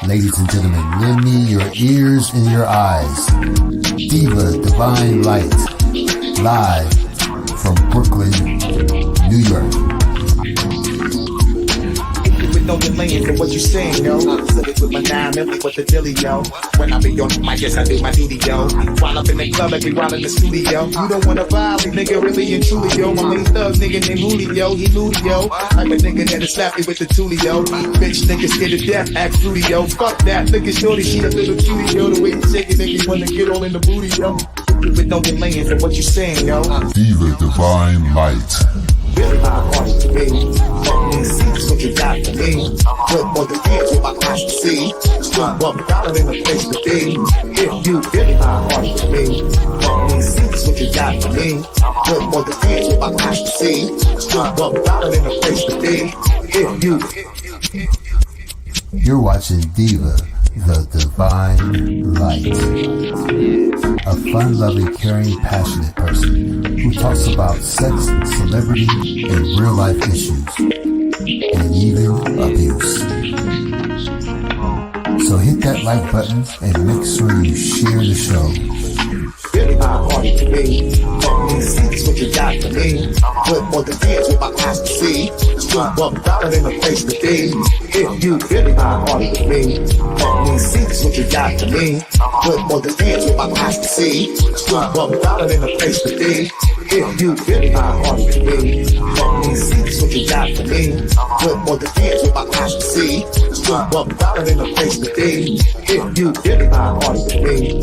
Ladies and gentlemen, lend me your ears and your eyes. Diva Divine Light, live from Brooklyn, New York. With no delaying for what you saying, yo. Said it with my 9 million with the dilly, yo. When I be on the mic, yes, I do my duty, yo. While up in the club, like we while in the studio. You don't wanna violate, nigga, really and truly, yo. My main thug, nigga named Julio, he moody, yo. I'm a nigga that'll slap me with the tulio. Bitch, nigga scared to death, act fruity, yo. Fuck that, nigga, shorty, she a little cutie, yo. The way you shake it, nigga, wanna get all in the booty, yo. With no delaying for what you saying, yo. Diva Divine Light. Really my heart to me. See what you got for me. Put more than hands with my eyes to see. Still $1 in a place to be. If you really my heart to me. See what you got for me. Put more than hands with my eyes to see. Still $1 in a place to be. If you. You're watching Diva, the Divine Light. A fun-loving, caring, passionate person who talks about sex, celebrity, and real-life issues, and even abuse. So hit that like button and make sure you share the show. Really my heart to me. See what you got for me. Put more than hands with my eyes to see. Still $1 in a place to be. If you really my heart to me. See what you got for me. Put more than hands with my eyes to see. Still $1 in a place to be. If you really my heart to me. See what you got for me. Put more than hands with my eyes to see. Still $1 in a place to be. If you really my heart to me.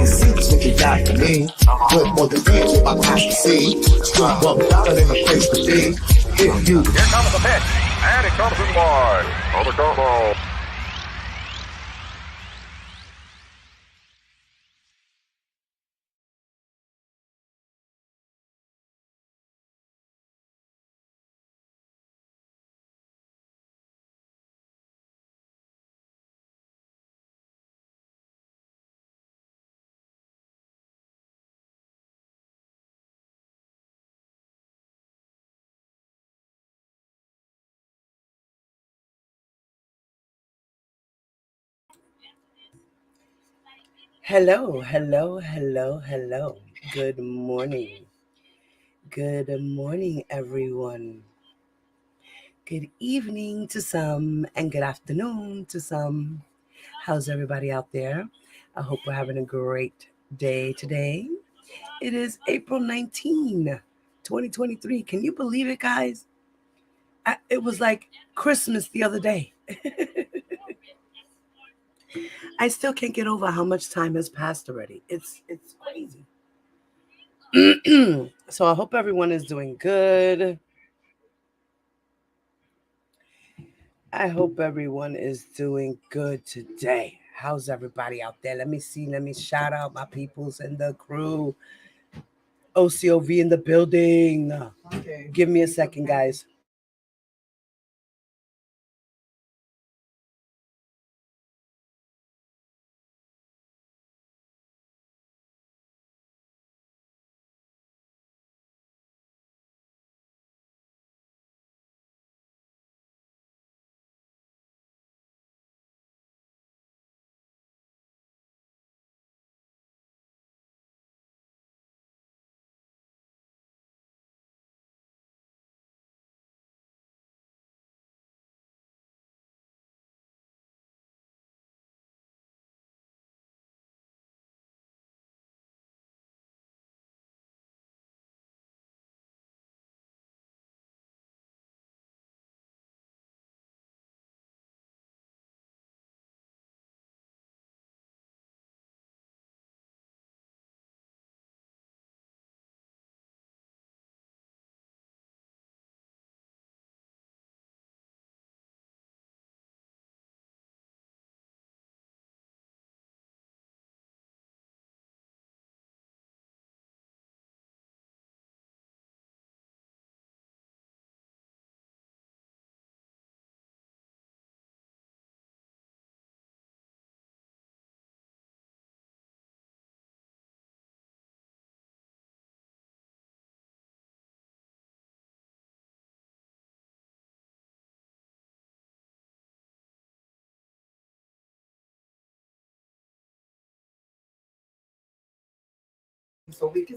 See what you got for me. Put more than hands with my eyes to see. Still $1 in a place to be. If you. Here comes the pitch, and it comes in wide. On the combo. Hello, hello, hello, hello. Good morning. Good morning, everyone. Good evening to some, and good afternoon to some. How's everybody out there? I hope we're having a great day today. It is April 19, 2023. Can you believe it, guys? It was like Christmas the other day. I still can't get over how much time has passed already. It's crazy. So I hope everyone is doing good. I hope everyone is doing good today. How's everybody out there? Let me see. Let me shout out my peoples in the crew. OCOV in the building. Okay. Give me a second, guys.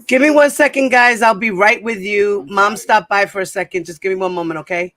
Give me 1 second, guys. I'll be right with you. Mom stopped by for a second. Just give me 1 moment, okay?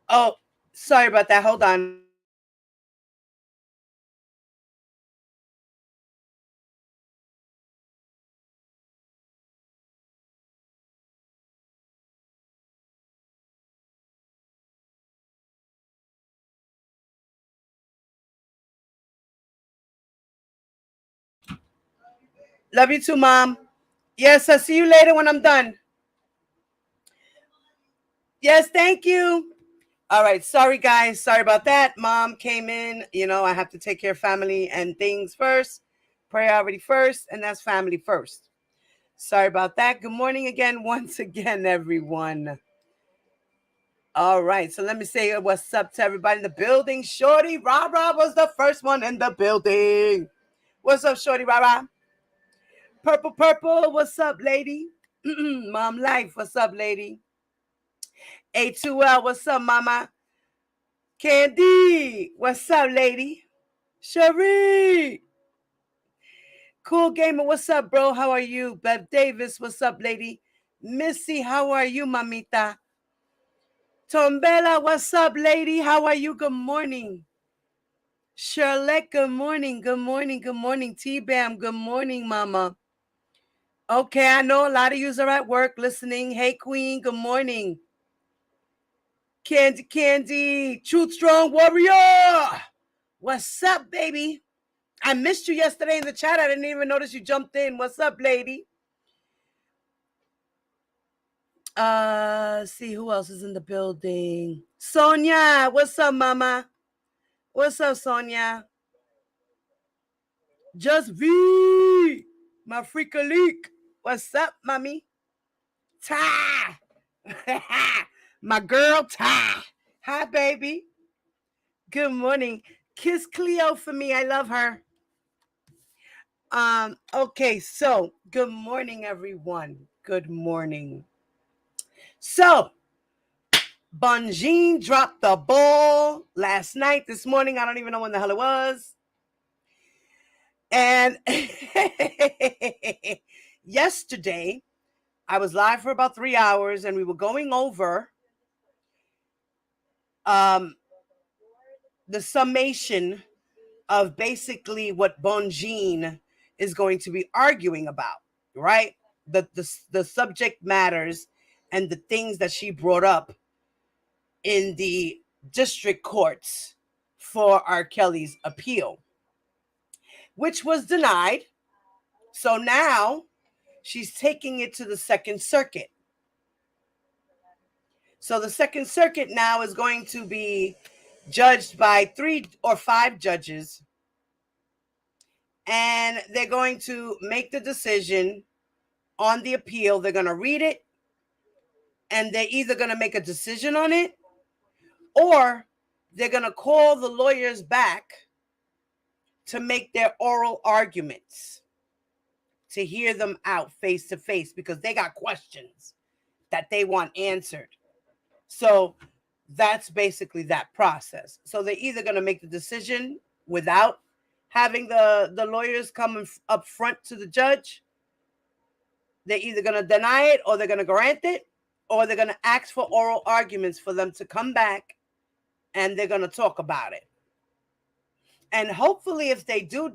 Oh, sorry about that. Hold on. Love you too, Mom. Yes, I'll see you later when I'm done. Yes, thank you. All right. Sorry, guys. Sorry about that. Mom came in. You know, I have to take care of family and things first. Priority first, and that's family first. Sorry about that. Good morning again, once again, everyone. All right. So let me say what's up to everybody in the building. Shorty Rara was the first one in the building. What's up, Shorty Rara? Purple Purple, what's up, lady? Mom Life, what's up, lady? A2L, what's up, mama? Candy, what's up, lady? Cherie. Cool Gamer, what's up, bro? How are you? Bev Davis, what's up, lady? Missy, how are you, mamita? Tombela, what's up, lady? How are you? Good morning. Charlotte, good morning. Good morning. Good morning. T-Bam, good morning, mama. Okay, I know a lot of you are at work listening. Hey, Queen, good morning. Candy, Truth Strong Warrior. What's up, baby? I missed you yesterday in the chat. I didn't even notice you jumped in. What's up, lady? See who else is in the building. Sonia, what's up, mama? What's up, Sonia? Just V, my freaka leak. What's up, mommy? Ty, my girl Ty. Hi, baby. Good morning. Kiss Cleo for me. I love her. Okay, so good morning, everyone. Good morning. So, Bonjean dropped the ball last night, this morning. I don't even know when the hell it was. And yesterday, I was live for about 3 hours, and we were going over the summation of basically what Bonjean is going to be arguing about, right? The subject matters and the things that she brought up in the district courts for Rkelly's appeal, which was denied. So now she's taking it to the Second Circuit. So the Second Circuit now is going to be judged by 3 or 5 judges, and they're going to make the decision on the appeal. They're going to read it, and they're either going to make a decision on it, or they're going to call the lawyers back to make their oral arguments, to hear them out face to face, because they got questions that they want answered. So that's basically that process. So they're either going to make the decision without having the lawyers come up front to the judge. They're either going to deny it, or they're going to grant it, or they're going to ask for oral arguments for them to come back, and they're going to talk about it. And hopefully, if they do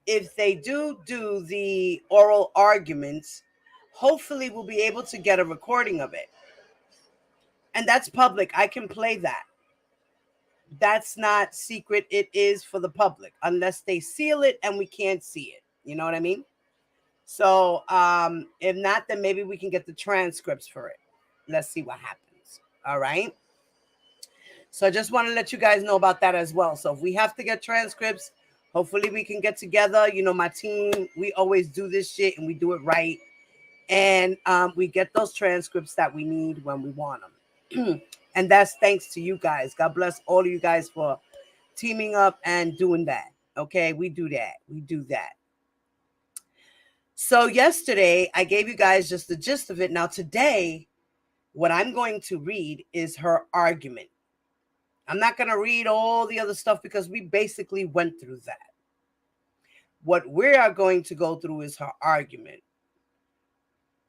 the oral arguments, hopefully we'll be able to get a recording of it. And that's public. I can play that. That's not secret. It is for the public, unless they seal it and we can't see it. You know what I mean? So if not, then maybe we can get the transcripts for it. Let's see what happens. All right. So I just want to let you guys know about that as well. So if we have to get transcripts, hopefully we can get together. You know, my team, we always do this shit and we do it right. And we get those transcripts that we need when we want them. And that's thanks to you guys. God bless all of you guys for teaming up and doing that. Okay, we do that. We do that. So yesterday, I gave you guys just the gist of it. Now today, what I'm going to read is her argument. I'm not going to read all the other stuff because we basically went through that. What we are going to go through is her argument.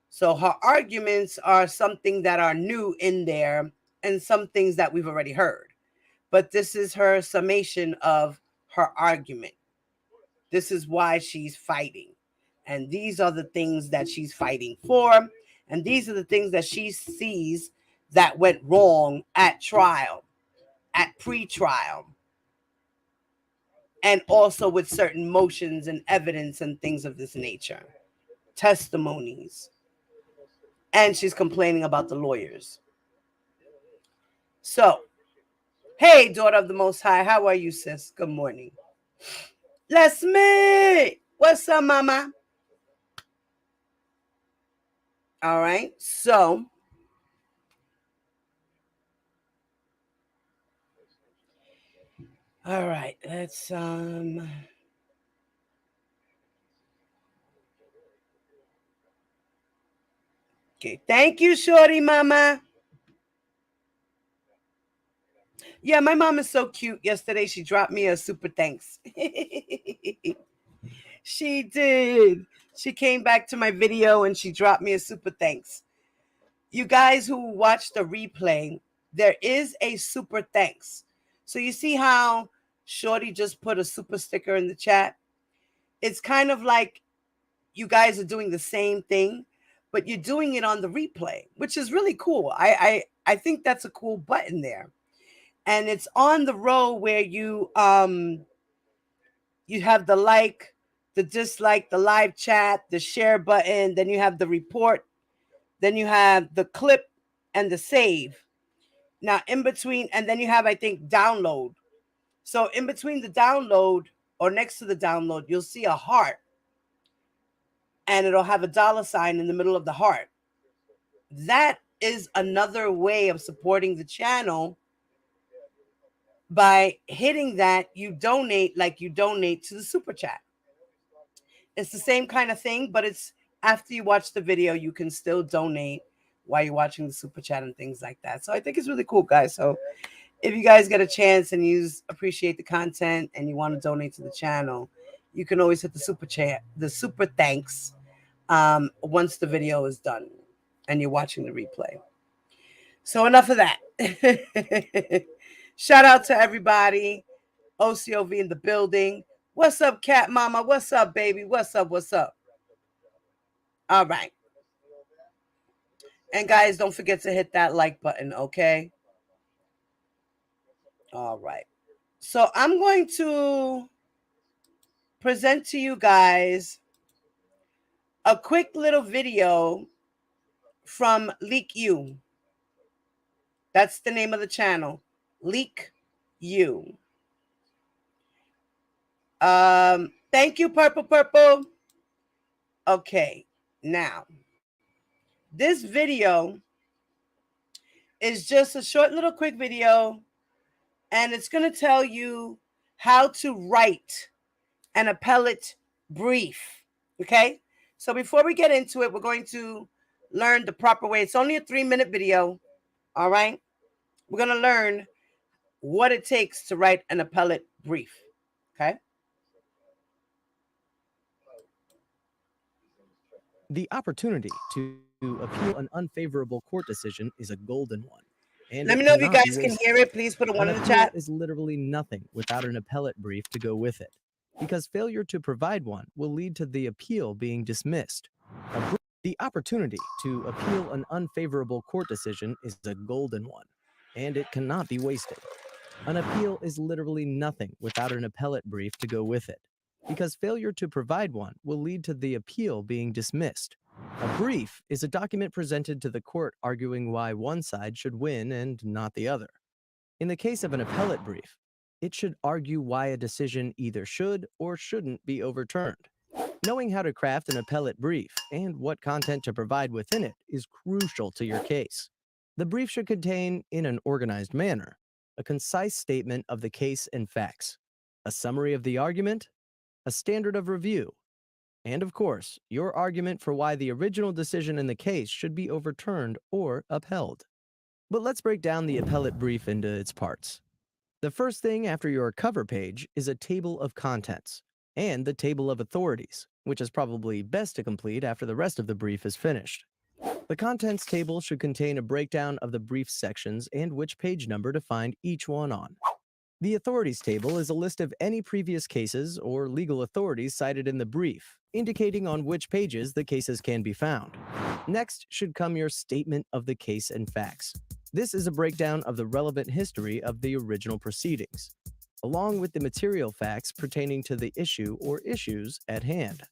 So her arguments are something that are new in there and some things that we've already heard. But this is her summation of her argument. This is why she's fighting. And these are the things that she's fighting for. And these are the things that she sees that went wrong at trial, at pre-trial, and also with certain motions and evidence and things of this nature, testimonies. And she's complaining about the lawyers. So, hey, daughter of the Most High, how are you, sis? Good morning. Let's meet. What's up, mama? All right, so all right, let's okay, thank you, shorty mama. Yeah, my mom is so cute. Yesterday she dropped me a super thanks. She did. She came back to my video and she dropped me a super thanks. You guys who watch the replay, there is a super thanks. So you see how Shorty just put a super sticker in the chat? It's kind of like you guys are doing the same thing, but you're doing it on the replay, which is really cool. I think that's a cool button there. And it's on the row where you have the like, the dislike, the live chat, the share button, then you have the report, then you have the clip and the save. Now in between, and then you have, I think, download. So in between the download or next to the download, you'll see a heart. And it'll have a $sign in the middle of the heart. That is another way of supporting the channel. By hitting that, you donate like you donate to the super chat. It's the same kind of thing, but it's after you watch the video, you can still donate while you're watching the super chat and things like that. So I think it's really cool, guys. So if you guys get a chance and you appreciate the content and you want to donate to the channel, you can always hit the super chat, the super thanks, once the video is done and you're watching the replay. So enough of that. Shout out to everybody. OCOV in the building. What's up, cat mama? What's up, baby? What's up? What's up? All right. And guys, don't forget to hit that like button, okay? All right. So I'm going to present to you guys a quick little video from Leak You. That's the name of the channel, Leak You. Thank you, Purple. Okay, now this video is just a short little quick video, and it's going to tell you how to write an appellate brief. Okay, so before we get into it, we're going to learn the proper way. It's only a 3-minute video. All right, we're going to learn what it takes to write an appellate brief. Okay. The opportunity to appeal an unfavorable court decision is a golden one. And let me know if you guys can hear it. Please put a 1 in the chat. Is literally nothing without an appellate brief to go with it, because failure to provide one will lead to the appeal being dismissed. The opportunity to appeal an unfavorable court decision is a golden one, and it cannot be wasted. An appeal is literally nothing without an appellate brief to go with it, because failure to provide one will lead to the appeal being dismissed. A brief is a document presented to the court arguing why one side should win and not the other. In the case of an appellate brief, it should argue why a decision either should or shouldn't be overturned. Knowing how to craft an appellate brief and what content to provide within it is crucial to your case. The brief should contain, in an organized manner, a concise statement of the case and facts, a summary of the argument, a standard of review, and of course, your argument for why the original decision in the case should be overturned or upheld. But let's break down the appellate brief into its parts. The first thing after your cover page is a table of contents and the table of authorities, which is probably best to complete after the rest of the brief is finished. The contents table should contain a breakdown of the brief sections and which page number to find each one on. The authorities table is a list of any previous cases or legal authorities cited in the brief, indicating on which pages the cases can be found. Next should come your statement of the case and facts. This is a breakdown of the relevant history of the original proceedings, along with the material facts pertaining to the issue or issues at hand.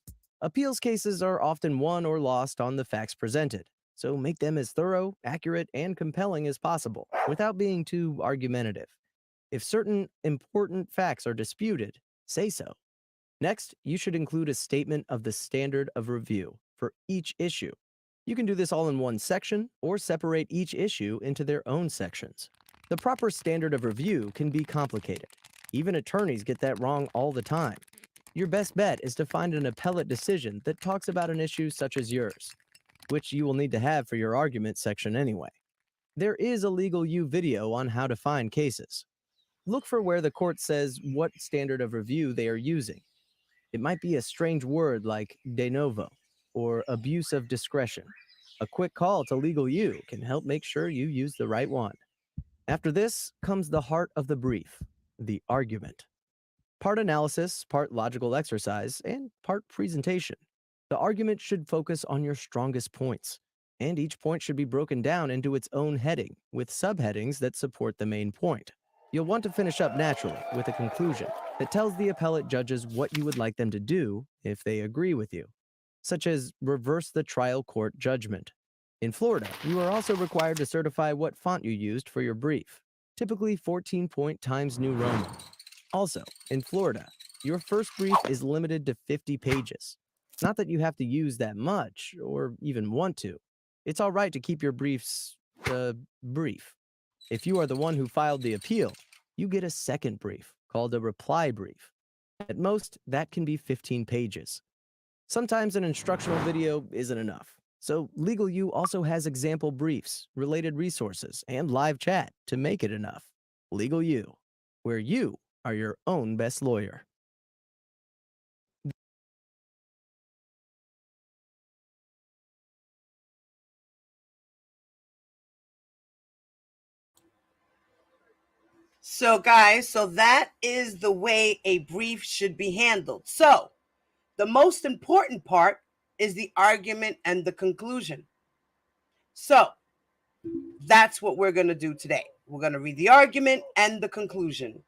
Appeals cases are often won or lost on the facts presented, so make them as thorough, accurate, and compelling as possible, without being too argumentative. If certain important facts are disputed, say so. Next, you should include a statement of the standard of review for each issue. You can do this all in one section or separate each issue into their own sections. The proper standard of review can be complicated. Even attorneys get that wrong all the time. Your best bet is to find an appellate decision that talks about an issue such as yours, which you will need to have for your argument section anyway. There is a Legal U video on how to find cases. Look for where the court says what standard of review they are using. It might be a strange word like de novo or abuse of discretion. A quick call to Legal U can help make sure you use the right one. After this comes the heart of the brief, the argument. Part analysis, part logical exercise, and part presentation. The argument should focus on your strongest points, and each point should be broken down into its own heading with subheadings that support the main point. You'll want to finish up naturally with a conclusion that tells the appellate judges what you would like them to do if they agree with you, such as reverse the trial court judgment. In Florida, you are also required to certify what font you used for your brief, typically 14-point Times New Roman. Also, in Florida, your first brief is limited to 50 pages. Not that you have to use that much or even want to. It's all right to keep your briefs brief. If you are the one who filed the appeal, you get a second brief called a reply brief. At most, that can be 15 pages. Sometimes an instructional video isn't enough, so Legal U also has example briefs, related resources, and live chat to make it enough. Legal U, where you are your own best lawyer. So guys, so that is the way a brief should be handled. So the most important part is the argument and the conclusion. So that's what we're going to do today. We're going to read the argument and the conclusion.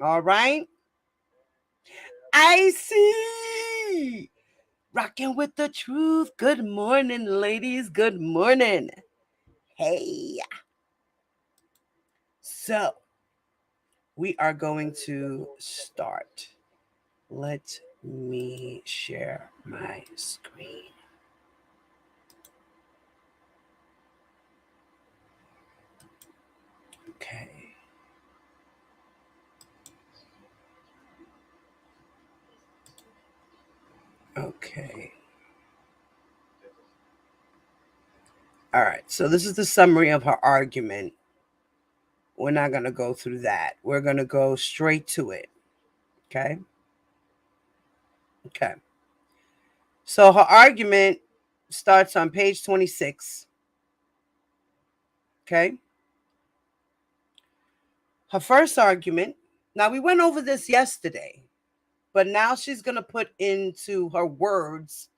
All right. I see. Rocking with the truth. Good morning, ladies. Good morning. Hey. So, we are going to start. Let me share my screen. Okay. Okay. All right. So this is the summary of her argument. We're not going to go through that. We're going to go straight to it. Okay. Okay. So her argument starts on page 26. Okay. Her first argument. Now, we went over this yesterday, but now she's going to put into her words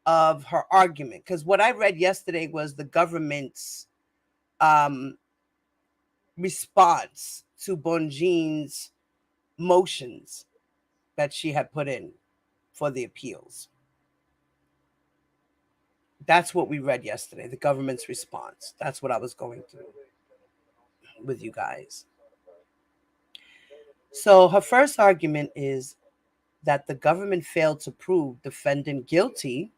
of her argument. Because what I read yesterday was the government's response to Bonjean's motions that she had put in for the appeals. That's what we read yesterday, the government's response. That's what I was going through with you guys. So her first argument is that the government failed to prove defendant guilty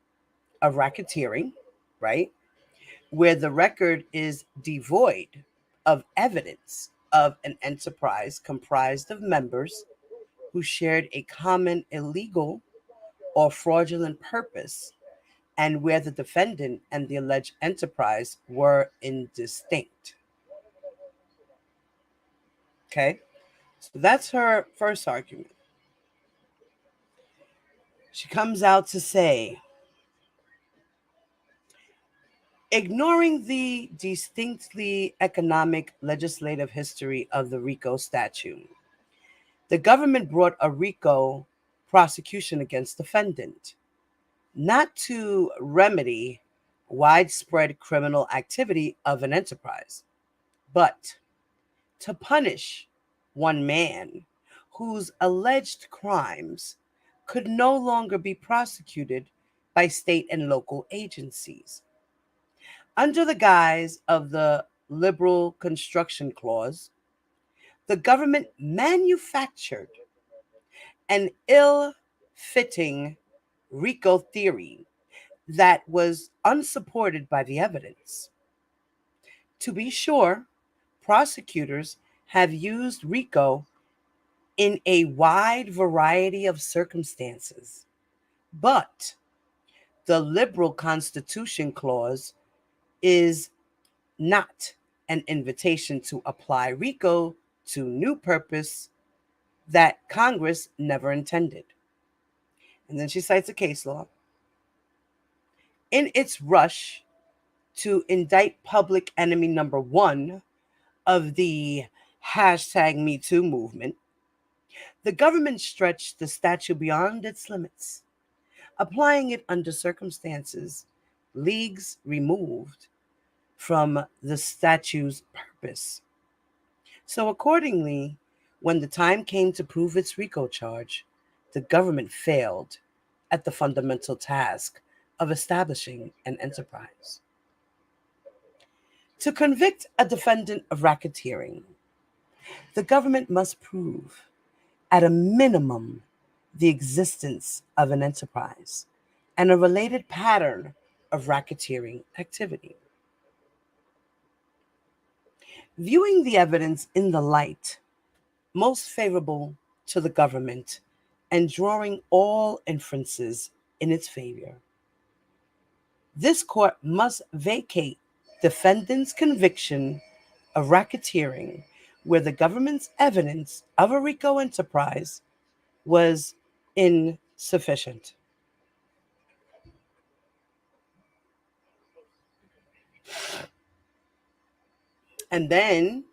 of racketeering, right? Where the record is devoid of evidence of an enterprise comprised of members who shared a common illegal or fraudulent purpose, and where the defendant and the alleged enterprise were indistinct. Okay, so that's her first argument. She comes out to say, ignoring the distinctly economic legislative history of the RICO statute, the government brought a RICO prosecution against defendant, not to remedy widespread criminal activity of an enterprise, but to punish one man whose alleged crimes could no longer be prosecuted by state and local agencies. Under the guise of the liberal construction clause, the government manufactured an ill-fitting RICO theory that was unsupported by the evidence. To be sure, prosecutors have used RICO in a wide variety of circumstances, but the liberal Constitution clause is not an invitation to apply RICO to new purpose that Congress never intended. And then she cites a case law. In its rush to indict public enemy number one of the #MeToo movement, the government stretched the statute beyond its limits, applying it under circumstances leagues removed from the statute's purpose. So accordingly, when the time came to prove its RICO charge, the government failed at the fundamental task of establishing an enterprise. To convict a defendant of racketeering, the government must prove, at a minimum, the existence of an enterprise and a related pattern of racketeering activity. Viewing the evidence in the light most favorable to the government and drawing all inferences in its favor, this court must vacate defendant's conviction of racketeering where the government's evidence of a RICO enterprise was insufficient. And then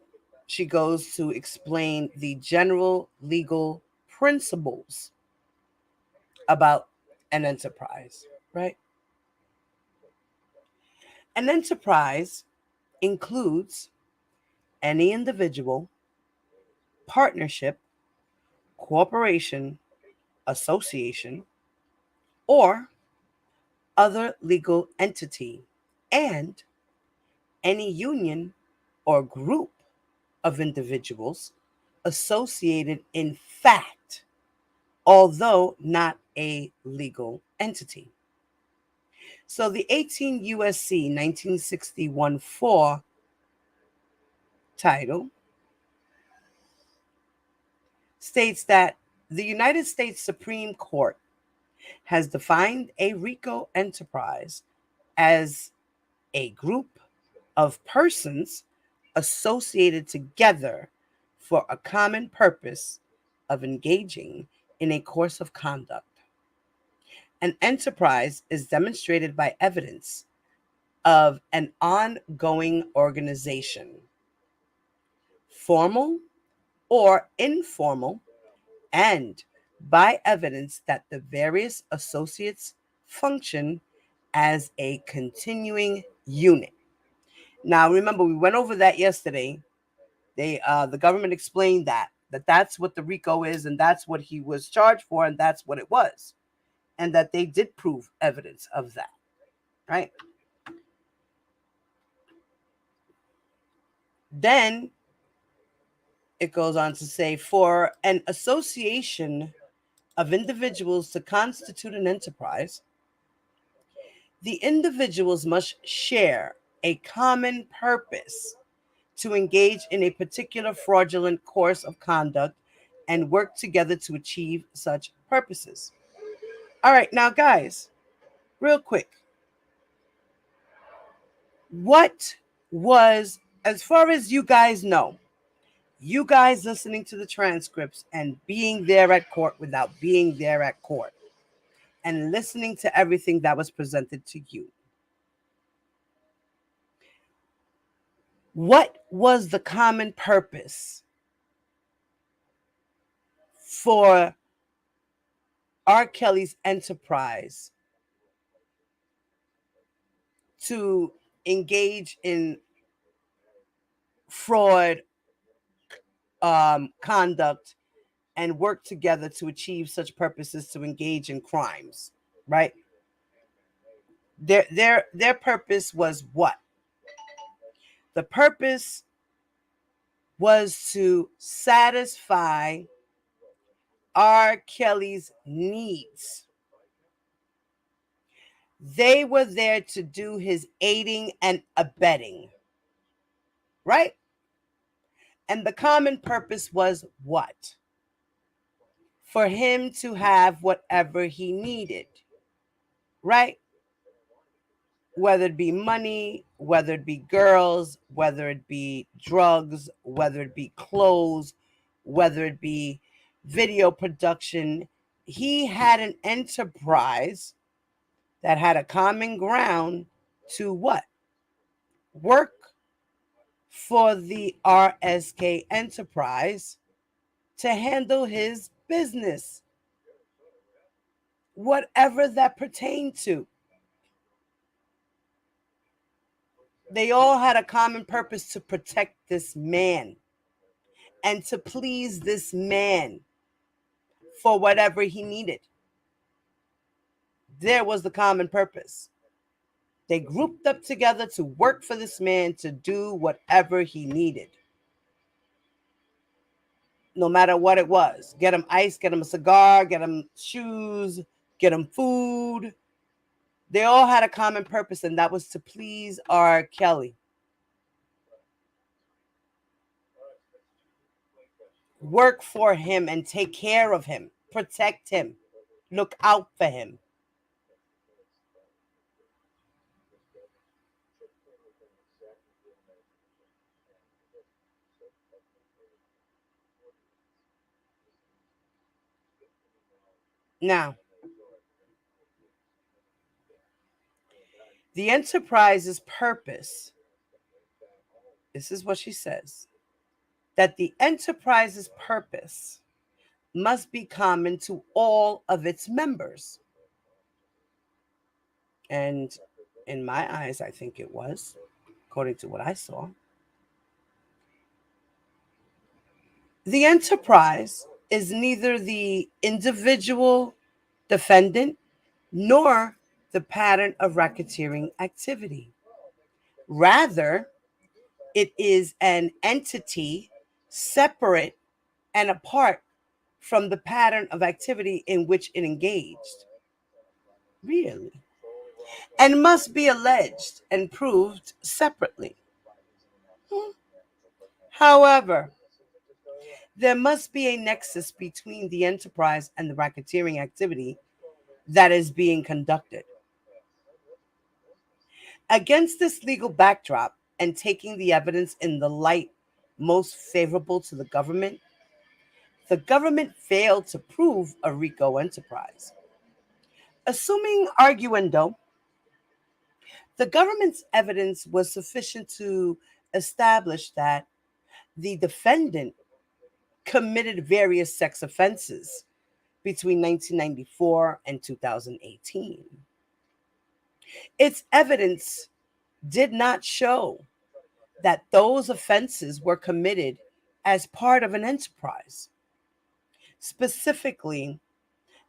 she goes to explain the general legal principles about an enterprise, right? An enterprise includes any individual, partnership, corporation, association, or other legal entity, and any union or group of individuals associated in fact, although not a legal entity. So the 18 USC 1961-4 title states that the United States Supreme Court has defined a RICO enterprise as a group of persons associated together for a common purpose of engaging in a course of conduct. An enterprise is demonstrated by evidence of an ongoing organization, formal or informal, and by evidence that the various associates function as a continuing unit. Now, remember, we went over that yesterday. The government explained that's what the RICO is, and that's what he was charged for, and that's what it was, and that they did prove evidence of that, right? Then it goes on to say, for an association of individuals to constitute an enterprise, the individuals must share a common purpose to engage in a particular fraudulent course of conduct and work together to achieve such purposes. All right, now, guys, real quick, what was, as far as you guys know, you guys listening to the transcripts and being there at court without being there at court and listening to everything that was presented to you, what was the common purpose for Rkelly's enterprise to engage in fraud conduct and work together to achieve such purposes, to engage in crimes, right? Their purpose was what? The purpose was to satisfy Rkelly's needs. They were there to do his aiding and abetting, right? And the common purpose was what? For him to have whatever he needed, right? Whether it be money, whether it be girls, whether it be drugs, whether it be clothes, whether it be video production. He had an enterprise that had a common ground to what? Work for the RSK enterprise to handle his business, whatever that pertained to. They all had a common purpose to protect this man and to please this man for whatever he needed. There was the common purpose. They grouped up together to work for this man to do whatever he needed. No matter what it was. Get him ice, get him a cigar, get him shoes, get him food. They all had a common purpose, and that was to please Rkelly. Work for him and take care of him. Protect him. Look out for him. Now, the enterprise's purpose, this is what she says, that the enterprise's purpose must be common to all of its members. And in my eyes, I think it was, according to what I saw. The enterprise is neither the individual defendant nor the pattern of racketeering activity. Rather, it is an entity separate and apart from the pattern of activity in which it engaged. Really? And must be alleged and proved separately. However, there must be a nexus between the enterprise and the racketeering activity that is being conducted. Against this legal backdrop and taking the evidence in the light most favorable to the government failed to prove a RICO enterprise. Assuming arguendo, the government's evidence was sufficient to establish that the defendant committed various sex offenses between 1994 and 2018. Its evidence did not show that those offenses were committed as part of an enterprise. Specifically,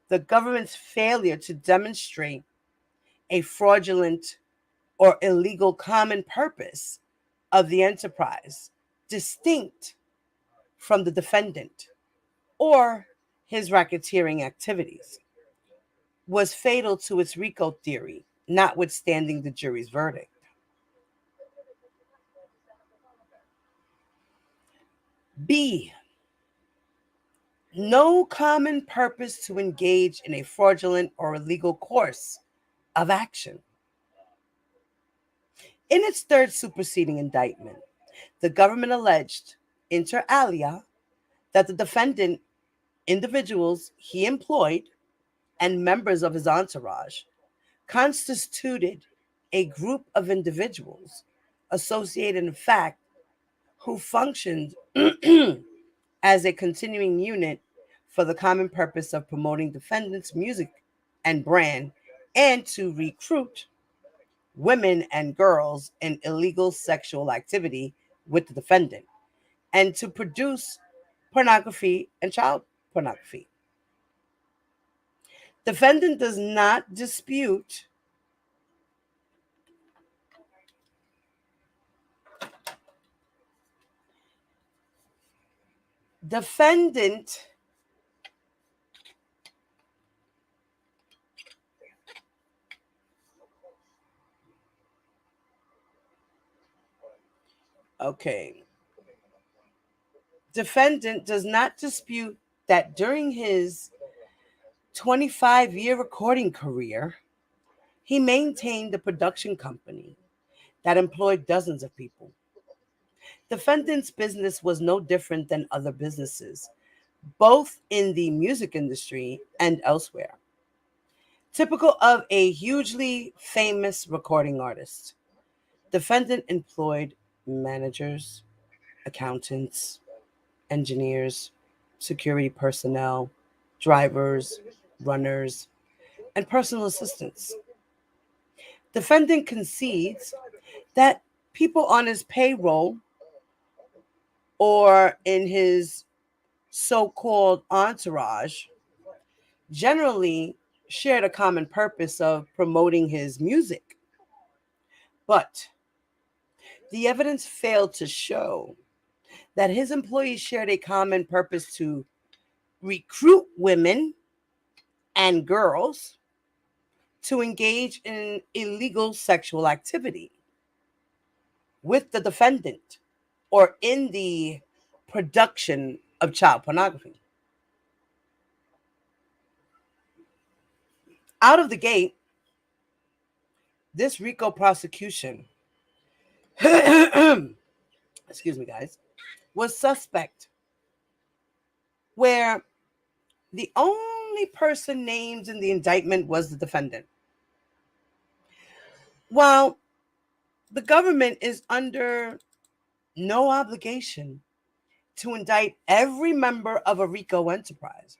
the government's failure to demonstrate a fraudulent or illegal common purpose of the enterprise distinct from the defendant or his racketeering activities was fatal to its RICO theory, notwithstanding the jury's verdict. B. No common purpose to engage in a fraudulent or illegal course of action. In its third superseding indictment, the government alleged, inter alia, that the defendant, individuals he employed, and members of his entourage constituted a group of individuals associated in fact who functioned as a continuing unit for the common purpose of promoting defendant's music and brand and to recruit women and girls in illegal sexual activity with the defendant and to produce pornography and child pornography. Defendant does not dispute defendant okay. Defendant does not dispute that during his 25-year recording career, he maintained a production company that employed dozens of people. Defendant's business was no different than other businesses, both in the music industry and elsewhere. Typical of a hugely famous recording artist, defendant employed managers, accountants, engineers, security personnel, drivers, runners, and personal assistants. Defendant concedes that people on his payroll or in his so-called entourage generally shared a common purpose of promoting his music. But the evidence failed to show that his employees shared a common purpose to recruit women and girls to engage in illegal sexual activity with the defendant or in the production of child pornography. Out of the gate, this RICO prosecution, excuse me, guys, was suspect, where the only person named in the indictment was the defendant. While the government is under no obligation to indict every member of a RICO enterprise,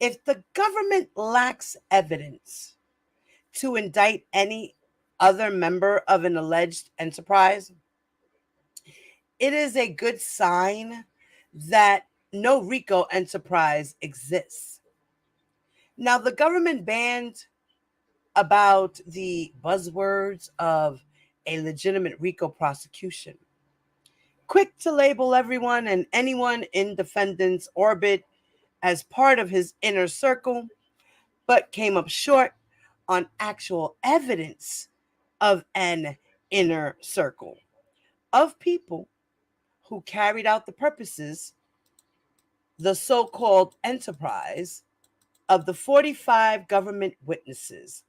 if the government lacks evidence to indict any other member of an alleged enterprise, it is a good sign that no RICO enterprise exists. Now, the government banned about the buzzwords of a legitimate RICO prosecution, quick to label everyone and anyone in defendant's orbit as part of his inner circle, but came up short on actual evidence of an inner circle of people who carried out the purposes, the so-called enterprise, of the 45 government witnesses.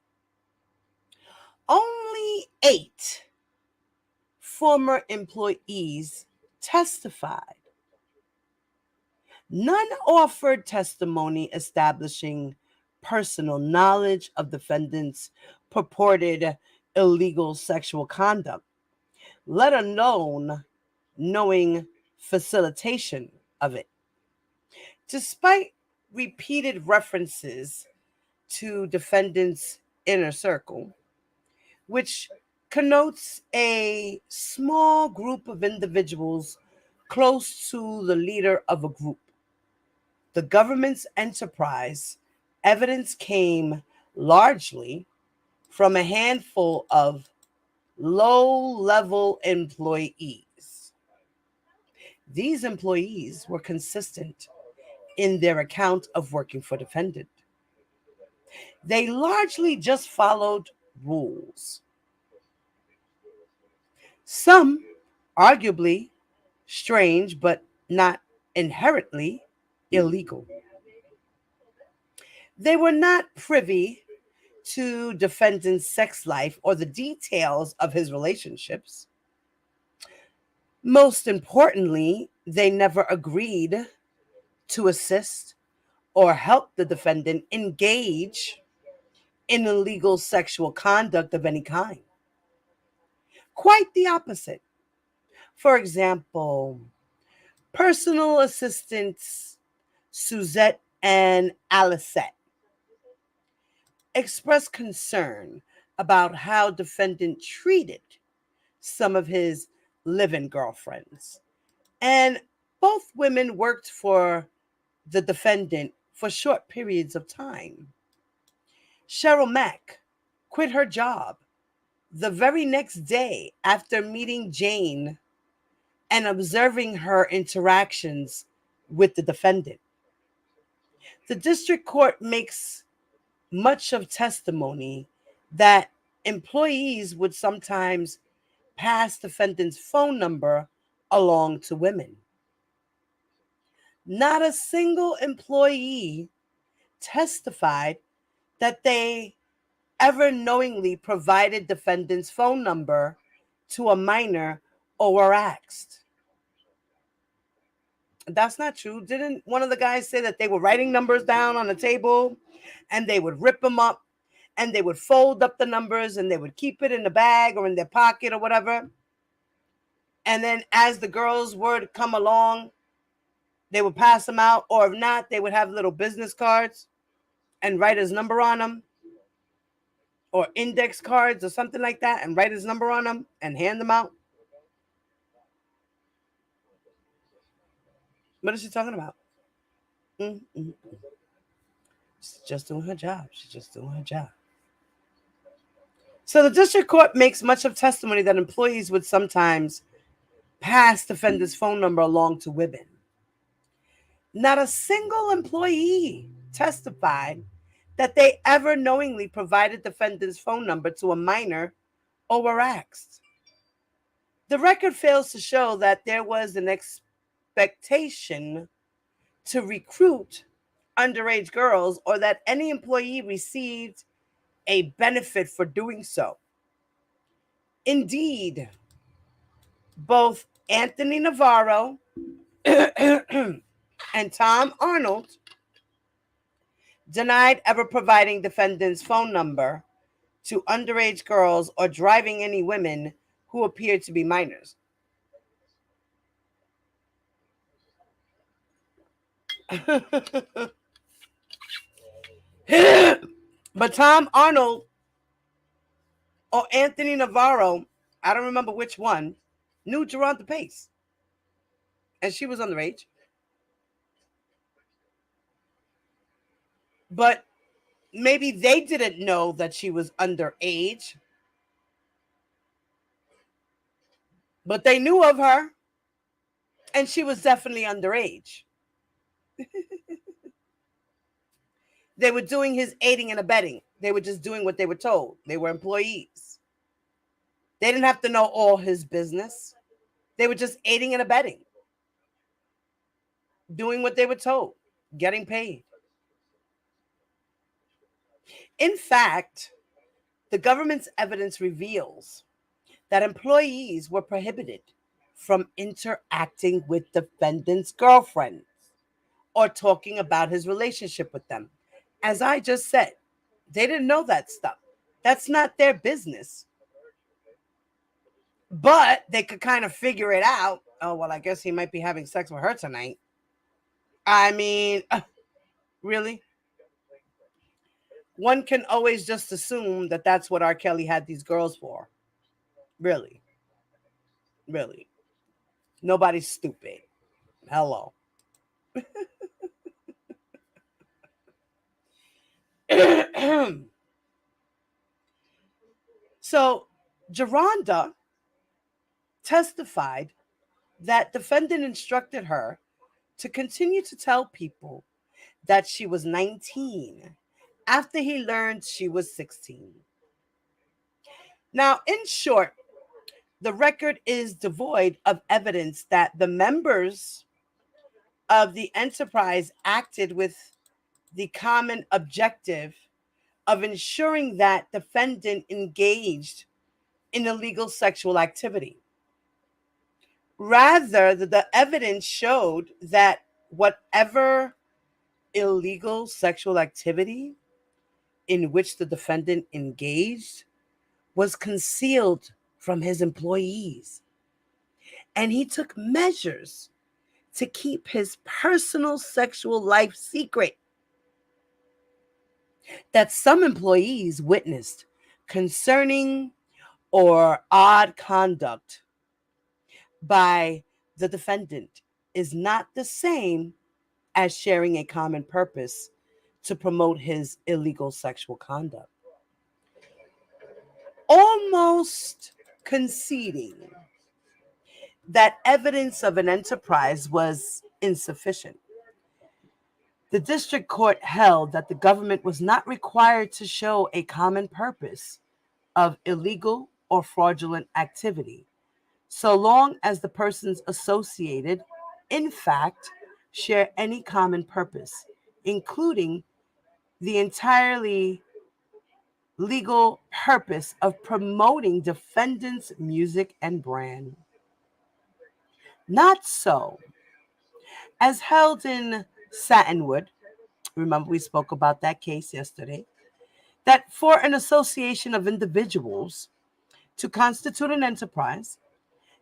Only 8 former employees testified. None offered testimony establishing personal knowledge of defendants' purported illegal sexual conduct, let alone knowing facilitation of it. Despite repeated references to defendants' inner circle, which connotes a small group of individuals close to the leader of a group, the government's enterprise evidence came largely from a handful of low-level employees. These employees were consistent in their account of working for defendant. They largely just followed rules. Some, arguably, strange but not inherently illegal. They were not privy to defendant's sex life or the details of his relationships. Most importantly, they never agreed to assist or help the defendant engage in illegal sexual conduct of any kind. Quite the opposite. For example, personal assistants Suzette and Alicette expressed concern about how defendant treated some of his live-in girlfriends. And both women worked for the defendant for short periods of time. Cheryl Mack quit her job the very next day after meeting Jane and observing her interactions with the defendant. The district court makes much of testimony that employees would sometimes pass defendant's phone number along to women. Not a single employee testified that they ever knowingly provided defendant's phone number to a minor or were asked. That's not true. Didn't one of the guys say that they were writing numbers down on a table and they would rip them up and they would fold up the numbers and they would keep it in the bag or in their pocket or whatever? And then as the girls would come along, they would pass them out, or if not, they would have little business cards and write his number on them, or index cards or something like that, and write his number on them and hand them out. What is she talking about? She's just doing her job. She's just doing her job. So the district court makes much of testimony that employees would sometimes pass defendant's phone number along to women. Not a single employee testified that they ever knowingly provided defendant's phone number to a minor or were asked. The record fails to show that there was an expectation to recruit underage girls or that any employee received a benefit for doing so. Indeed, both Anthony Navarro and Tom Arnold denied ever providing defendant's phone number to underage girls or driving any women who appeared to be minors. But Tom Arnold or Anthony Navarro, I don't remember which one, knew Geronta Pace. And she was underage. But maybe they didn't know that she was underage. But they knew of her. And she was definitely underage. They were doing his aiding and abetting. They were just doing what they were told. They were employees. They didn't have to know all his business. They were just aiding and abetting, doing what they were told, getting paid. In fact, the government's evidence reveals that employees were prohibited from interacting with defendant's girlfriends or talking about his relationship with them. As I just said, they didn't know that stuff. That's not their business. But they could kind of figure it out. Oh, well, I guess he might be having sex with her tonight. I mean, really? One can always just assume that that's what Rkelly had these girls for. Really? Really? Nobody's stupid. Hello. So, Geronda testified that defendant instructed her to continue to tell people that she was 19 after he learned she was 16. Now, in short, the record is devoid of evidence that the members of the enterprise acted with the common objective of ensuring that defendant engaged in illegal sexual activity. Rather, the evidence showed that whatever illegal sexual activity in which the defendant engaged was concealed from his employees. And he took measures to keep his personal sexual life secret that some employees witnessed concerning or odd conduct by the defendant is not the same as sharing a common purpose to promote his illegal sexual conduct. Almost conceding that evidence of an enterprise was insufficient, the district court held that the government was not required to show a common purpose of illegal or fraudulent activity, so long as the persons associated, in fact, share any common purpose, including the entirely legal purpose of promoting defendant's music and brand. Not so. As held in Satinwood, remember we spoke about that case yesterday, that for an association of individuals to constitute an enterprise,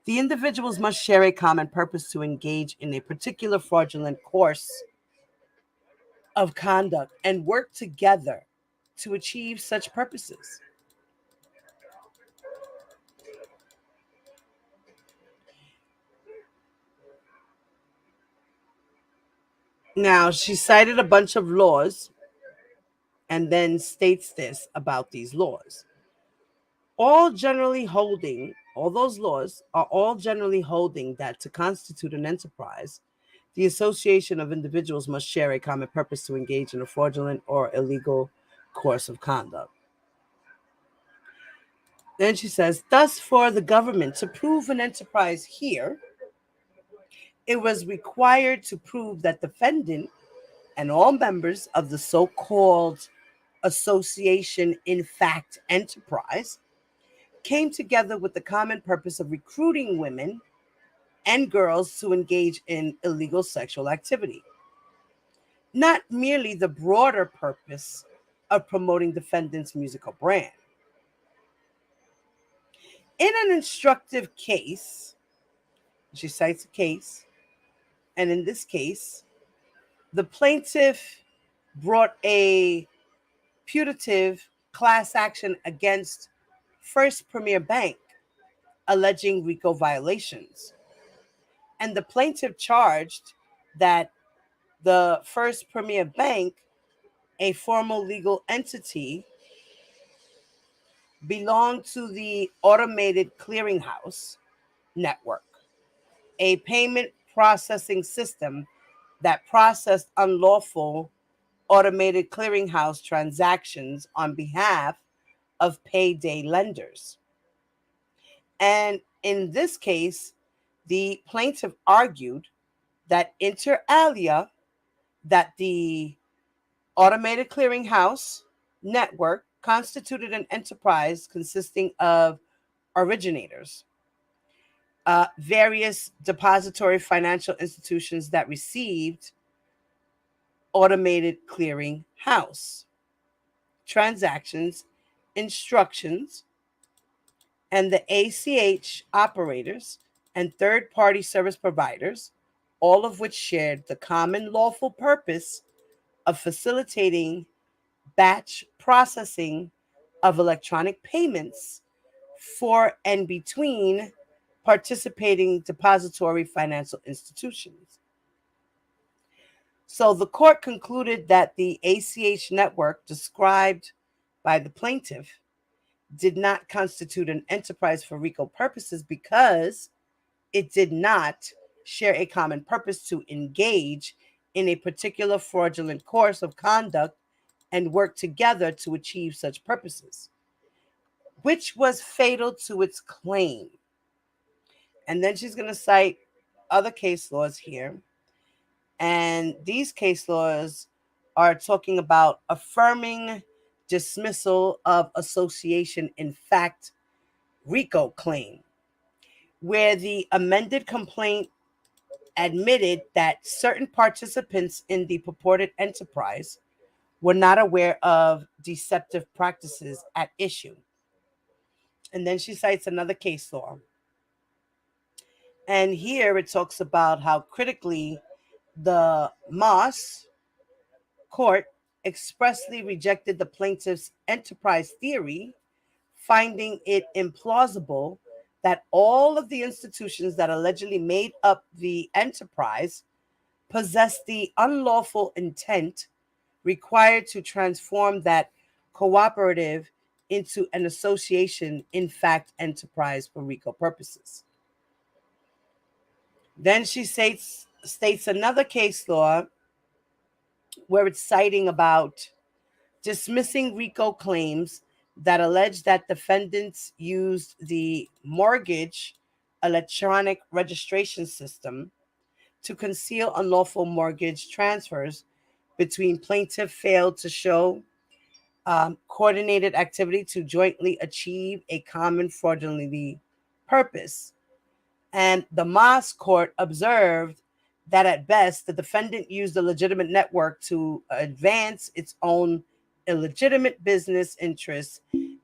the individuals must share a common purpose to engage in a particular fraudulent course of conduct and work together to achieve such purposes. Now, she cited a bunch of laws and then states this about these laws. All those laws are all generally holding that to constitute an enterprise, the association of individuals must share a common purpose to engage in a fraudulent or illegal course of conduct. Then she says, thus, for the government to prove an enterprise here, it was required to prove that defendant and all members of the so-called association, in fact, enterprise, came together with the common purpose of recruiting women and girls to engage in illegal sexual activity, not merely the broader purpose of promoting defendant's musical brand. In an instructive case, she cites a case, and in this case, the plaintiff brought a putative class action against First Premier Bank, alleging RICO violations. And the plaintiff charged that the First Premier Bank a formal legal entity, belonged to the automated clearinghouse network, a payment processing system that processed unlawful automated clearinghouse transactions on behalf of payday lenders. And in this case, the plaintiff argued that inter alia, that the automated clearinghouse network constituted an enterprise consisting of originators, various depository financial institutions that received automated clearing house transactions, instructions, and the ACH operators and third-party service providers, all of which shared the common lawful purpose of facilitating batch processing of electronic payments for and between participating depository financial institutions. So the court concluded that the ACH network described by the plaintiff did not constitute an enterprise for RICO purposes because it did not share a common purpose to engage in a particular fraudulent course of conduct and work together to achieve such purposes, which was fatal to its claim. And then she's going to cite other case laws here. And these case laws are talking about affirming dismissal of association in fact RICO claim, where the amended complaint admitted that certain participants in the purported enterprise were not aware of deceptive practices at issue. And then she cites another case law. And here it talks about how critically the Moss court expressly rejected the plaintiff's enterprise theory, finding it implausible that all of the institutions that allegedly made up the enterprise possessed the unlawful intent required to transform that cooperative into an association, in fact, enterprise for RICO purposes. Then she states another case law where it's citing about dismissing RICO claims that allege that defendants used the mortgage electronic registration system to conceal unlawful mortgage transfers between plaintiff failed to show coordinated activity to jointly achieve a common fraudulent purpose. And the Moss court observed that at best, the defendant used a legitimate network to advance its own illegitimate business interests,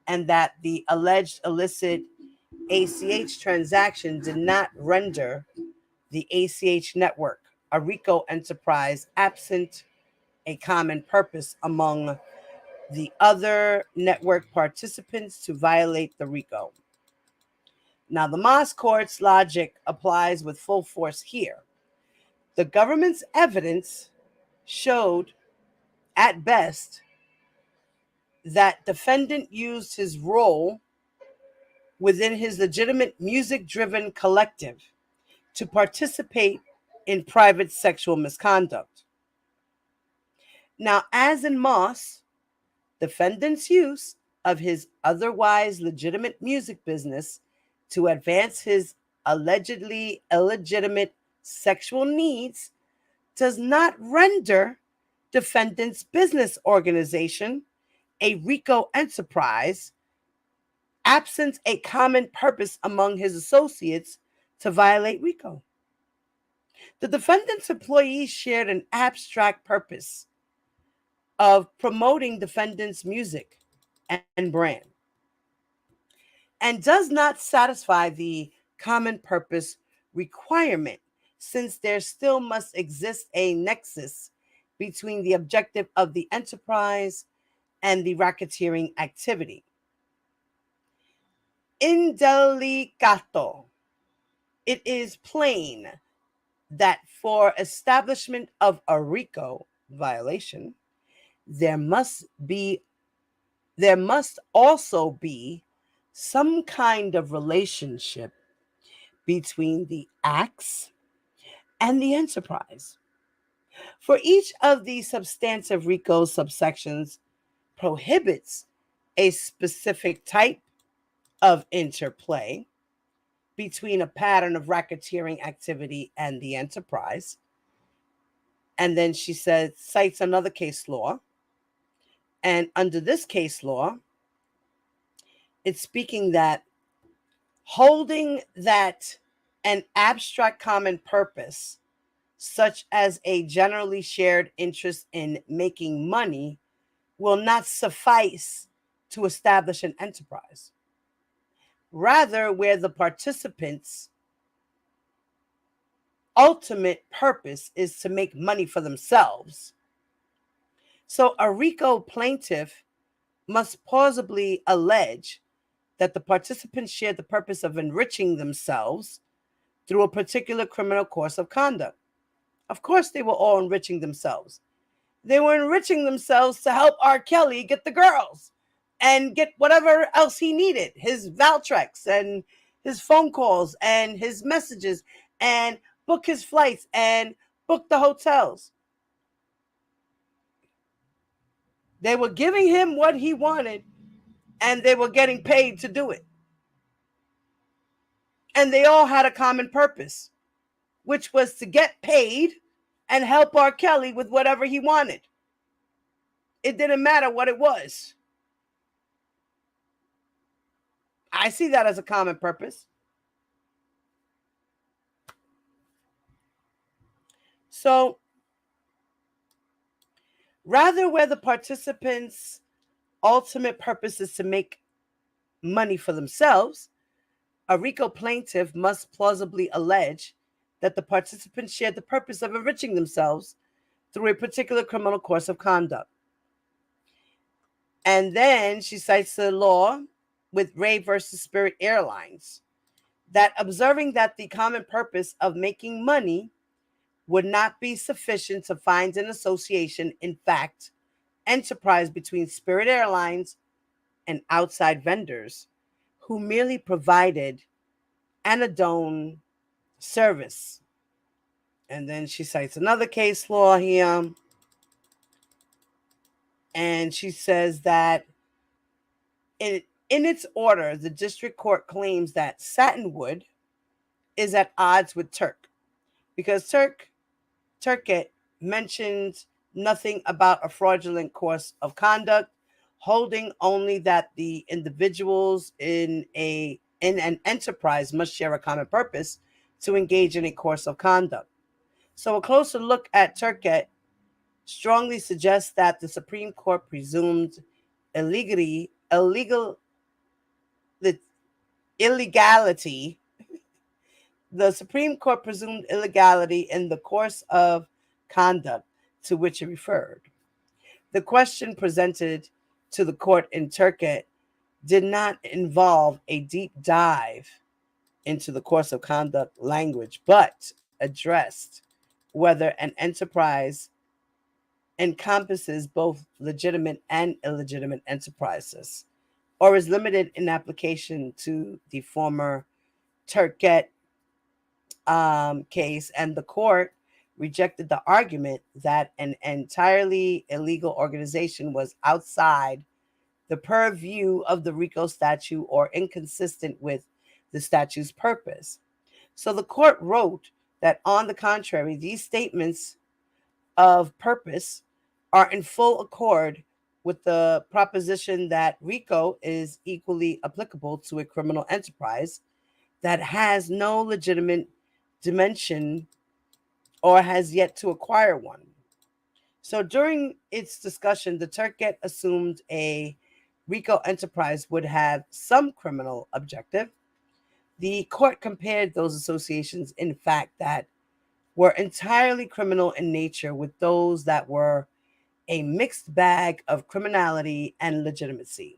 and that the alleged illicit ACH transaction did not render the ACH network a RICO enterprise absent a common purpose among the other network participants to violate the RICO. Now, the Moss court's logic applies with full force here. The government's evidence showed, at best, that defendant used his role within his legitimate music-driven collective to participate in private sexual misconduct. Now, as in Moss, defendant's use of his otherwise legitimate music business to advance his allegedly illegitimate sexual needs does not render defendant's business organization a RICO enterprise, absent a common purpose among his associates to violate RICO. The defendant's employees shared an abstract purpose of promoting defendant's music and brand, and does not satisfy the common purpose requirement, since there still must exist a nexus between the objective of the enterprise and the racketeering activity. Indelicato, it is plain that for establishment of a RICO violation, there must also be some kind of relationship between the acts and the enterprise. For each of these substantive RICO subsections prohibits a specific type of interplay between a pattern of racketeering activity and the enterprise. And then she says, cites another case law. And under this case law, it's speaking that holding that an abstract common purpose, such as a generally shared interest in making money, will not suffice to establish an enterprise. Rather, where the participants' ultimate purpose is to make money for themselves. So a RICO plaintiff must plausibly allege that the participants share the purpose of enriching themselves through a particular criminal course of conduct. Of course, they were all enriching themselves. They were enriching themselves to help Rkelly get the girls and get whatever else he needed, his Valtrex and his phone calls and his messages, and book his flights and book the hotels. They were giving him what he wanted, and they were getting paid to do it. And they all had a common purpose, which was to get paid and help Rkelly with whatever he wanted. It didn't matter what it was. I see that as a common purpose. So, rather, where the participants' ultimate purpose is to make money for themselves, a RICO plaintiff must plausibly allege that the participants shared the purpose of enriching themselves through a particular criminal course of conduct. And then she cites the law with Ray versus Spirit Airlines, that observing that the common purpose of making money would not be sufficient to find an association, in fact, enterprise between Spirit Airlines and outside vendors who merely provided anodone service. And then she cites another case law here. And she says that in its order, the district court claims that Satinwood is at odds with Turk, because Turkett mentions nothing about a fraudulent course of conduct, holding only that the individuals in an enterprise must share a common purpose to engage in a course of conduct. So a closer look at Turkett strongly suggests that the Supreme Court presumed illegality the Supreme Court presumed illegality in the course of conduct to which it referred. The question presented to the court in Turkett did not involve a deep dive into the course of conduct language, but addressed whether an enterprise encompasses both legitimate and illegitimate enterprises, or is limited in application to the former Turkett case. And the court rejected the argument that an entirely illegal organization was outside the purview of the RICO statute or inconsistent with the statute's purpose. So the court wrote that, on the contrary, these statements of purpose are in full accord with the proposition that RICO is equally applicable to a criminal enterprise that has no legitimate dimension or has yet to acquire one. So during its discussion, the Turkett assumed a RICO enterprise would have some criminal objective. The court compared those associations, in fact, that were entirely criminal in nature with those that were a mixed bag of criminality and legitimacy.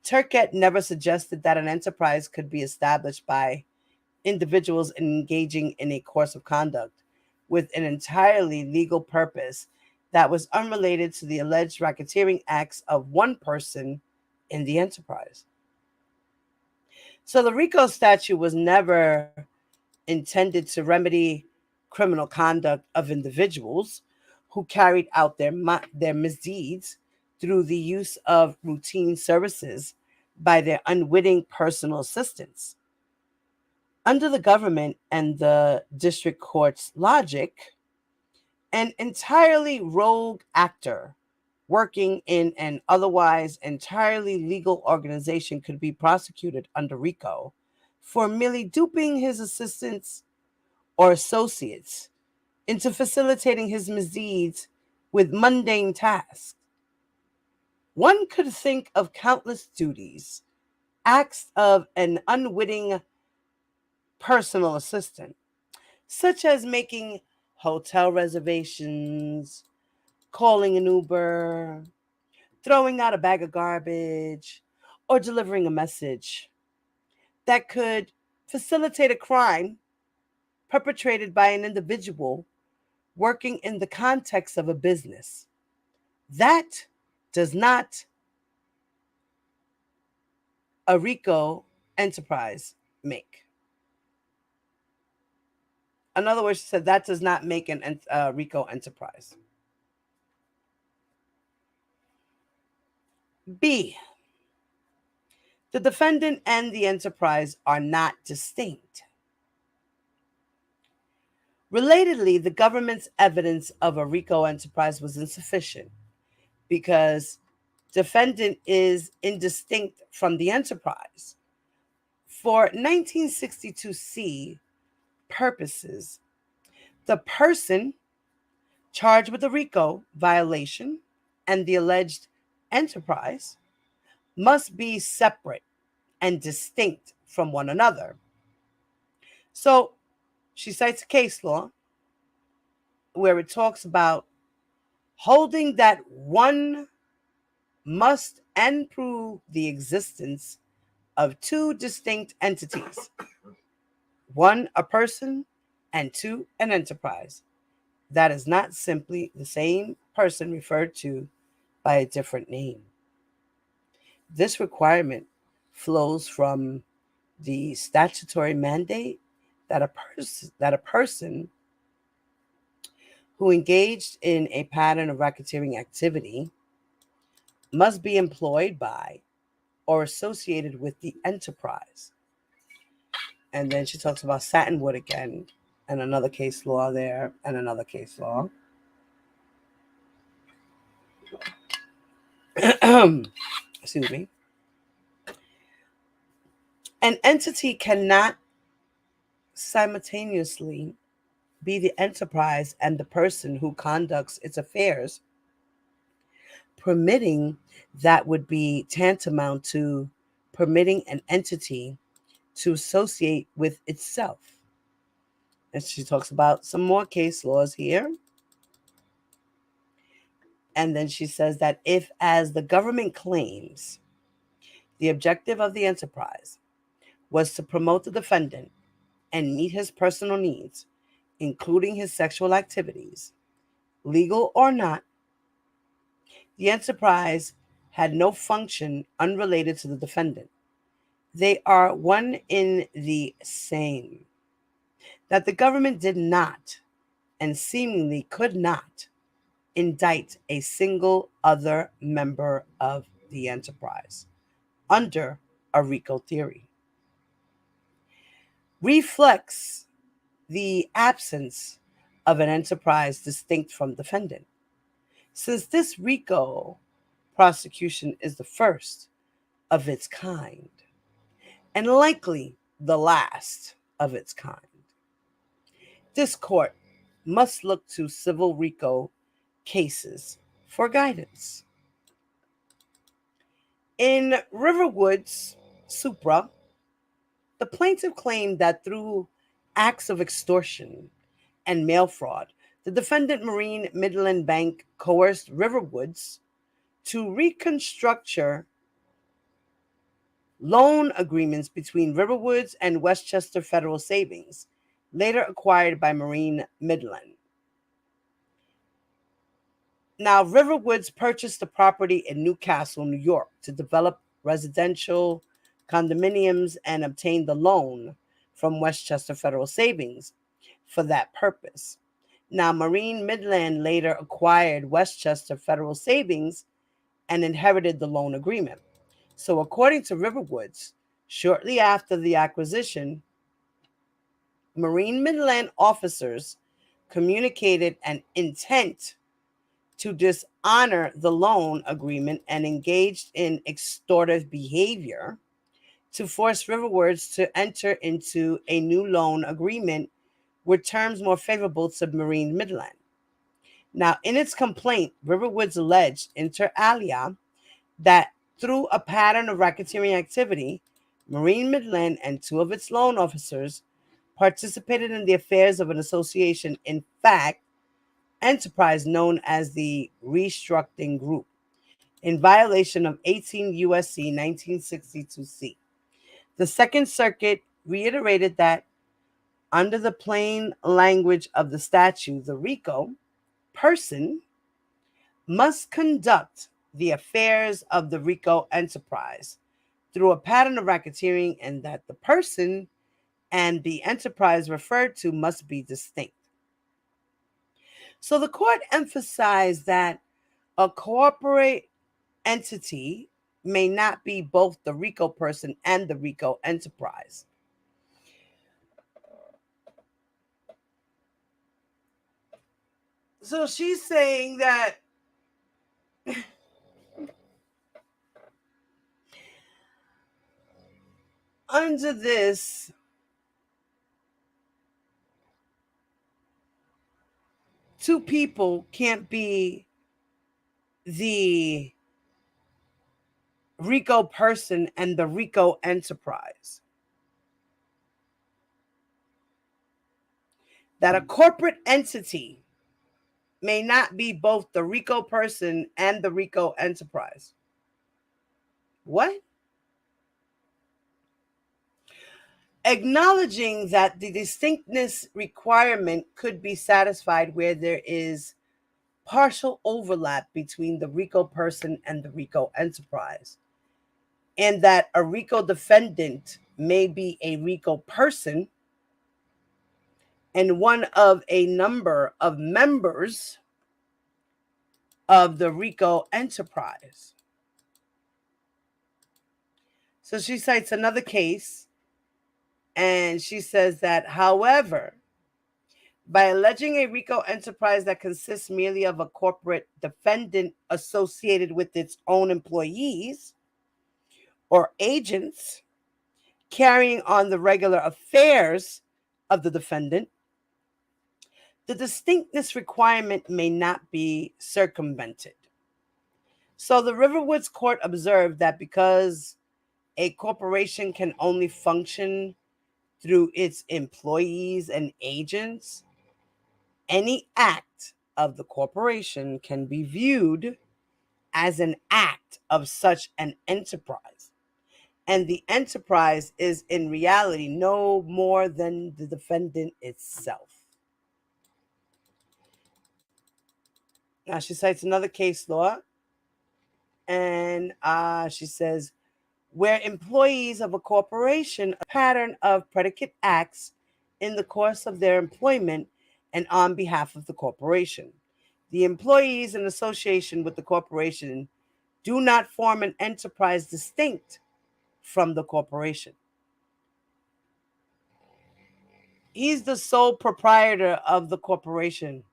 Turkett never suggested that an enterprise could be established by individuals engaging in a course of conduct with an entirely legal purpose that was unrelated to the alleged racketeering acts of one person in the enterprise. So the RICO statute was never intended to remedy criminal conduct of individuals who carried out their misdeeds through the use of routine services by their unwitting personal assistants. Under the government and the district court's logic, an entirely rogue actor working in an otherwise entirely legal organization could be prosecuted under RICO for merely duping his assistants or associates into facilitating his misdeeds with mundane tasks. One could think of countless duties, acts of an unwitting personal assistant, such as making hotel reservations, calling an Uber, throwing out a bag of garbage, or delivering a message that could facilitate a crime perpetrated by an individual working in the context of a business. That does not a RICO enterprise make. In other words, she said that does not make an RICO enterprise. B, the defendant and the enterprise are not distinct. Relatedly, the government's evidence of a RICO enterprise was insufficient because defendant is indistinct from the enterprise. For 1962C purposes, the person charged with the RICO violation and the alleged enterprise must be separate and distinct from one another. So she cites a case law where it talks about holding that one must and prove the existence of two distinct entities. One, a person, and two, an enterprise. That is not simply the same person referred to by a different name. This requirement flows from the statutory mandate that a person who engaged in a pattern of racketeering activity must be employed by or associated with the enterprise. And then she talks about Satinwood again, and another case law there, and another case law. Excuse me. An entity cannot simultaneously be the enterprise and the person who conducts its affairs. Permitting that would be tantamount to permitting an entity to associate with itself. And she talks about some more case laws here. And then she says that if, as the government claims, the objective of the enterprise was to promote the defendant and meet his personal needs, including his sexual activities, legal or not, the enterprise had no function unrelated to the defendant. They are one in the same. That the government did not, and seemingly could not, indict a single other member of the enterprise under a RICO theory. Reflects the absence of an enterprise distinct from defendant. Since this RICO prosecution is the first of its kind, and likely the last of its kind, this court must look to civil RICO cases for guidance. In Riverwood's Supra, the plaintiff claimed that through acts of extortion and mail fraud, the defendant Marine Midland Bank coerced Riverwoods to reconstructure loan agreements between Riverwoods and Westchester Federal Savings, later acquired by Marine Midland. Now, Riverwoods purchased the property in Newcastle, New York, to develop residential condominiums and obtained the loan from Westchester Federal Savings for that purpose. Now, Marine Midland later acquired Westchester Federal Savings and inherited the loan agreement. So, according to Riverwoods, shortly after the acquisition, Marine Midland officers communicated an intent to dishonor the loan agreement and engaged in extortive behavior to force Riverwoods to enter into a new loan agreement with terms more favorable to Marine Midland. Now, in its complaint, Riverwoods alleged, inter alia, that through a pattern of racketeering activity, Marine Midland and two of its loan officers participated in the affairs of an association, in fact, enterprise known as the Restructuring Group, in violation of 18 U.S.C. 1962C. The Second Circuit reiterated that under the plain language of the statute, the RICO person must conduct the affairs of the RICO enterprise through a pattern of racketeering, and that the person and the enterprise referred to must be distinct. So the court emphasized that a corporate entity may not be both the RICO person and the RICO enterprise. So she's saying that under this, two people can't be the RICO person and the RICO enterprise. That a corporate entity may not be both the RICO person and the RICO enterprise. What? Acknowledging that the distinctness requirement could be satisfied where there is partial overlap between the RICO person and the RICO enterprise, and that a RICO defendant may be a RICO person and one of a number of members of the RICO enterprise. So she cites another case, and she says that, however, by alleging a RICO enterprise that consists merely of a corporate defendant associated with its own employees or agents carrying on the regular affairs of the defendant, the distinctness requirement may not be circumvented. So the Riverwoods court observed that because a corporation can only function through its employees and agents, any act of the corporation can be viewed as an act of such an enterprise. And the enterprise is in reality no more than the defendant itself. Now she cites another case law, and she says, where employees of a corporation a pattern of predicate acts in the course of their employment and on behalf of the corporation. The employees in association with the corporation do not form an enterprise distinct from the corporation. He's the sole proprietor of the corporation,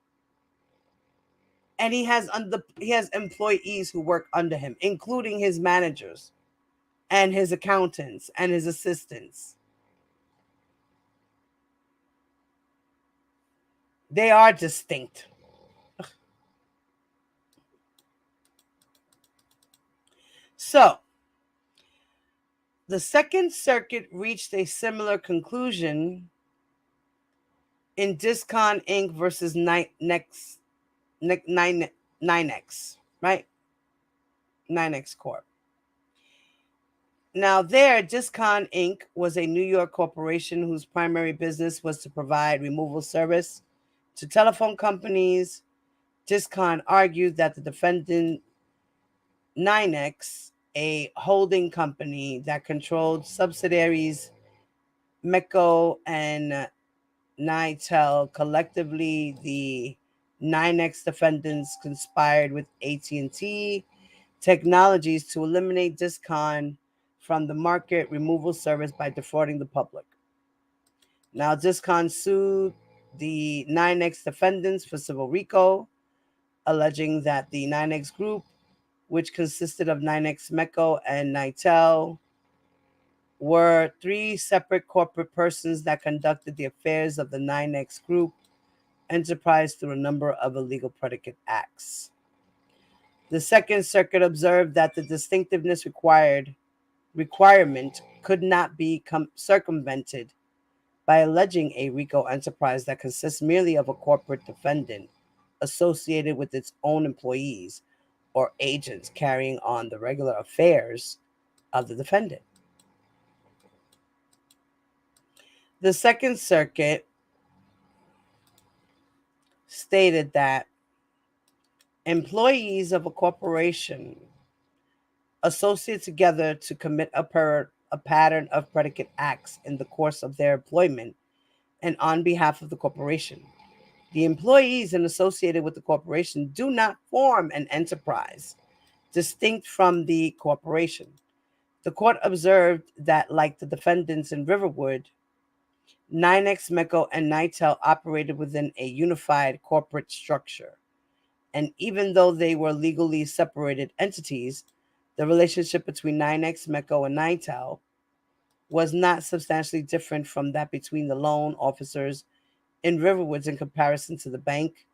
and he has employees who work under him, including his managers and his accountants and his assistants. They are distinct. So, the Second Circuit reached a similar conclusion in Discon Inc. versus 9X, right? 9X Corp. Now there, Discon Inc. was a New York corporation whose primary business was to provide removal service to telephone companies Discon argued that the defendant 9X, a holding company that controlled subsidiaries MECO and Nitel, collectively the 9X defendants conspired with AT&T Technologies to eliminate Discon from the market removal service by defrauding the public. Now, Discon sued the 9X defendants for civil RICO, alleging that the 9X group, which consisted of 9X MECO and Nitel, were three separate corporate persons that conducted the affairs of the 9X group enterprise through a number of illegal predicate acts. The Second Circuit observed that the distinctiveness requirement could not be circumvented by alleging a RICO enterprise that consists merely of a corporate defendant associated with its own employees or agents carrying on the regular affairs of the defendant. The Second Circuit stated that employees of a corporation associate together to commit a pattern of predicate acts in the course of their employment and on behalf of the corporation. The employees and associated with the corporation do not form an enterprise distinct from the corporation. The court observed that, like the defendants in Riverwood, 9X MECO and Nitel operated within a unified corporate structure. And even though they were legally separated entities, the relationship between 9X MECO and Nitel was not substantially different from that between the loan officers in Riverwoods in comparison to the bank.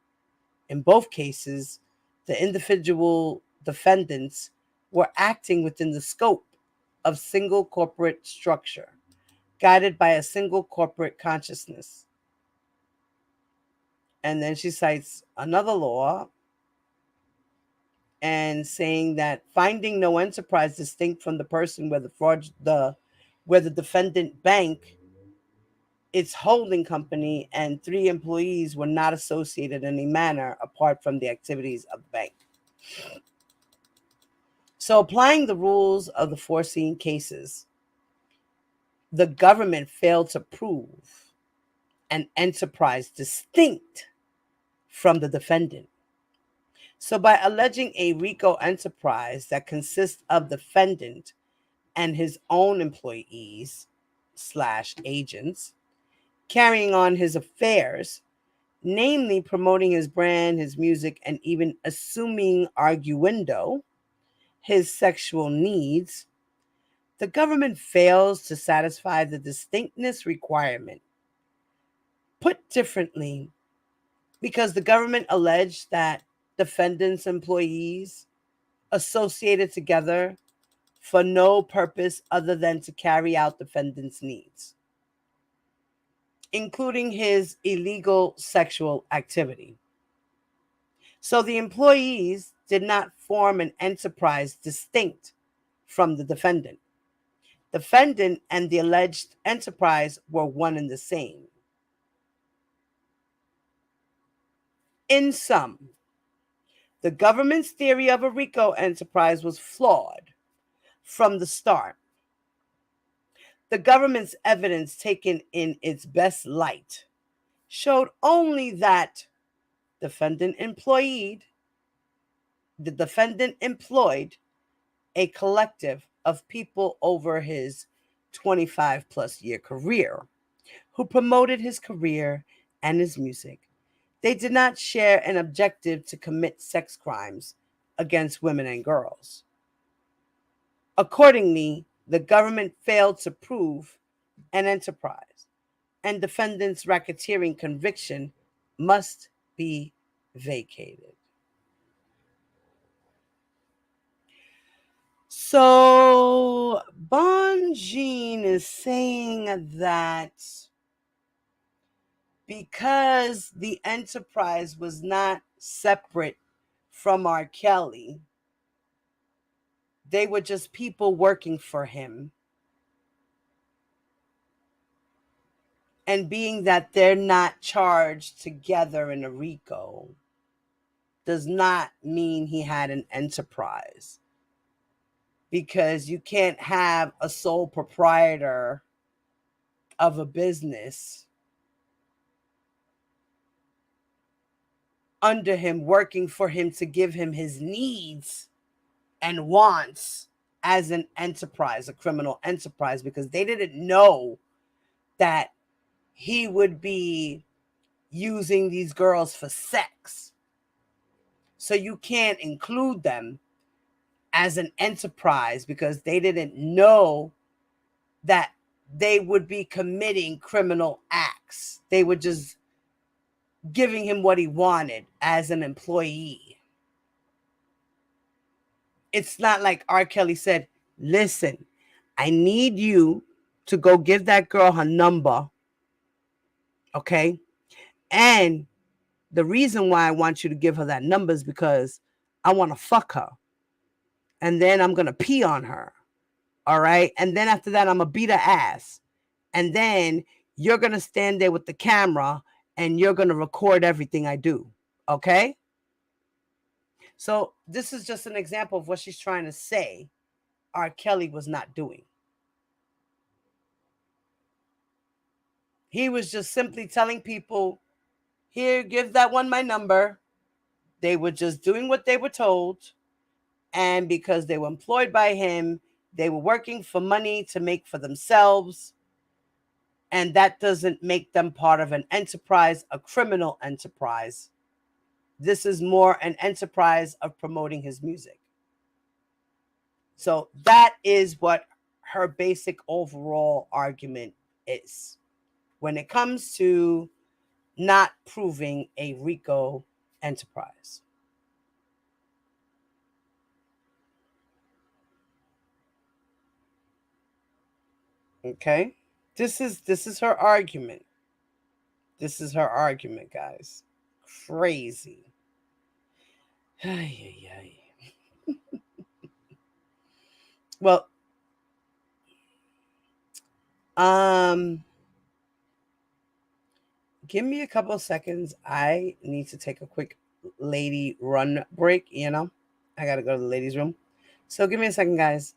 In both cases, the individual defendants were acting within the scope of single corporate structure, guided by a single corporate consciousness. And then she cites another law and saying that finding no enterprise distinct from the person where the defendant bank, its holding company, and three employees were not associated in any manner apart from the activities of the bank. So, applying the rules of the foreseen cases, the government failed to prove an enterprise distinct from the defendant. So, by alleging a RICO enterprise that consists of the defendant and his own employees / agents carrying on his affairs, namely promoting his brand, his music, and even assuming arguendo his sexual needs, the government fails to satisfy the distinctness requirement. Put differently, because the government alleged that defendants' employees associated together for no purpose other than to carry out defendant's needs, including his illegal sexual activity. So the employees did not form an enterprise distinct from the defendant. Defendant and the alleged enterprise were one and the same. In sum, the government's theory of a RICO enterprise was flawed from the start. The government's evidence, taken in its best light, showed only that the defendant employed a collective of people over his 25 plus year career who promoted his career and his music. They did not share an objective to commit sex crimes against women and girls. Accordingly, the government failed to prove an enterprise, and defendant's racketeering conviction must be vacated. So, Bonjean is saying that because the enterprise was not separate from Rkelly, they were just people working for him. And being that they're not charged together in a RICO, does not mean he had an enterprise, because you can't have a sole proprietor of a business under him, working for him to give him his needs and wants as an enterprise, a criminal enterprise, because they didn't know that he would be using these girls for sex. So you can't include them as an enterprise because they didn't know that they would be committing criminal acts. They were just giving him what he wanted as an employee. It's not like Rkelly said, listen, I need you to go give that girl her number, okay? And the reason why I want you to give her that number is because I want to fuck her. And then I'm going to pee on her, all right? And then after that, I'm going to beat her ass. And then you're going to stand there with the camera and you're going to record everything I do, okay? So this is just an example of what she's trying to say Rkelly was not doing. He was just simply telling people, here, give that one my number. They were just doing what they were told. And because they were employed by him, they were working for money to make for themselves. And that doesn't make them part of an enterprise, a criminal enterprise. This is more an enterprise of promoting his music. So that is what her basic overall argument is when it comes to not proving a RICO enterprise. Okay? This is her argument. This is her argument, guys. Crazy. Well, give me a couple of seconds. I need to take a quick lady run break, you know? I got to go to the ladies' room. So give me a second, guys.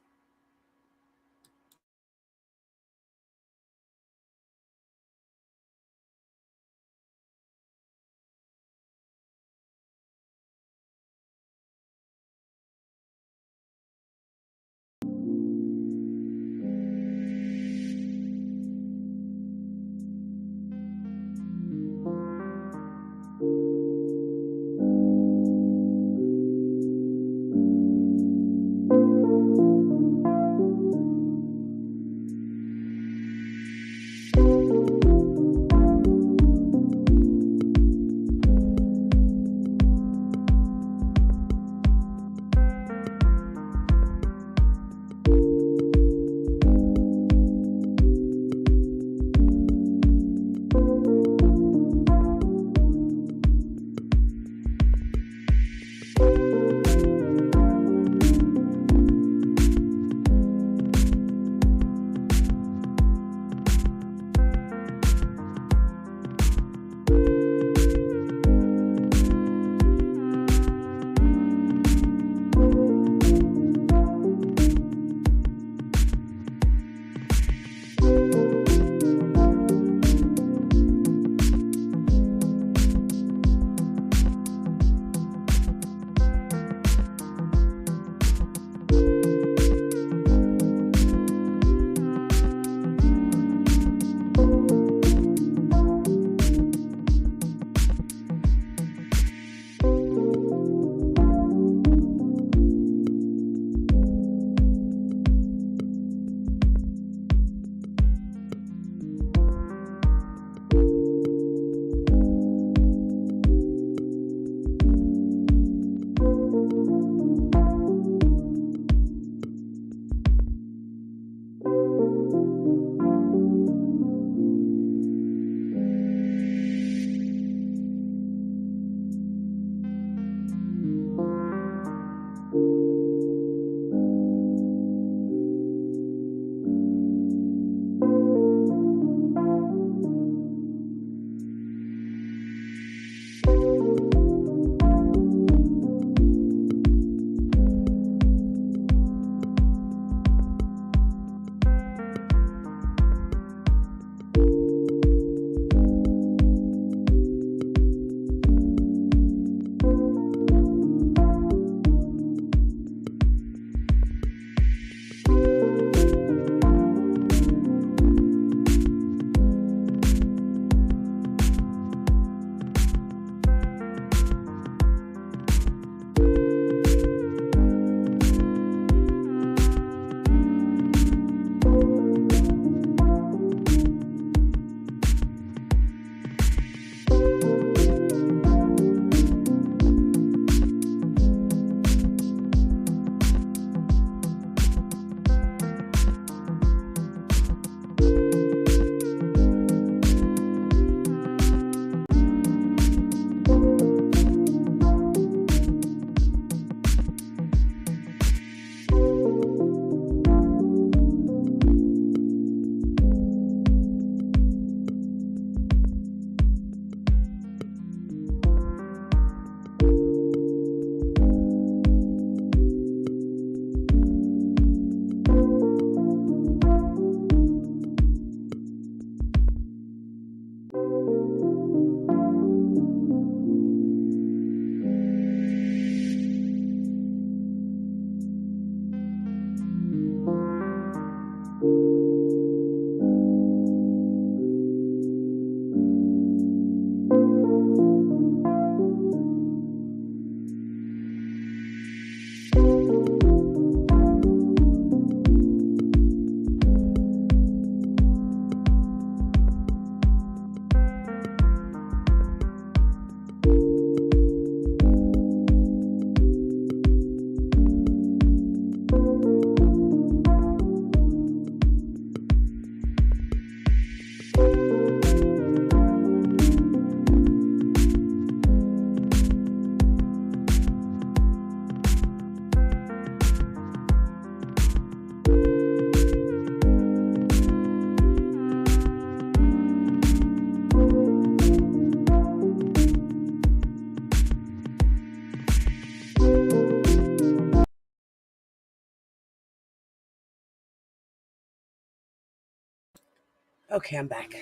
Okay, I'm back.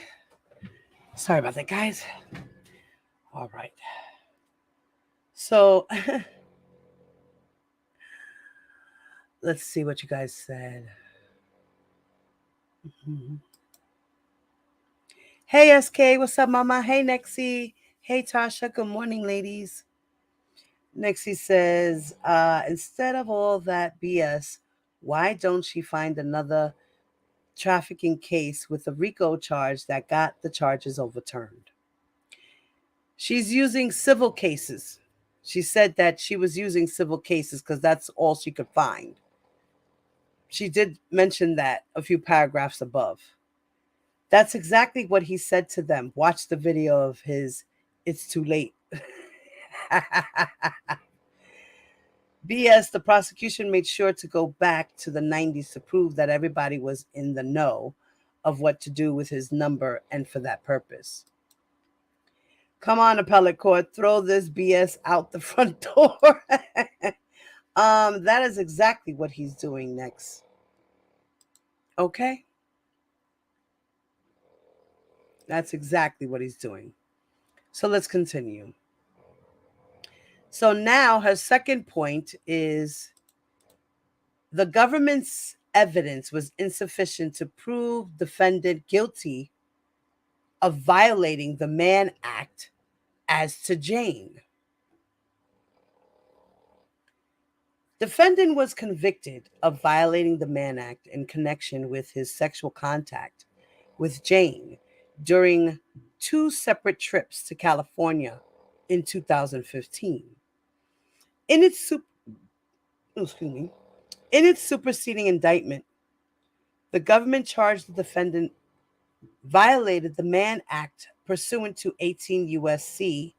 Sorry about that, guys. All right. So let's see what you guys said. Mhm. Hey, SK, what's up, mama? Hey, Nexie. Hey, Tasha. Good morning, ladies. Nexie says, instead of all that BS, why don't she find another trafficking case with a RICO charge that got the charges overturned? She's using civil cases. She said that she was using civil cases because that's all she could find. She did mention that a few paragraphs above. That's exactly what he said to them. Watch the video of his "It's Too Late." BS, the prosecution made sure to go back to the 90s to prove that everybody was in the know of what to do with his number, and for that purpose. Come on, appellate court, throw this BS out the front door. That is exactly what he's doing next. Okay? That's exactly what he's doing. So let's continue. So now her second point is the government's evidence was insufficient to prove defendant guilty of violating the Mann Act as to Jane. Defendant was convicted of violating the Mann Act in connection with his sexual contact with Jane during 2 separate trips to California in 2015. In its superseding indictment, the government charged the defendant violated the Mann Act pursuant to 18 U.S.C.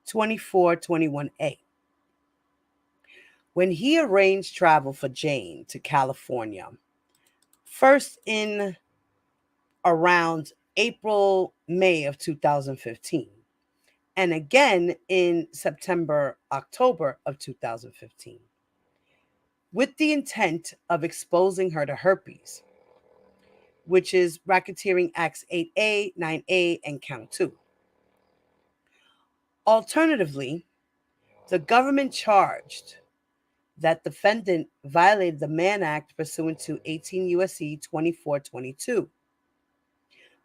2421A when he arranged travel for Jane to California, first in around April, May of 2015, and again in September, October of 2015, with the intent of exposing her to herpes, which is Racketeering Acts 8A, 9A, and Count 2. Alternatively, the government charged that defendant violated the Mann Act pursuant to 18 U.S.C. 2422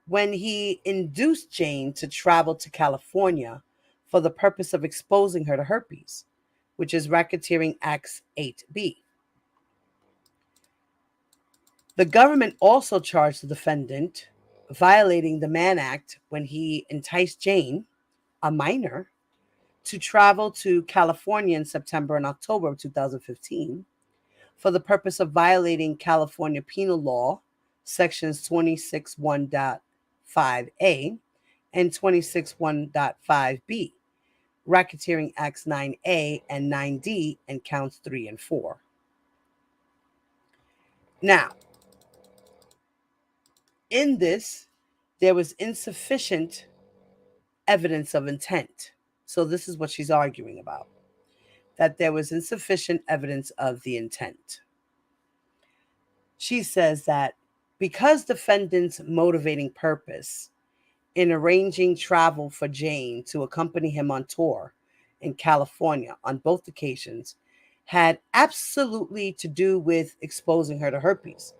when he induced Jane to travel to California for the purpose of exposing her to herpes, which is Racketeering Acts 8B. The government also charged the defendant violating the Mann Act when he enticed Jane, a minor, to travel to California in September and October of 2015 for the purpose of violating California Penal Law, sections 261.5A and 261.5B, Racketeering Acts 9A and 9D, and counts 3 and 4. Now, in this, there was insufficient evidence of intent. So this is what she's arguing about, that there was insufficient evidence of the intent. She says that because defendant's motivating purpose in arranging travel for Jane to accompany him on tour in California on both occasions had absolutely to do with exposing her to herpes,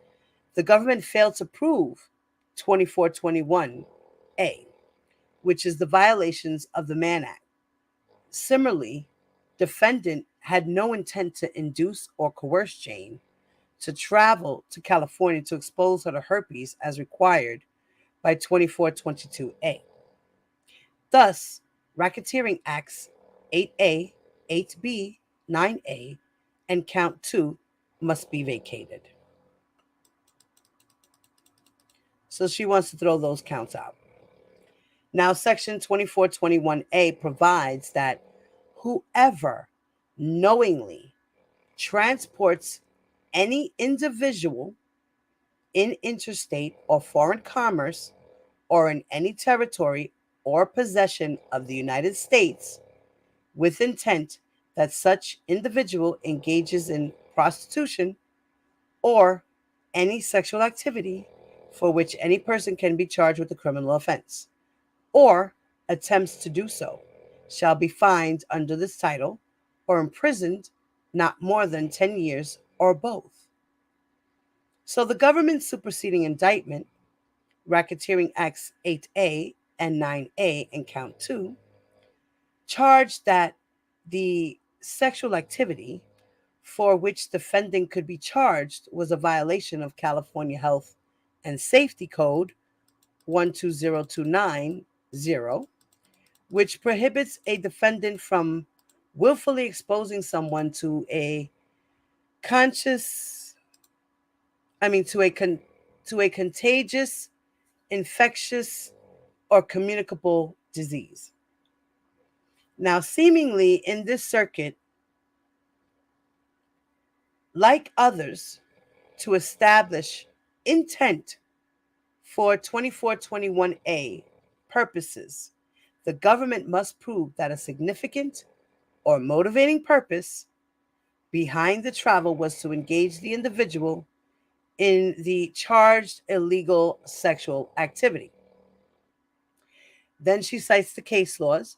the government failed to prove 2421A, which is the violations of the Mann Act. Similarly, defendant had no intent to induce or coerce Jane to travel to California to expose her to herpes as required by 2422A. Thus, Racketeering Acts 8A, 8B, 9A, and Count 2 must be vacated. So she wants to throw those counts out. Now, Section 2421A provides that whoever knowingly transports any individual in interstate or foreign commerce or in any territory or possession of the United States with intent that such individual engages in prostitution or any sexual activity for which any person can be charged with a criminal offense, or attempts to do so, shall be fined under this title or imprisoned not more than 10 years or both. So the government's superseding indictment, Racketeering Acts 8A and 9A and Count 2, charged that the sexual activity for which defendant could be charged was a violation of California Health and Safety Code 120290, which prohibits a defendant from willfully exposing someone to a contagious, infectious, or communicable disease. Now, seemingly in this circuit, like others, to establish intent for 2421A purposes, the government must prove that a significant or motivating purpose behind the travel was to engage the individual in the charged illegal sexual activity. Then she cites the case laws.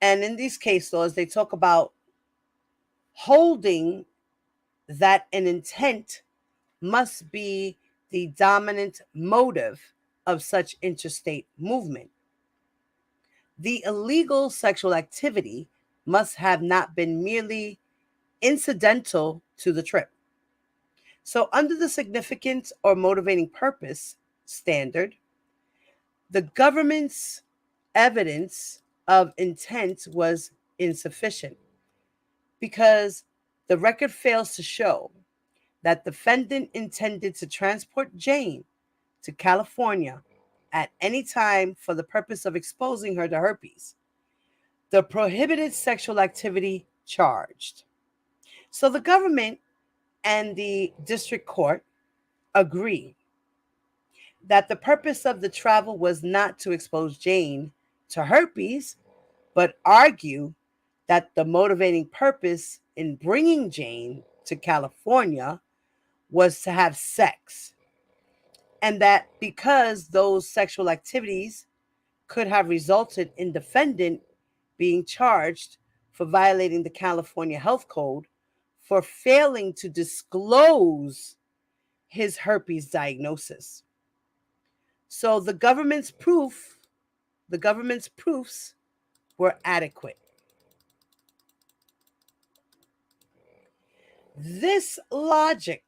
And in these case laws, they talk about holding that an intent must be the dominant motive of such interstate movement. The illegal sexual activity must have not been merely incidental to the trip. So, under the significant or motivating purpose standard, the government's evidence of intent was insufficient because the record fails to show that defendant intended to transport Jane to California at any time for the purpose of exposing her to herpes, the prohibited sexual activity charged. So the government and the district court agree that the purpose of the travel was not to expose Jane to herpes, but argue that the motivating purpose in bringing Jane to California was to have sex, and that because those sexual activities could have resulted in defendant being charged for violating the California Health Code for failing to disclose his herpes diagnosis. So the government's proofs were adequate. This logic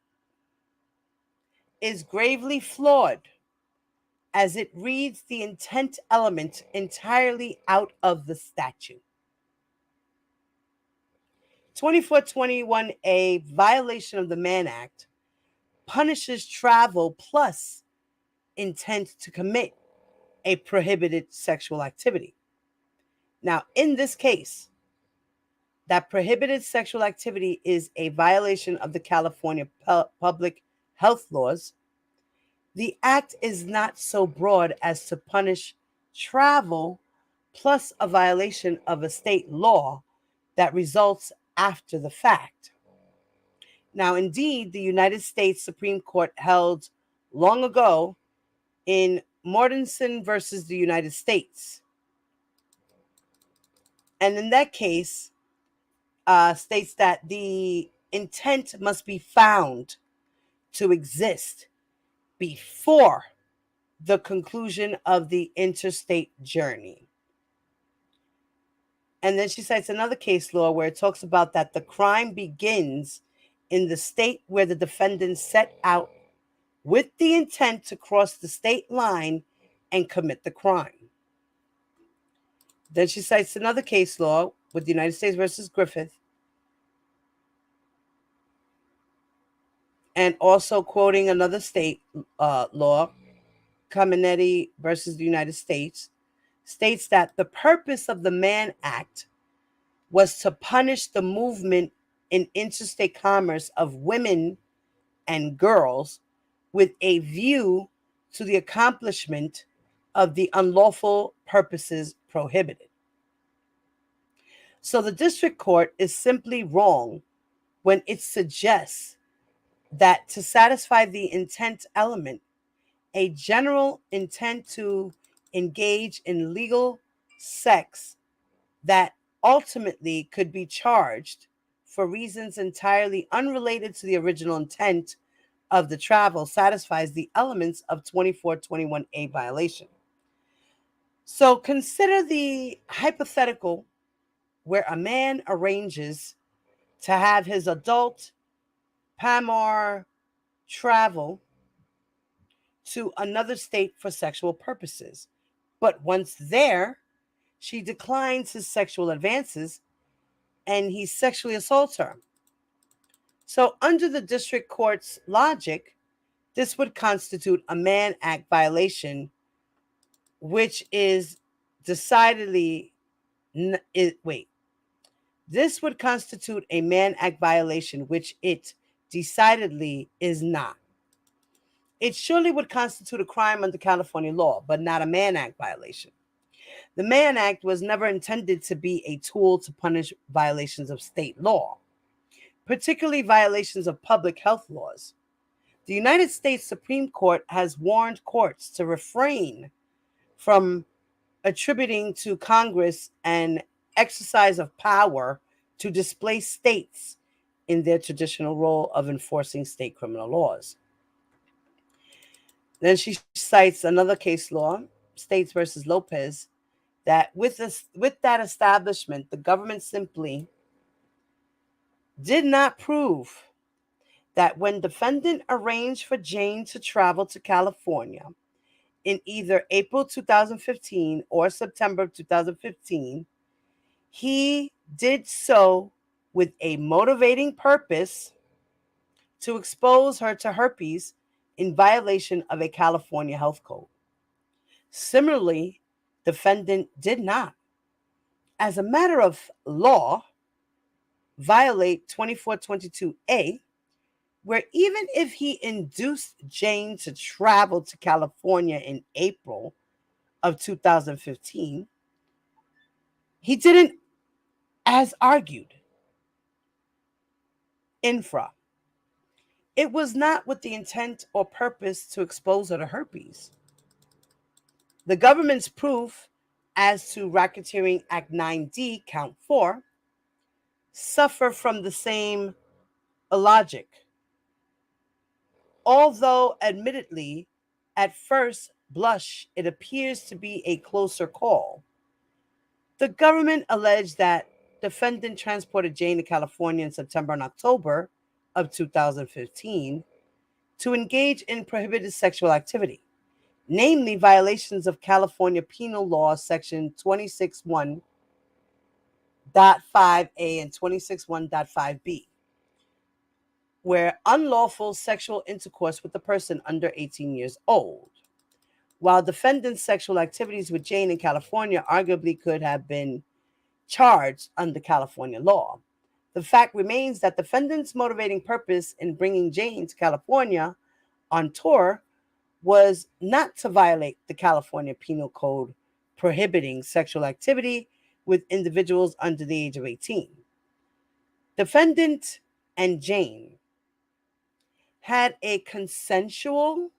is gravely flawed as it reads the intent element entirely out of the statute. 2421A, violation of the Mann Act, punishes travel plus intent to commit a prohibited sexual activity. Now, in this case, that prohibited sexual activity is a violation of the California public health laws. The act is not so broad as to punish travel plus a violation of a state law that results after the fact. Now, indeed, the United States Supreme Court held long ago in Mortensen versus the United States. And in that case, states that the intent must be found to exist before the conclusion of the interstate journey. And then she cites another case law where it talks about that the crime begins in the state where the defendant set out with the intent to cross the state line and commit the crime. Then she cites another case law with the United States versus Griffith, and also quoting another state law, Caminetti versus the United States, states that the purpose of the Mann Act was to punish the movement in interstate commerce of women and girls with a view to the accomplishment of the unlawful purposes prohibited. So the district court is simply wrong when it suggests that to satisfy the intent element, a general intent to engage in legal sex that ultimately could be charged for reasons entirely unrelated to the original intent of the travel satisfies the elements of 2421A violation. So consider the hypothetical where a man arranges to have his adult Pamar travel to another state for sexual purposes. But once there, she declines his sexual advances and he sexually assaults her. So, under the district court's logic, this would constitute a Mann Act violation, which is decidedly this would constitute a Mann Act violation, which it decidedly is not. It surely would constitute a crime under California law, but not a Mann Act violation. The Mann Act was never intended to be a tool to punish violations of state law, particularly violations of public health laws. The United States Supreme Court has warned courts to refrain from attributing to Congress an exercise of power to displace states in their traditional role of enforcing state criminal laws. Then she cites another case law, States versus Lopez, that with that establishment, the government simply did not prove that when defendant arranged for Jane to travel to California in either April 2015 or September 2015, he did so with a motivating purpose to expose her to herpes in violation of a California health code. Similarly, defendant did not, as a matter of law, violate 2422A, where even if he induced Jane to travel to California in April of 2015, he didn't, as argued, infra. It was not with the intent or purpose to expose her to herpes. The government's proof as to Racketeering Act 9D, Count 4, suffer from the same illogic. Although, admittedly, at first blush, it appears to be a closer call. The government alleged that defendant transported Jane to California in September and October of 2015 to engage in prohibited sexual activity, namely violations of California Penal Law Section 261.5A and 261.5B, where unlawful sexual intercourse with a person under 18 years old. While defendant's sexual activities with Jane in California arguably could have been charged under California law, the fact remains that defendant's motivating purpose in bringing Jane to California on tour was not to violate the California Penal Code prohibiting sexual activity with individuals under the age of 18. Defendant and Jane had a consensual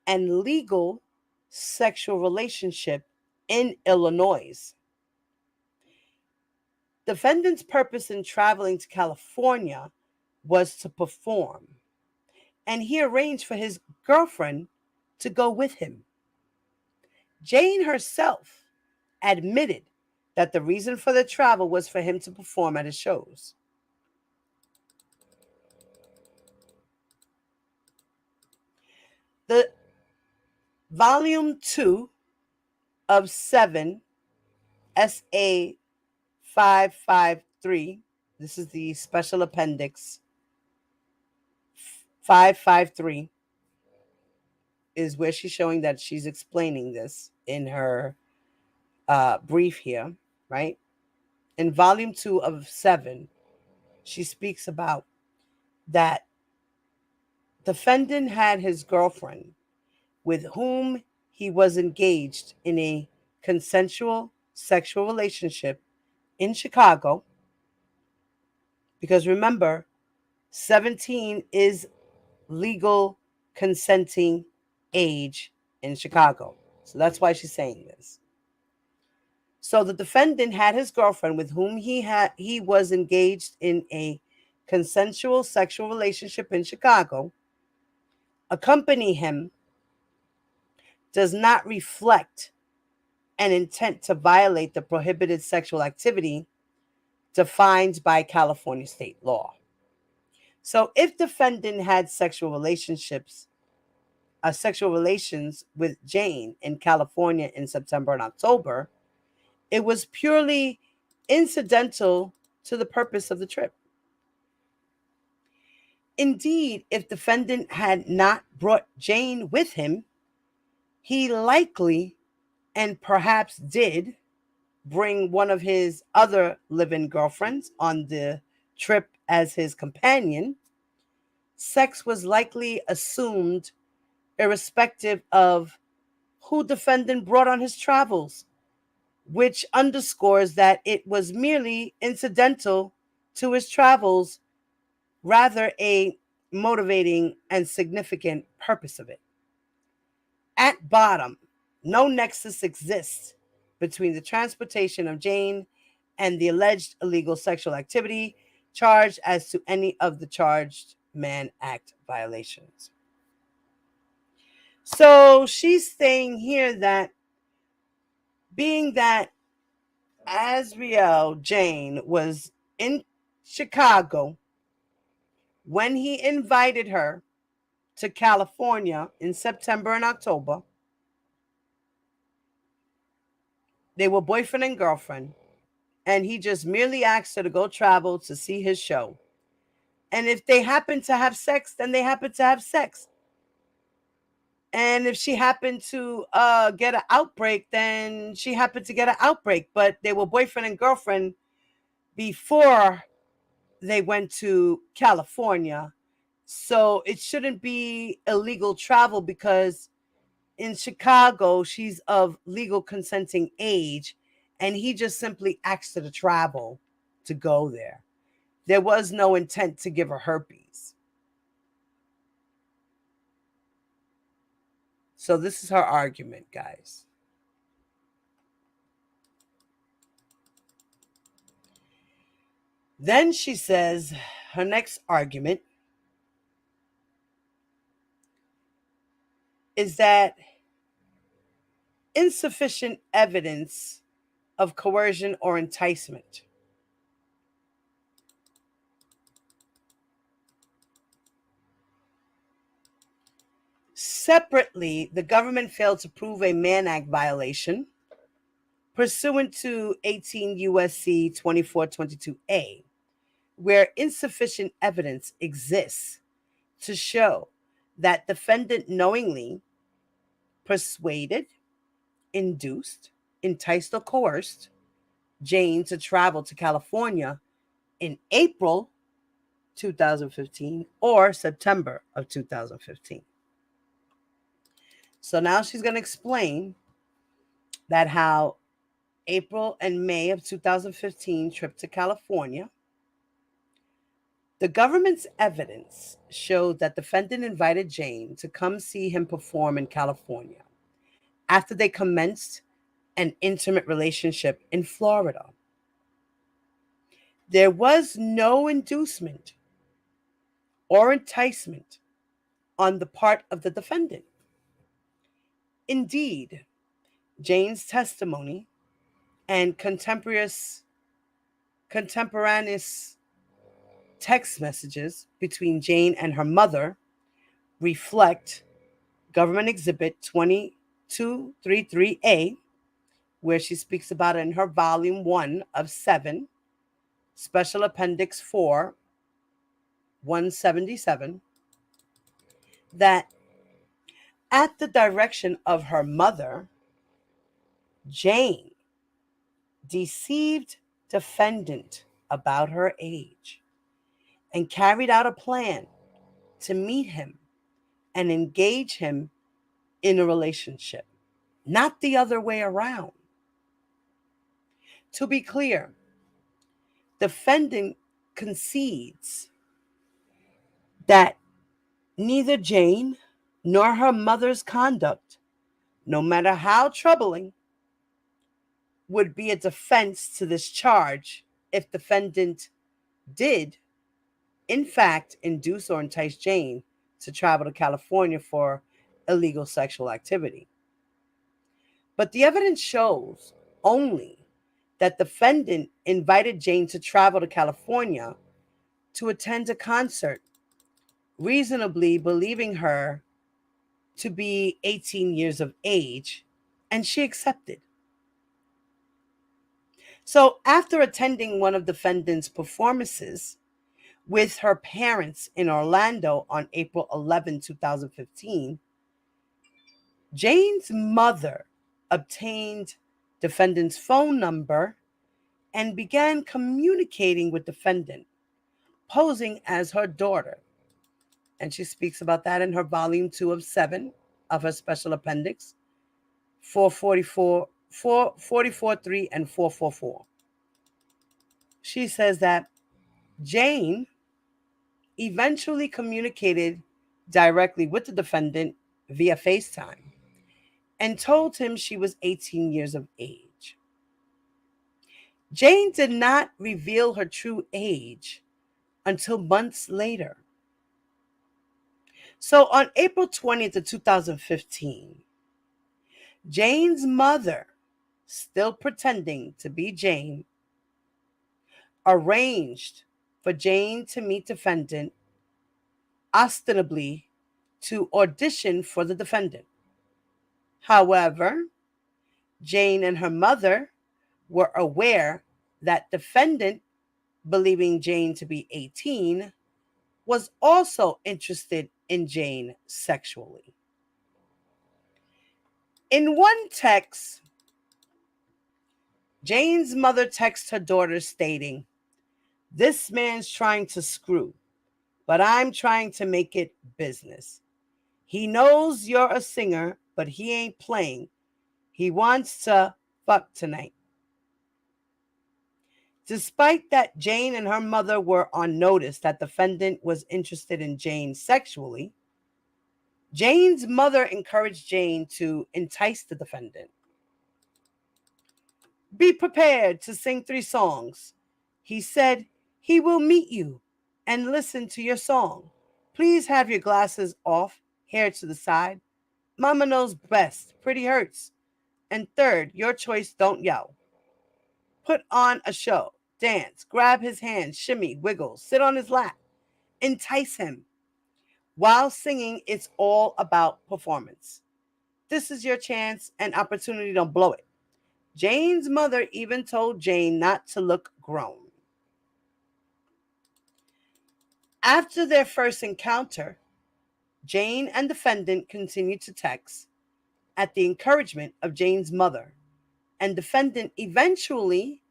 and legal sexual relationship in Illinois. Defendant's purpose in traveling to California was to perform, and he arranged for his girlfriend to go with him. Jane herself admitted that the reason for the travel was for him to perform at his shows. The Volume 2 of 7, SA 553, this is the Special Appendix 553, is where she's showing that she's explaining this in her brief here, right? In Volume 2 of 7, she speaks about that defendant had his girlfriend with whom he was engaged in a consensual sexual relationship in Chicago, because remember, 17 is legal consenting age in Chicago. So that's why she's saying this. So the defendant had his girlfriend with whom he was engaged in a consensual sexual relationship in Chicago accompany him does not reflect an intent to violate the prohibited sexual activity defined by California state law. So if defendant had sexual relations with Jane in California in September and October, it was purely incidental to the purpose of the trip. Indeed, if defendant had not brought Jane with him, he likely and perhaps did bring one of his other live-in girlfriends on the trip as his companion. Sex was likely assumed irrespective of who defendant brought on his travels, which underscores that it was merely incidental to his travels, rather a motivating and significant purpose of it. At bottom, no nexus exists between the transportation of Jane and the alleged illegal sexual activity charged as to any of the charged Mann Act violations. So she's saying here that being that Azriel Jane was in Chicago when he invited her to California in September and October, they were boyfriend and girlfriend, and he just merely asked her to go travel to see his show. And if they happen to have sex, then they happen to have sex. And if she happened to get an outbreak, then she happened to get an outbreak. But they were boyfriend and girlfriend before they went to California. So it shouldn't be illegal travel because in Chicago, she's of legal consenting age. And he just simply asked her to travel to go there. There was no intent to give her herpes. So this is her argument, guys. Then she says her next argument is that insufficient evidence of coercion or enticement. Separately, the government failed to prove a Mann Act violation pursuant to 18 U.S.C. 2422A, where insufficient evidence exists to show that defendant knowingly persuaded, induced, enticed, or coerced Jane to travel to California in April 2015 or September of 2015. So now she's going to explain that how April and May of 2015 trip to California, the government's evidence showed that defendant invited Jane to come see him perform in California after they commenced an intimate relationship in Florida. There was no inducement or enticement on the part of the defendant. Indeed, Jane's testimony and contemporaneous text messages between Jane and her mother reflect Government Exhibit 2233A, where she speaks about it in her Volume 1 of 7, Special Appendix 4, 177, that at the direction of her mother, Jane deceived defendant about her age and carried out a plan to meet him and engage him in a relationship, not the other way around. To be clear, defendant concedes that Neither Jane nor her mother's conduct, no matter how troubling, would be a defense to this charge if defendant did, in fact, induce or entice Jane to travel to California for illegal sexual activity. But the evidence shows only that defendant invited Jane to travel to California to attend a concert, reasonably believing her to be 18 years of age, and she accepted. So after attending one of defendant's performances with her parents in Orlando on April 11, 2015, Jane's mother obtained defendant's phone number and began communicating with defendant, posing as her daughter. And she speaks about that in her volume 2 of 7 of her special appendix, 444.3 and 444. She says that Jane eventually communicated directly with the defendant via FaceTime and told him she was 18 years of age. Jane did not reveal her true age until months later. So on April 20th of 2015, Jane's mother, still pretending to be Jane, arranged for Jane to meet defendant, ostensibly to audition for the defendant. However, Jane and her mother were aware that defendant, believing Jane to be 18, was also interested in Jane sexually. In one text, Jane's mother texts her daughter stating, "This man's trying to screw, but I'm trying to make it business. He knows you're a singer, but he ain't playing. He wants to fuck tonight." Despite that Jane and her mother were on notice that defendant was interested in Jane sexually, Jane's mother encouraged Jane to entice the defendant. "Be prepared to sing 3 songs. He said he will meet you and listen to your song. Please have your glasses off, hair to the side. Mama knows best. Pretty hurts. And third, your choice, don't yell. Put on a show. Dance. Grab his hand. Shimmy. Wiggle. Sit on his lap. Entice him. While singing, it's all about performance. This is your chance and opportunity. Don't blow it." Jane's mother even told Jane not to look grown. After their first encounter, Jane and defendant continued to text at the encouragement of Jane's mother, and defendant eventually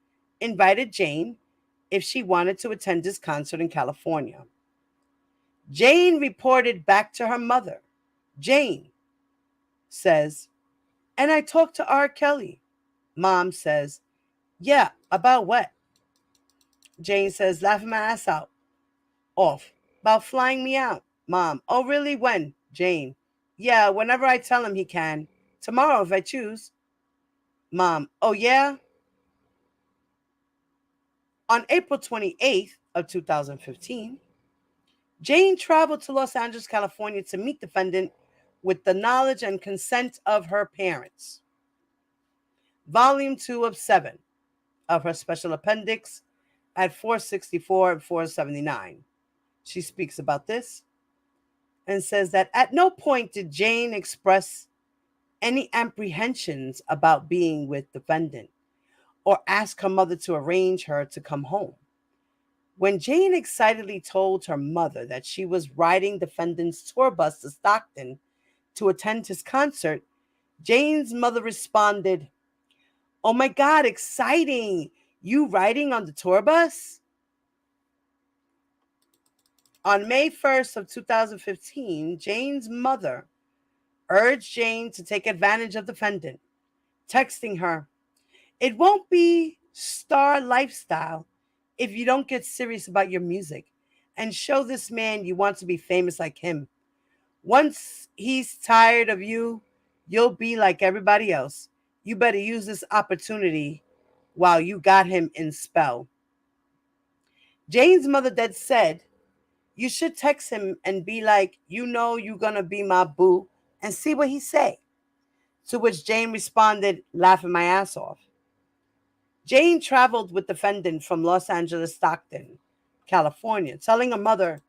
invited Jane if she wanted to attend his concert in California. Jane reported back to her mother. Jane says, "And I talked to Rkelly." Mom says, "Yeah, about what?" Jane says, "Laughing my ass out off about flying me out." Mom, "Oh, really? When?" Jane, "Yeah, whenever I tell him he can. Tomorrow if I choose." Mom, "Oh, yeah?" On April 28th of 2015, Jane traveled to Los Angeles, California to meet defendant with the knowledge and consent of her parents. Volume 2 of 7 of her special appendix at 464 and 479. She speaks about this and says that at no point did Jane express any apprehensions about being with defendant or ask her mother to arrange her to come home. When Jane excitedly told her mother that she was riding defendant's tour bus to Stockton to attend his concert, Jane's mother responded, "Oh my God, exciting! You riding on the tour bus?" On May 1st of 2015, Jane's mother urged Jane to take advantage of defendant, texting her, "It won't be star lifestyle if you don't get serious about your music and show this man you want to be famous like him. Once he's tired of you, you'll be like everybody else. You better use this opportunity while you got him in spell. Jane's mother then said, you should text him and be like, you know you're gonna be my boo, and see what he say. To which Jane responded, laughing my ass off. Jane traveled with Defendant from Los Angeles, Stockton, California, telling her mother,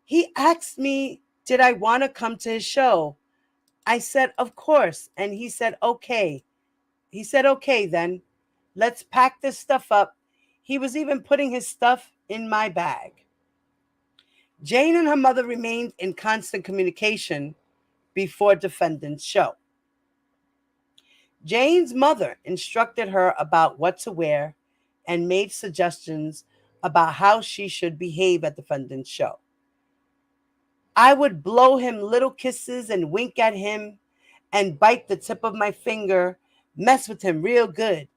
he asked me, did I want to come to his show? I said, of course. And he said, okay. He said, okay, then let's pack this stuff up. He was even putting his stuff in my bag. Jane and her mother remained in constant communication before Defendant's show. Jane's mother instructed her about what to wear and made suggestions about how she should behave at Defendant's show. I would blow him little kisses and wink at him and bite the tip of my finger, mess with him real good,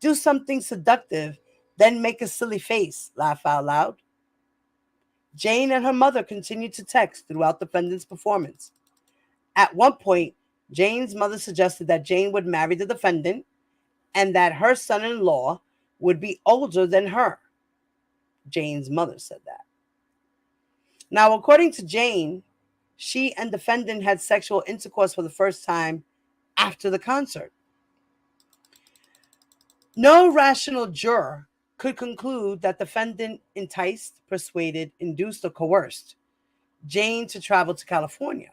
do something seductive, then make a silly face, laugh out loud. Jane and her mother continued to text throughout Defendant's performance. At one point, Jane's mother suggested that Jane would marry the Defendant and that her son-in-law would be older than her. Jane's mother said that. Now, according to Jane, she and Defendant had sexual intercourse for the first time after the concert. No rational juror could conclude that Defendant enticed, persuaded, induced, or coerced Jane to travel to California.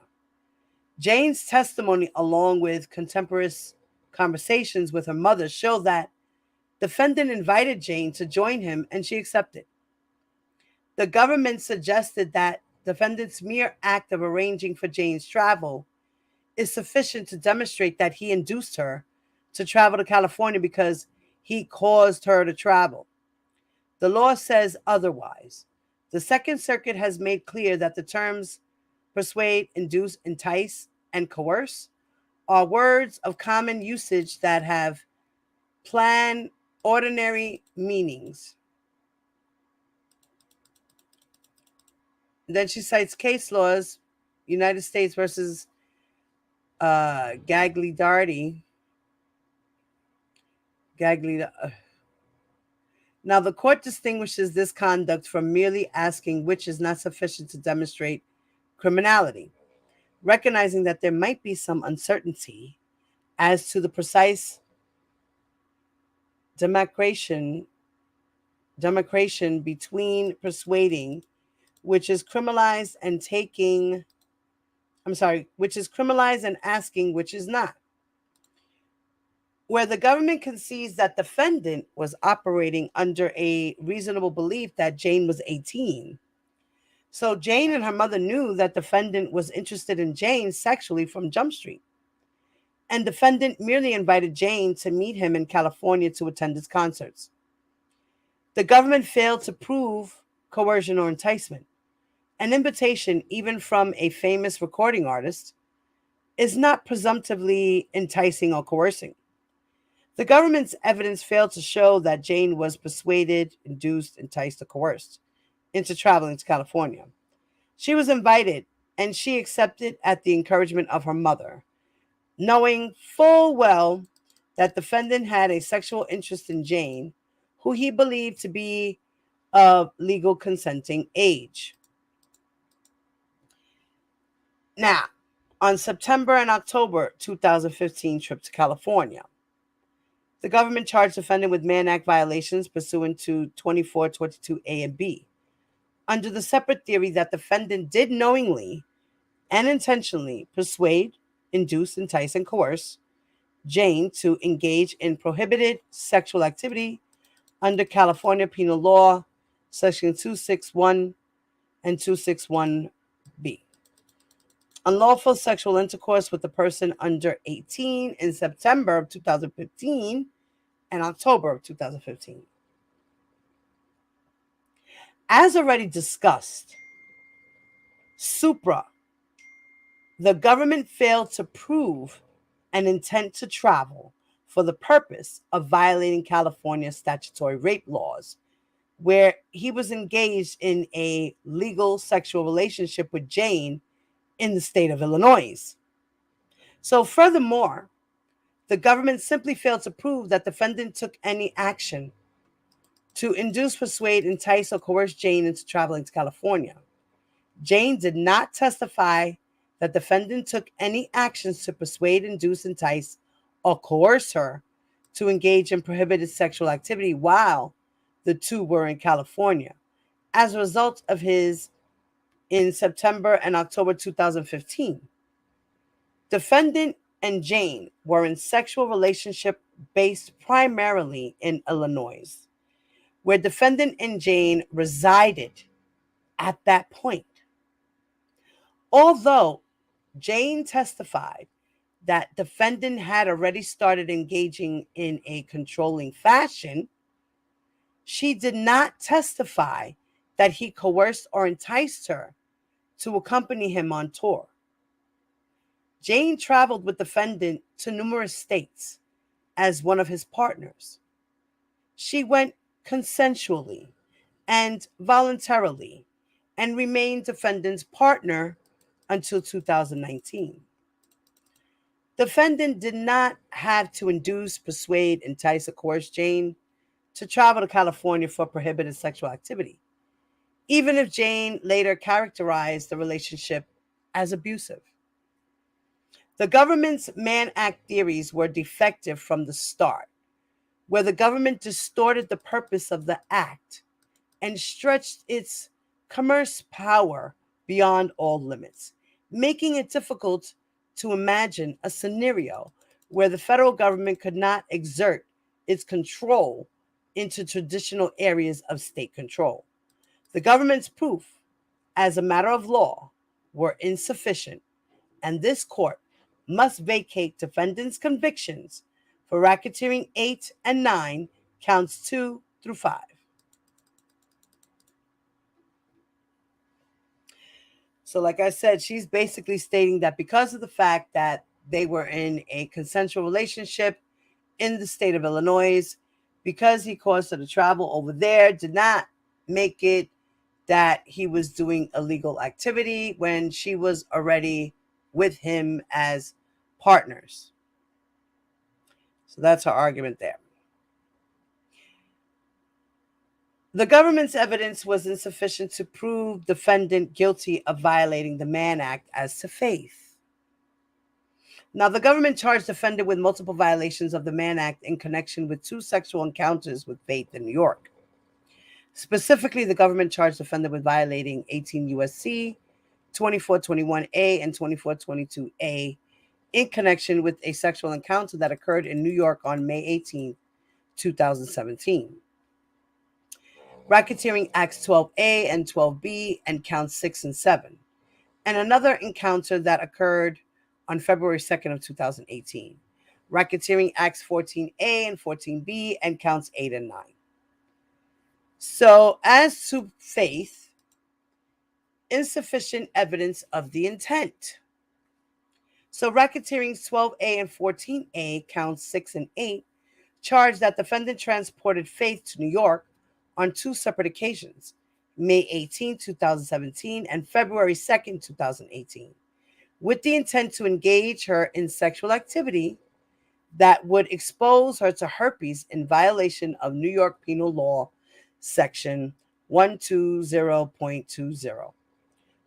Jane's testimony, along with contemporaneous conversations with her mother, show that Defendant invited Jane to join him and she accepted. The government suggested that Defendant's mere act of arranging for Jane's travel is sufficient to demonstrate that he induced her to travel to California because he caused her to travel. The law says otherwise. The Second Circuit has made clear that the terms persuade, induce, entice, and coerce are words of common usage that have plain, ordinary meanings. Then she cites case laws, United States versus Gagliardi. Now, the court distinguishes this conduct from merely asking which is not sufficient to demonstrate criminality, recognizing that there might be some uncertainty as to the precise demarcation between persuading, which is criminalized, and asking, which is not. Where the government concedes that Defendant was operating under a reasonable belief that Jane was 18. So Jane and her mother knew that Defendant was interested in Jane sexually from Jump Street. And Defendant merely invited Jane to meet him in California to attend his concerts. The government failed to prove coercion or enticement. An invitation, even from a famous recording artist, is not presumptively enticing or coercing. The government's evidence failed to show that Jane was persuaded, induced, enticed, or coerced into traveling to California. She was invited, and she accepted at the encouragement of her mother, knowing full well that Defendant had a sexual interest in Jane, who he believed to be of legal consenting age. Now, on September and October 2015 trip to California, the government charged Defendant with Mann Act violations pursuant to 2422A and B, under the separate theory that Defendant did knowingly and intentionally persuade, induce, entice, and coerce Jane to engage in prohibited sexual activity under California Penal Law, Section 261 and 261B. Unlawful sexual intercourse with a person under 18 in September of 2015 and October of 2015. As already discussed, the government failed to prove an intent to travel for the purpose of violating California's statutory rape laws, where he was engaged in a legal sexual relationship with Jane in the state of Illinois. So furthermore, the government simply failed to prove that defendant took any action to induce, persuade, entice, or coerce Jane into traveling to California. Jane did not testify that defendant took any actions to persuade, induce, entice, or coerce her to engage in prohibited sexual activity while the two were in California as a result of his in September and October 2015. Defendant and Jane were in sexual relationship based primarily in Illinois, where defendant and Jane resided at that point. Although Jane testified that defendant had already started engaging in a controlling fashion, she did not testify that he coerced or enticed her to accompany him on tour. Jane traveled with defendant to numerous states as one of his partners. She went consensually and voluntarily and remained defendant's partner until 2019. Defendant did not have to induce, persuade, entice, or coerce Jane to travel to California for prohibited sexual activity, even if Jane later characterized the relationship as abusive. The government's Mann Act theories were defective from the start, where the government distorted the purpose of the act and stretched its commerce power beyond all limits, making it difficult to imagine a scenario where the federal government could not exert its control into traditional areas of state control. The government's proof, as a matter of law, were insufficient, and this court must vacate defendant's convictions for racketeering 8 and 9, counts 2 through 5. So like I said, she's basically stating that because of the fact that they were in a consensual relationship in the state of Illinois, because he caused her to travel over there, did not make it that he was doing illegal activity when she was already with him as partners. So that's her argument there. The government's evidence was insufficient to prove defendant guilty of violating the Mann Act as to Faith. Now, the government charged defendant with multiple violations of the Mann Act in connection with 2 sexual encounters with Faith in New York. Specifically, the government charged defendant with violating 18 U.S.C. 2421A and 2422A in connection with a sexual encounter that occurred in New York on May 18, 2017. Racketeering Acts 12A and 12B and counts 6 and 7, and another encounter that occurred on February 2nd of 2018. Racketeering Acts 14A and 14B and counts 8 and 9. So as to Faith, insufficient evidence of the intent. So racketeering 12A and 14A, counts 6 and 8, charge that defendant transported Faith to New York on 2 separate occasions, May 18, 2017 and February 2nd, 2018, with the intent to engage her in sexual activity that would expose her to herpes in violation of New York Penal Law Section 120.20,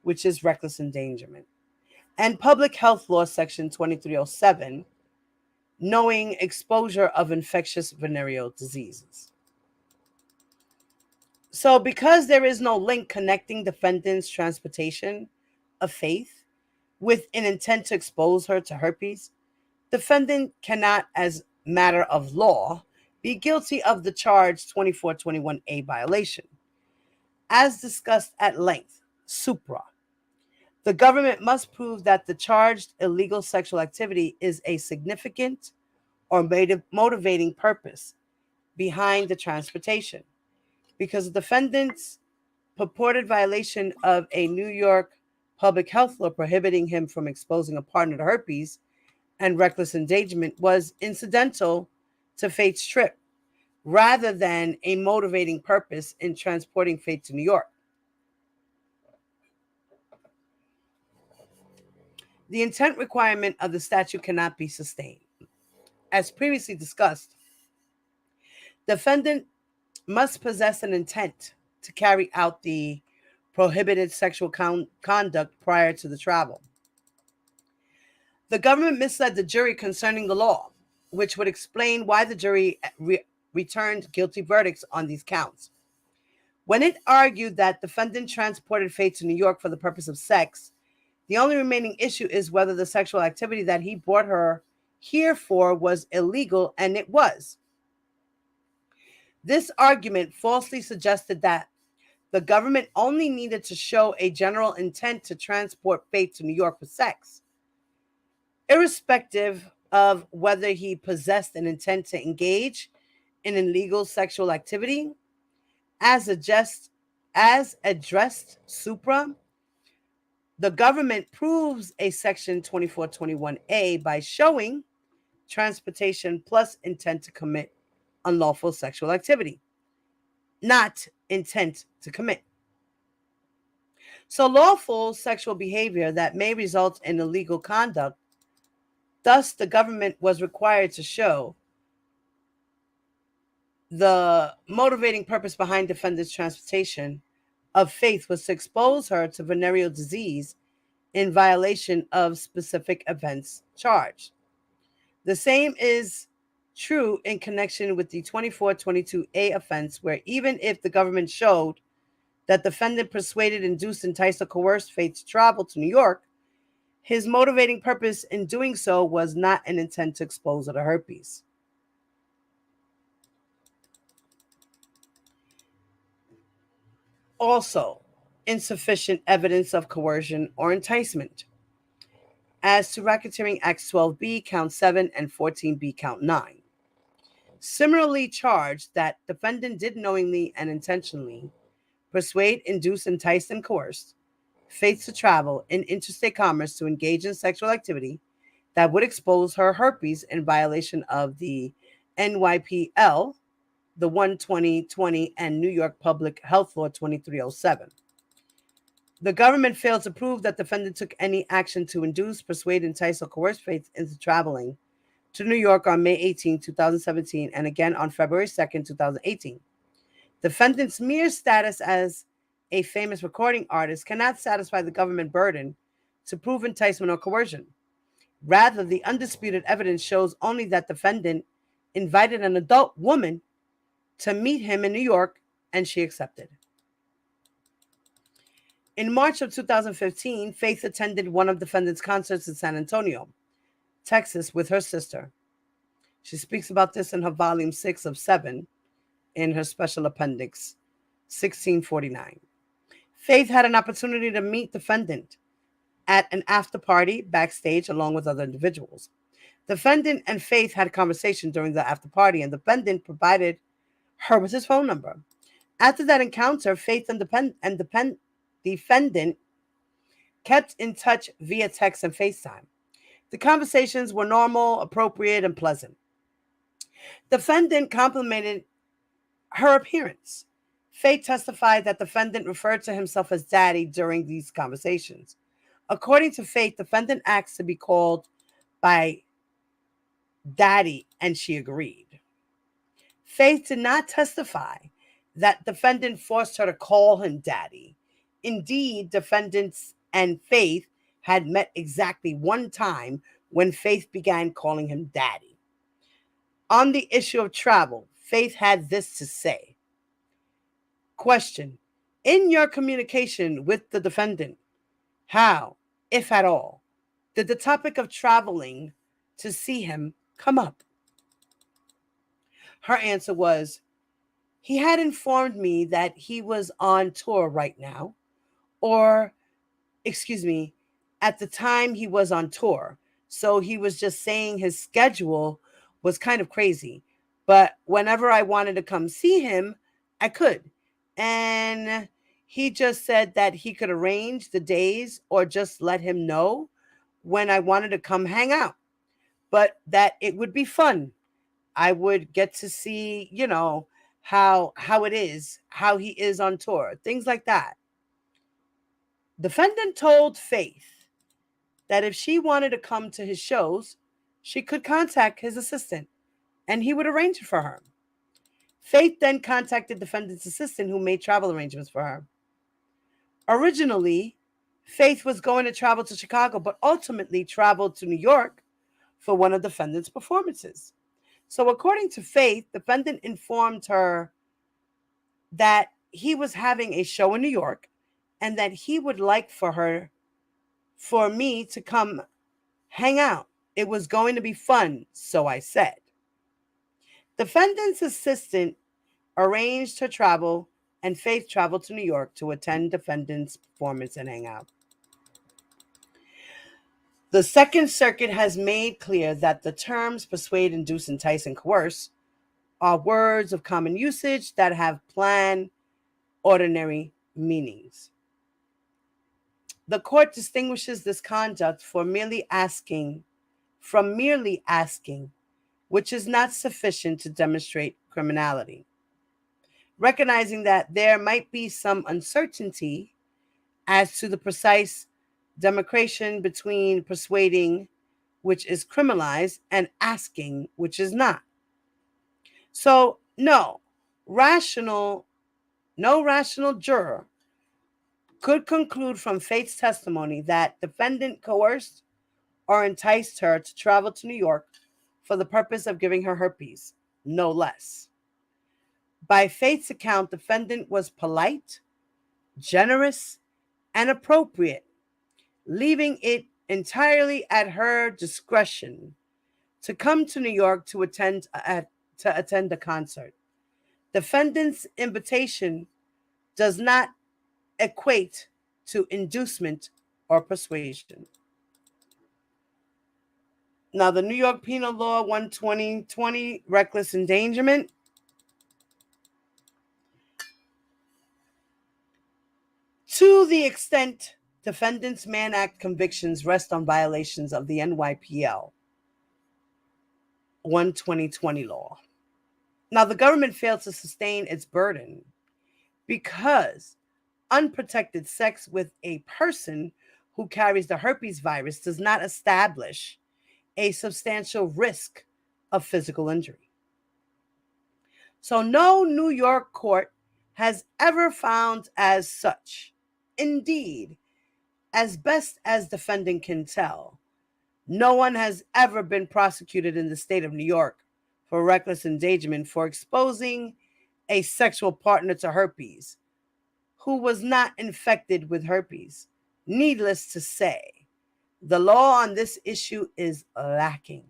which is reckless endangerment, and Public Health Law Section 2307, knowing exposure of infectious venereal diseases. So because there is no link connecting defendant's transportation of Faith with an intent to expose her to herpes, defendant cannot, as matter of law, be guilty of the charged 2421A violation. As discussed at length, supra, the government must prove that the charged illegal sexual activity is a significant or motivating purpose behind the transportation, because the defendant's purported violation of a New York public health law prohibiting him from exposing a partner to herpes and reckless endangerment was incidental to Faith's trip, rather than a motivating purpose in transporting Faith to New York. The intent requirement of the statute cannot be sustained. As previously discussed, defendant must possess an intent to carry out the prohibited sexual conduct prior to the travel. The government misled the jury concerning the law, which would explain why the jury returned guilty verdicts on these counts. When it argued that defendant transported Faith to New York for the purpose of sex, the only remaining issue is whether the sexual activity that he brought her here for was illegal, and it was. This argument falsely suggested that the government only needed to show a general intent to transport Faith to New York for sex, irrespective of whether he possessed an intent to engage in illegal sexual activity. As addressed supra, the government proves a section 2421A by showing transportation plus intent to commit unlawful sexual activity, not intent to commit. So lawful sexual behavior that may result in illegal conduct. Thus, the government was required to show the motivating purpose behind defendant's transportation of Faith was to expose her to venereal disease in violation of specific events charged. The same is true in connection with the 2422A offense, where even if the government showed that defendant persuaded, induced, enticed, or coerced Faith to travel to New York, his motivating purpose in doing so was not an intent to expose her to herpes. Also, insufficient evidence of coercion or enticement. As to Racketeering Acts 12B, Count 7, and 14B, Count 9. Similarly charged that defendant did knowingly and intentionally persuade, induce, entice, and coerce Faith to travel in interstate commerce to engage in sexual activity that would expose her herpes in violation of the NYPL, the 12020, and New York Public Health Law 2307. The government failed to prove that defendant took any action to induce, persuade, entice, or coerce Faith into traveling to New York on May 18, 2017, and again on February 2, 2018. Defendant's mere status as a famous recording artist cannot satisfy the government burden to prove enticement or coercion. Rather, the undisputed evidence shows only that defendant invited an adult woman to meet him in New York, and she accepted. In March of 2015, Faith attended one of defendant's concerts in San Antonio, Texas, with her sister. She speaks about this in her volume 6 of 7 in her special appendix 1649. Faith had an opportunity to meet defendant at an after party backstage along with other individuals. Defendant and Faith had a conversation during the after party, and defendant provided her with his phone number. After that encounter, Faith and defendant kept in touch via text and FaceTime. The conversations were normal, appropriate, and pleasant. Defendant complimented her appearance. Faith testified that defendant referred to himself as daddy during these conversations. According to Faith, defendant asked to be called by daddy, and she agreed. Faith did not testify that defendant forced her to call him daddy. Indeed, defendants and Faith had met exactly one time when Faith began calling him daddy. On the issue of travel, Faith had this to say. Question: in your communication with the defendant, how, if at all, did the topic of traveling to see him come up? Her answer was, he had informed me that he was on tour right now, or, at the time he was on tour. So he was just saying his schedule was kind of crazy. But whenever I wanted to come see him, I could. And he just said that he could arrange the days or just let him know when I wanted to come hang out. But that it would be fun. I would get to see, how it is, how he is on tour, things like that. Defendant told Faith that if she wanted to come to his shows, she could contact his assistant and he would arrange it for her. Faith then contacted defendant's assistant who made travel arrangements for her. Originally, Faith was going to travel to Chicago, but ultimately traveled to New York for one of defendant's performances. So according to Faith, defendant informed her that he was having a show in New York and that he would like for me to come hang out. It was going to be fun, so I said. Defendant's assistant arranged her travel, and Faith traveled to New York to attend defendant's performance and hang out. The Second Circuit has made clear that the terms persuade, induce, entice, and coerce are words of common usage that have plain, ordinary meanings. The court distinguishes this conduct from merely asking, which is not sufficient to demonstrate criminality. Recognizing that there might be some uncertainty as to the precise demarcation between persuading, which is criminalized, and asking, which is not. So, no rational juror could conclude from Faith's testimony that defendant coerced or enticed her to travel to New York for the purpose of giving her herpes, no less. By Faith's account, defendant was polite, generous, and appropriate, leaving it entirely at her discretion to come to New York to attend a concert. Defendant's invitation does not equate to inducement or persuasion. Now, the New York Penal Law 120-20, reckless endangerment. To the extent defendant's Mann Act convictions rest on violations of the NYPL 120-20 law. Now, the government failed to sustain its burden because unprotected sex with a person who carries the herpes virus does not establish a substantial risk of physical injury. So no New York court has ever found as such. Indeed, as best as defendant can tell, no one has ever been prosecuted in the state of New York for reckless endangerment for exposing a sexual partner to herpes who was not infected with herpes. Needless to say, the law on this issue is lacking.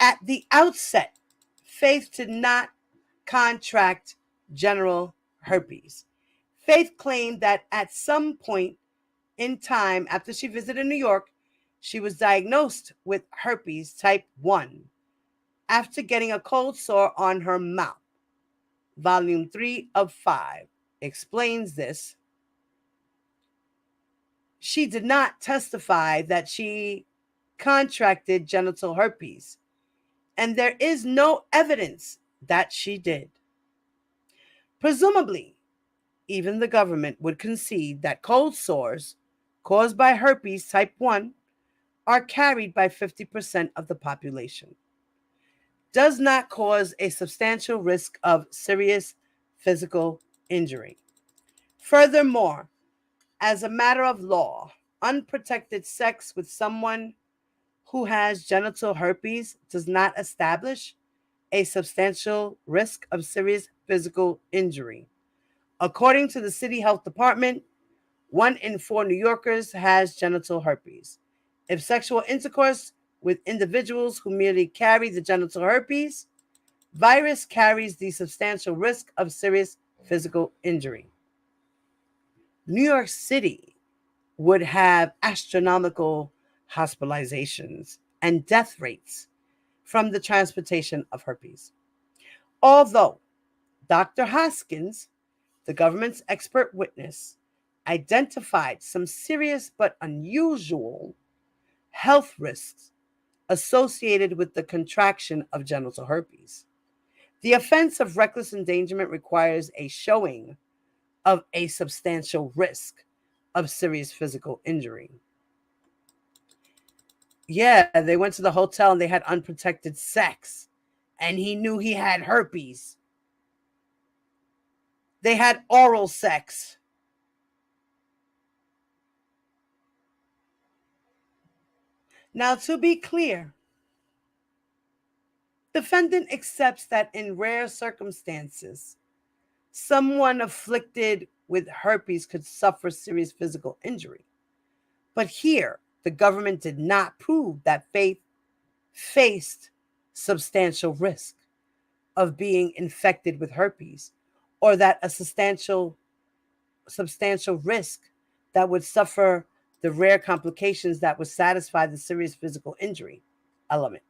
At the outset, Faith did not contract genital herpes. Faith claimed that at some point in time after she visited New York, she was diagnosed with herpes type 1 after getting a cold sore on her mouth. Volume 3 of 5 explains this. She did not testify that she contracted genital herpes, and there is no evidence that she did. Presumably, even the government would concede that cold sores caused by herpes type 1 are carried by 50% of the population. Does not cause a substantial risk of serious physical injury. Furthermore, as a matter of law, unprotected sex with someone who has genital herpes does not establish a substantial risk of serious physical injury. According to the City Health Department, 1 in 4 New Yorkers has genital herpes. If sexual intercourse with individuals who merely carry the genital herpes virus carries the substantial risk of serious physical injury. New York City would have astronomical hospitalizations and death rates from the transportation of herpes. Although Dr. Hoskins, the government's expert witness, identified some serious but unusual health risks associated with the contraction of genital herpes. The offense of reckless endangerment requires a showing of a substantial risk of serious physical injury. Yeah, they went to the hotel and they had unprotected sex, and he knew he had herpes. They had oral sex. Now, to be clear, defendant accepts that in rare circumstances, someone afflicted with herpes could suffer serious physical injury. But here, the government did not prove that Faith faced substantial risk of being infected with herpes, or that a substantial risk that would suffer the rare complications that would satisfy the serious physical injury element.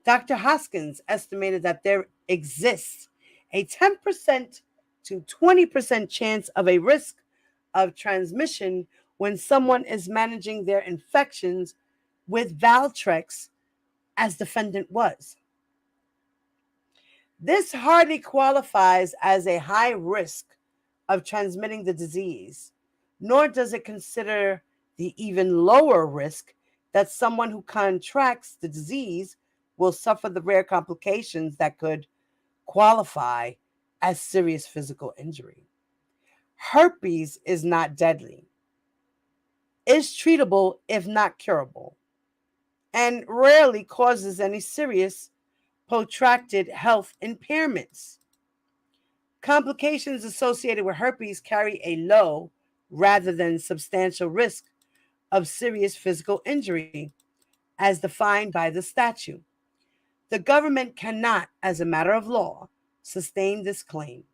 Dr. Hoskins estimated that there exists a 10% to 20% chance of a risk of transmission when someone is managing their infections with Valtrex, as defendant was. This hardly qualifies as a high risk of transmitting the disease, nor does it consider the even lower risk that someone who contracts the disease will suffer the rare complications that could qualify as serious physical injury. Herpes is not deadly, is treatable if not curable, and rarely causes any serious protracted health impairments. Complications associated with herpes carry a low rather than substantial risk of serious physical injury, as defined by the statute. The government cannot, as a matter of law, sustain this claim.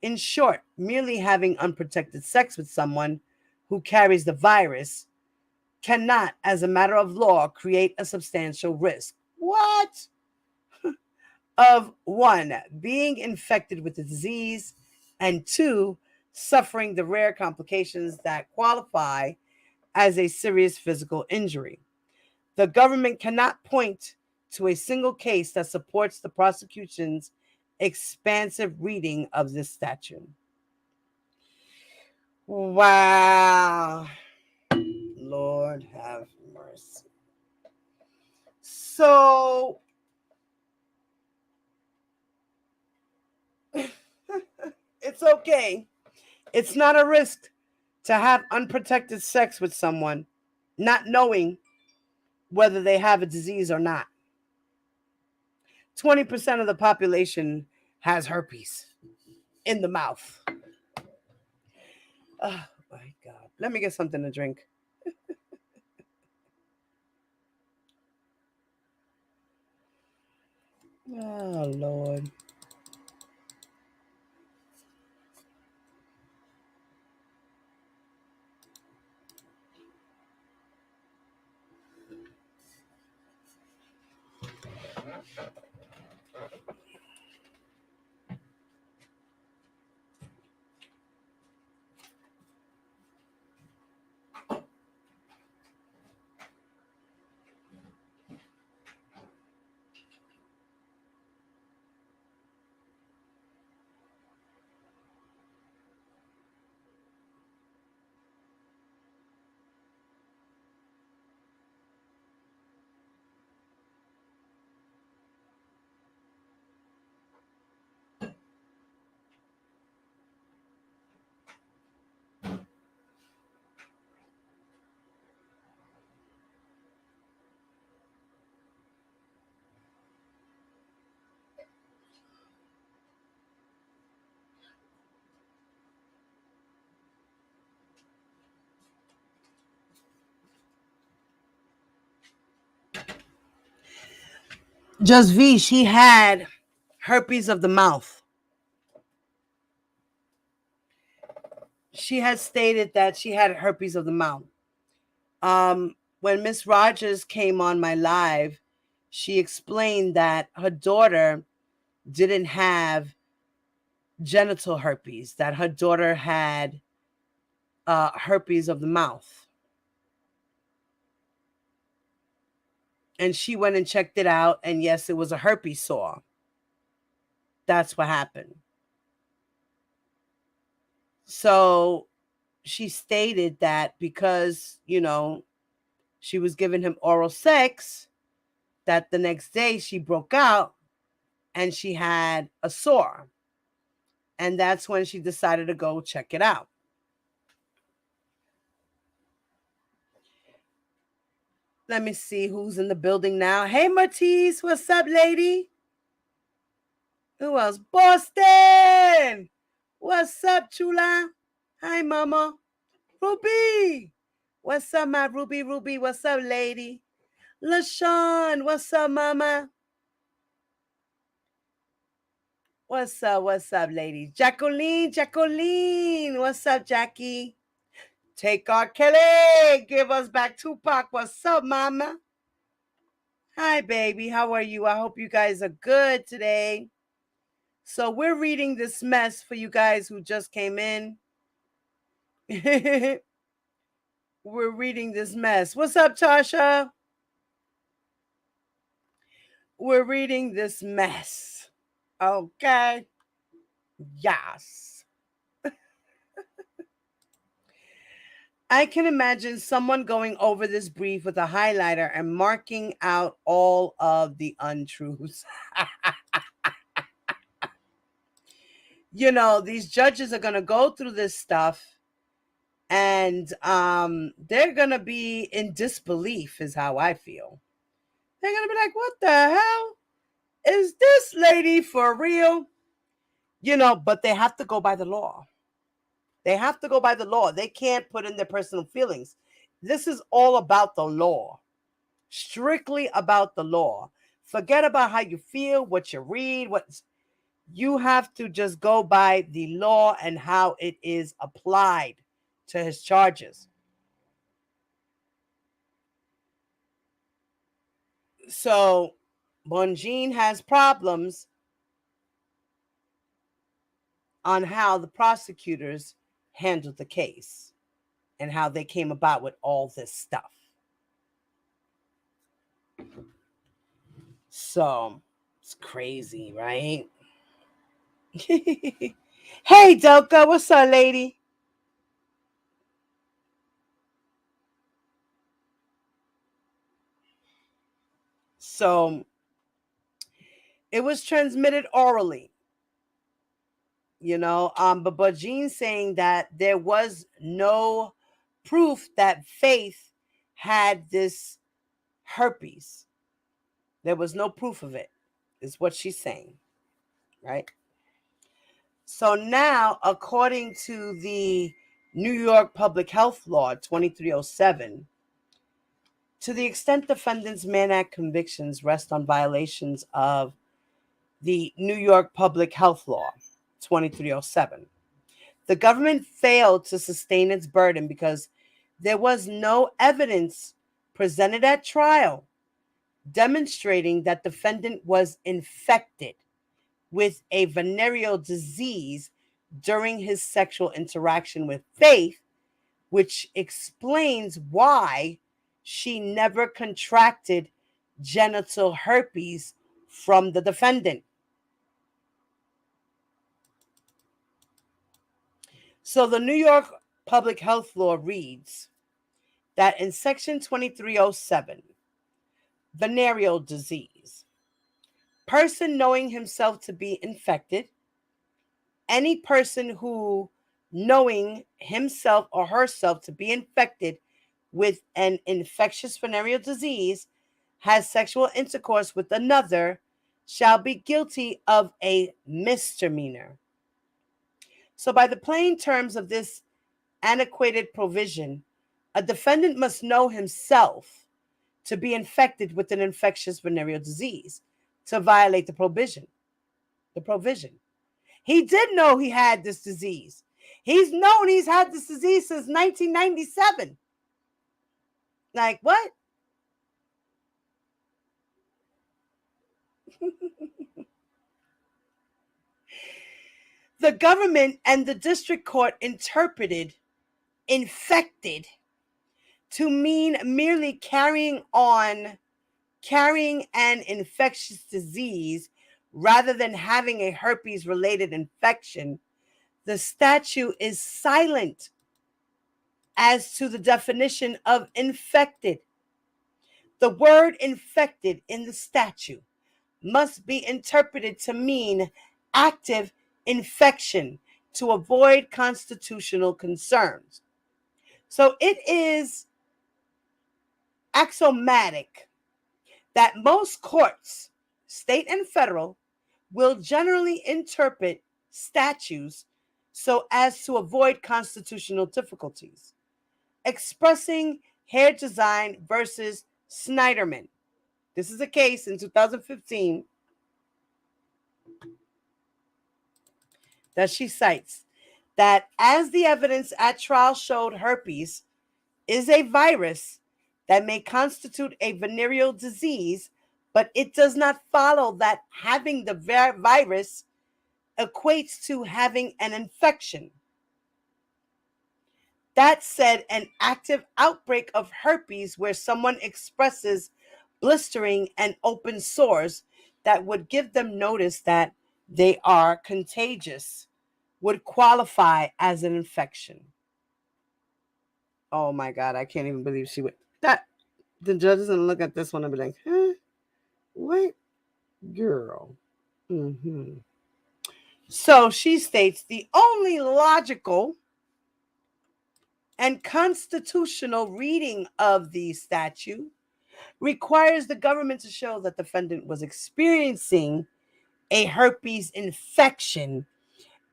In short, merely having unprotected sex with someone who carries the virus cannot, as a matter of law, create a substantial risk. What? Of 1, being infected with the disease, and 2, suffering the rare complications that qualify as a serious physical injury. The government cannot point to a single case that supports the prosecution's expansive reading of this statute. Wow. Lord have mercy. So, it's okay. It's not a risk to have unprotected sex with someone, not knowing whether they have a disease or not. 20% of the population has herpes in the mouth. Oh my God. Let me get something to drink. Oh, Lord. Just V, she had herpes of the mouth. She had stated that she had herpes of the mouth. When Miss Rogers came on my live, she explained that her daughter didn't have genital herpes, that her daughter had herpes of the mouth. And she went and checked it out, and yes, it was a herpes sore. That's what happened. So she stated that because, she was giving him oral sex, that the next day she broke out and she had a sore. And that's when she decided to go check it out. Let me see who's in the building now. Hey, Matisse, what's up, lady? Who else? Boston! What's up, chula? Hi, mama. Ruby! What's up, my Ruby? Ruby, what's up, lady? LaShawn, what's up, mama? What's up, lady? Jacqueline, what's up, Jackie? Take Rkelly, give us back Tupac. What's up, mama? Hi, baby. How are you? I hope you guys are good today. So we're reading this mess for you guys who just came in. We're reading this mess. What's up, Tasha? We're reading this mess. Okay. Yes. I can imagine someone going over this brief with a highlighter and marking out all of the untruths. These judges are going to go through this stuff and they're going to be in disbelief is how I feel. They're going to be like, what the hell? Is this lady for real? But they have to go by the law. They have to go by the law. They can't put in their personal feelings. This is all about the law. Strictly about the law. Forget about how you feel, what you read, you have to just go by the law and how it is applied to his charges. So, Bonjean has problems on how the prosecutors handled the case and how they came about with all this stuff. So, it's crazy, right? Hey, Delka, what's up, lady? So, it was transmitted orally. But Bonjean saying that there was no proof that Faith had this herpes. There was no proof of it, is what she's saying, right? So now, according to the New York Public Health Law 2307, to the extent defendants' Mann Act convictions rest on violations of the New York Public Health Law 2307, the government failed to sustain its burden because there was no evidence presented at trial demonstrating that defendant was infected with a venereal disease during his sexual interaction with Faith, which explains why she never contracted genital herpes from the defendant. So the New York Public Health Law reads that in Section 2307, venereal disease, person knowing himself to be infected, any person who knowing himself or herself to be infected with an infectious venereal disease has sexual intercourse with another shall be guilty of a misdemeanor. So by the plain terms of this antiquated provision, a defendant must know himself to be infected with an infectious venereal disease to violate the provision. He did know he had this disease. He's known he's had this disease since 1997. Like, what? The government and the district court interpreted infected to mean merely carrying an infectious disease rather than having a herpes-related infection. The statute is silent as to the definition of infected. The word infected in the statute must be interpreted to mean active infection to avoid constitutional concerns. So it is axiomatic that most courts, state and federal, will generally interpret statutes so as to avoid constitutional difficulties. Expressing hair design versus Snyderman. This is a case in 2015 that she cites that as the evidence at trial showed, herpes is a virus that may constitute a venereal disease, but it does not follow that having the virus equates to having an infection. That said, an active outbreak of herpes where someone expresses blistering and open sores that would give them notice that they are contagious would qualify as an infection. Oh my God, I can't even believe she would. That the judge is gonna look at this one and be like, huh? What girl? So she states the only logical and constitutional reading of the statute requires the government to show that the defendant was experiencing a herpes infection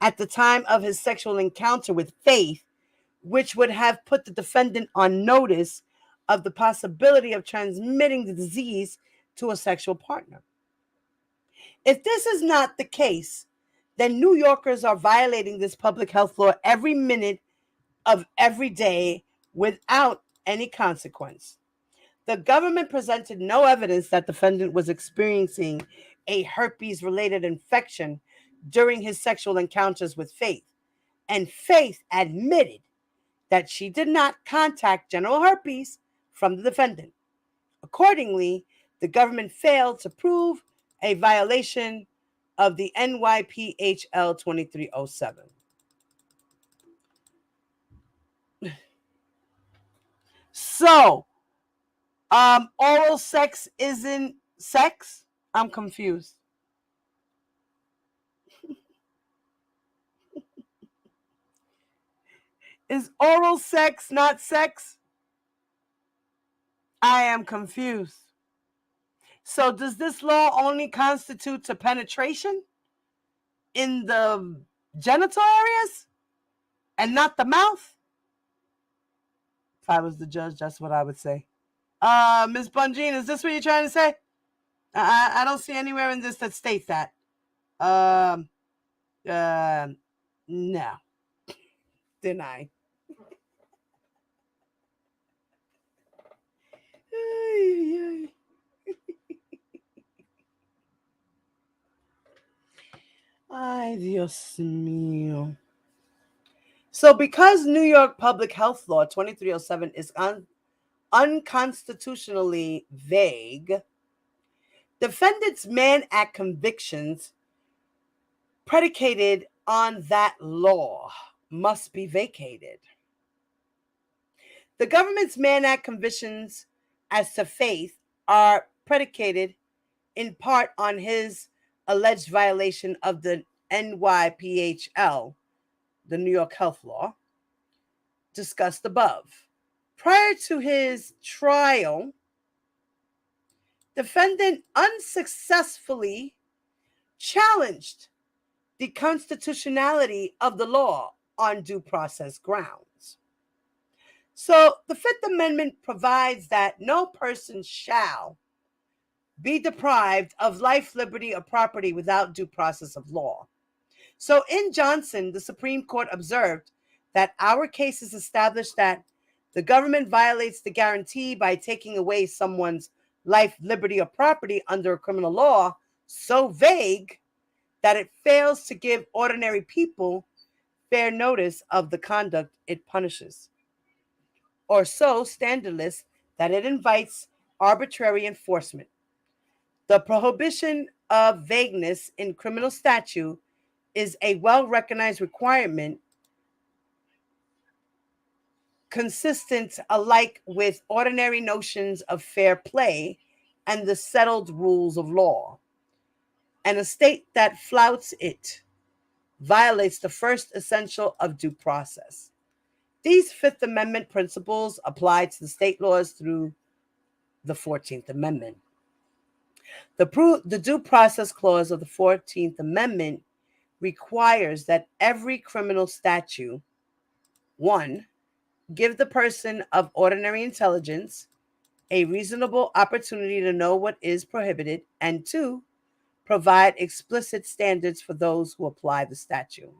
at the time of his sexual encounter with Faith, which would have put the defendant on notice of the possibility of transmitting the disease to a sexual partner. If this is not the case, then New Yorkers are violating this public health law every minute of every day without any consequence. The government presented no evidence that the defendant was experiencing a herpes-related infection during his sexual encounters with Faith, and Faith admitted that she did not contact genital herpes from the defendant. Accordingly, the government failed to prove a violation of the NYPHL 2307. So, oral sex isn't sex? I'm confused. Is oral sex not sex? I am confused. So does this law only constitute a penetration in the genital areas and not the mouth? If I was the judge, that's what I would say. Ms. Bungine, is this what you're trying to say? I don't see anywhere in this that states that. No. Deny. Ay, Dios mío. So because New York Public Health Law 2307 is unconstitutionally vague, defendants' Mann Act convictions predicated on that law must be vacated. The government's Mann Act convictions as to Faith are predicated in part on his alleged violation of the NYPHL, the New York Health Law, discussed above. Prior to his trial, defendant unsuccessfully challenged the constitutionality of the law on due process grounds. So the Fifth Amendment provides that no person shall be deprived of life, liberty, or property without due process of law. So in Johnson, the Supreme Court observed that our cases established that the government violates the guarantee by taking away someone's life, liberty, or property under a criminal law so vague that it fails to give ordinary people fair notice of the conduct it punishes, or so standardless that it invites arbitrary enforcement. The prohibition of vagueness in criminal statute is a well-recognized requirement consistent alike with ordinary notions of fair play and the settled rules of law. And a state that flouts it violates the first essential of due process. These Fifth Amendment principles apply to the state laws through the 14th Amendment. The Due Process Clause of the 14th Amendment requires that every criminal statute, 1, give the person of ordinary intelligence a reasonable opportunity to know what is prohibited, and 2, provide explicit standards for those who apply the statute.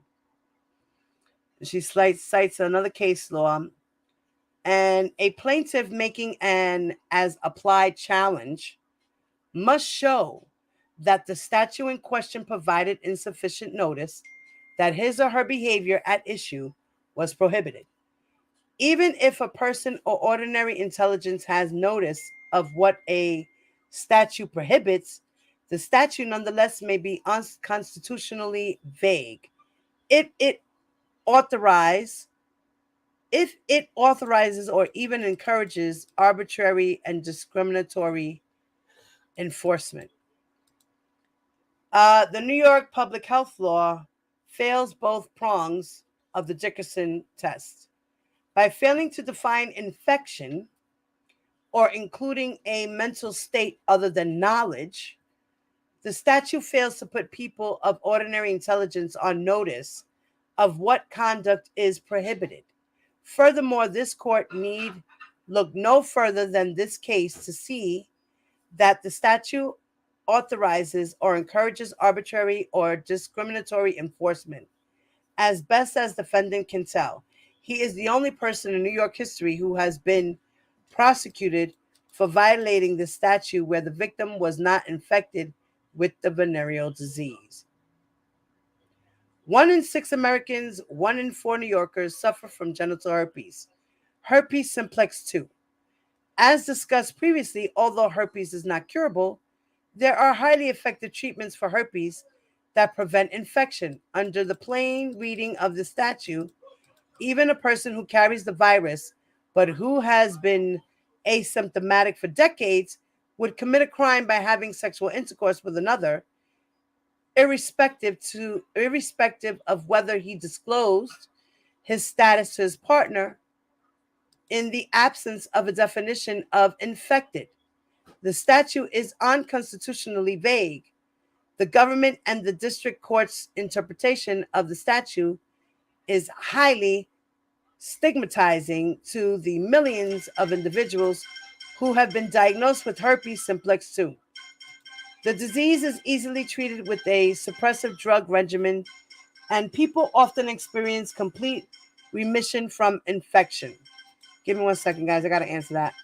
She cites another case law, and a plaintiff making an as applied challenge must show that the statute in question provided insufficient notice that his or her behavior at issue was prohibited. Even if a person of ordinary intelligence has notice of what a statute prohibits, the statute nonetheless may be unconstitutionally vague if it authorizes or even encourages arbitrary and discriminatory enforcement. The New York public health law fails both prongs of the Dickerson test. By failing to define infection or including a mental state other than knowledge, the statute fails to put people of ordinary intelligence on notice of what conduct is prohibited. Furthermore, this court need look no further than this case to see that the statute authorizes or encourages arbitrary or discriminatory enforcement. As best as defendant can tell, he is the only person in New York history who has been prosecuted for violating the statute where the victim was not infected with the venereal disease. 1 in 6 Americans, 1 in 4 New Yorkers suffer from genital herpes simplex 2. As discussed previously, although herpes is not curable, there are highly effective treatments for herpes that prevent infection. Under the plain reading of the statute, even a person who carries the virus but who has been asymptomatic for decades would commit a crime by having sexual intercourse with another, irrespective of whether he disclosed his status to his partner in the absence of a definition of infected. The statute is unconstitutionally vague. The government and the district court's interpretation of the statute is highly stigmatizing to the millions of individuals who have been diagnosed with herpes simplex 2. The disease is easily treated with a suppressive drug regimen, and people often experience complete remission from infection. Give me 1 second, guys. I got to answer that.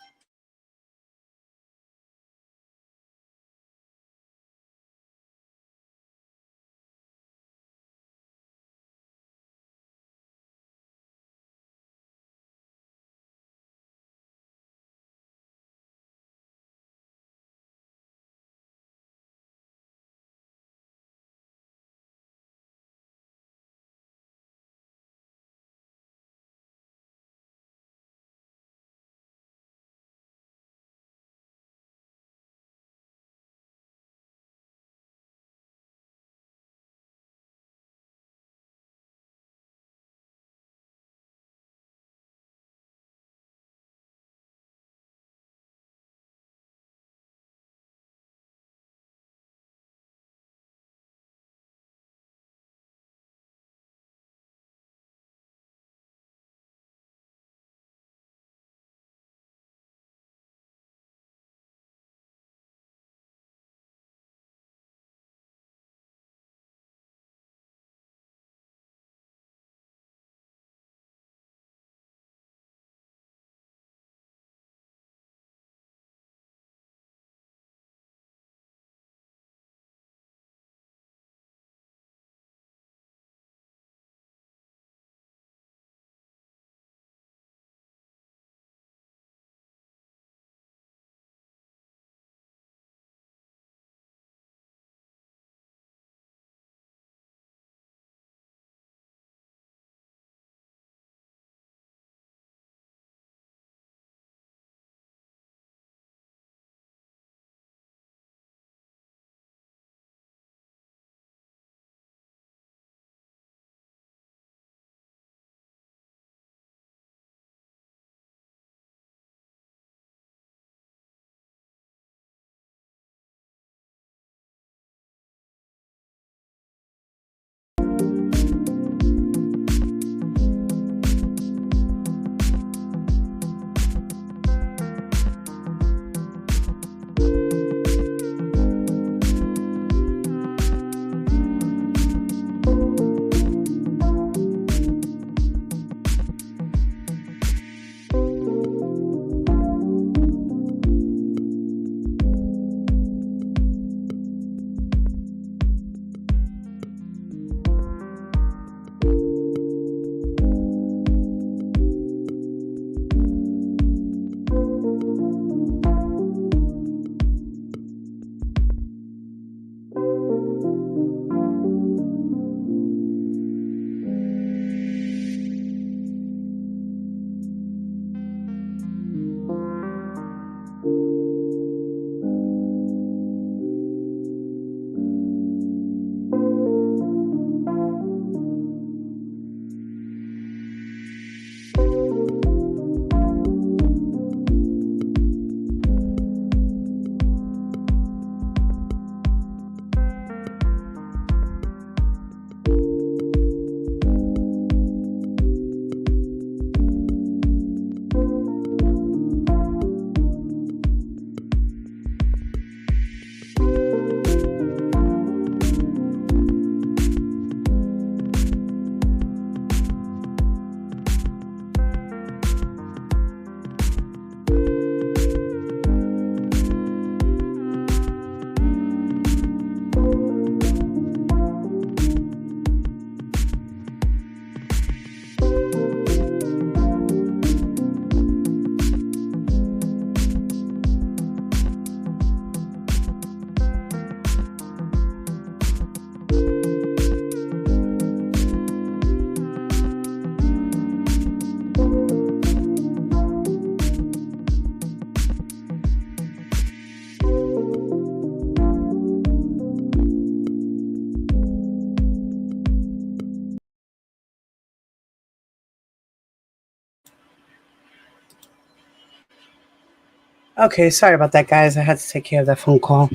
Okay, sorry about that, guys. I had to take care of that phone call.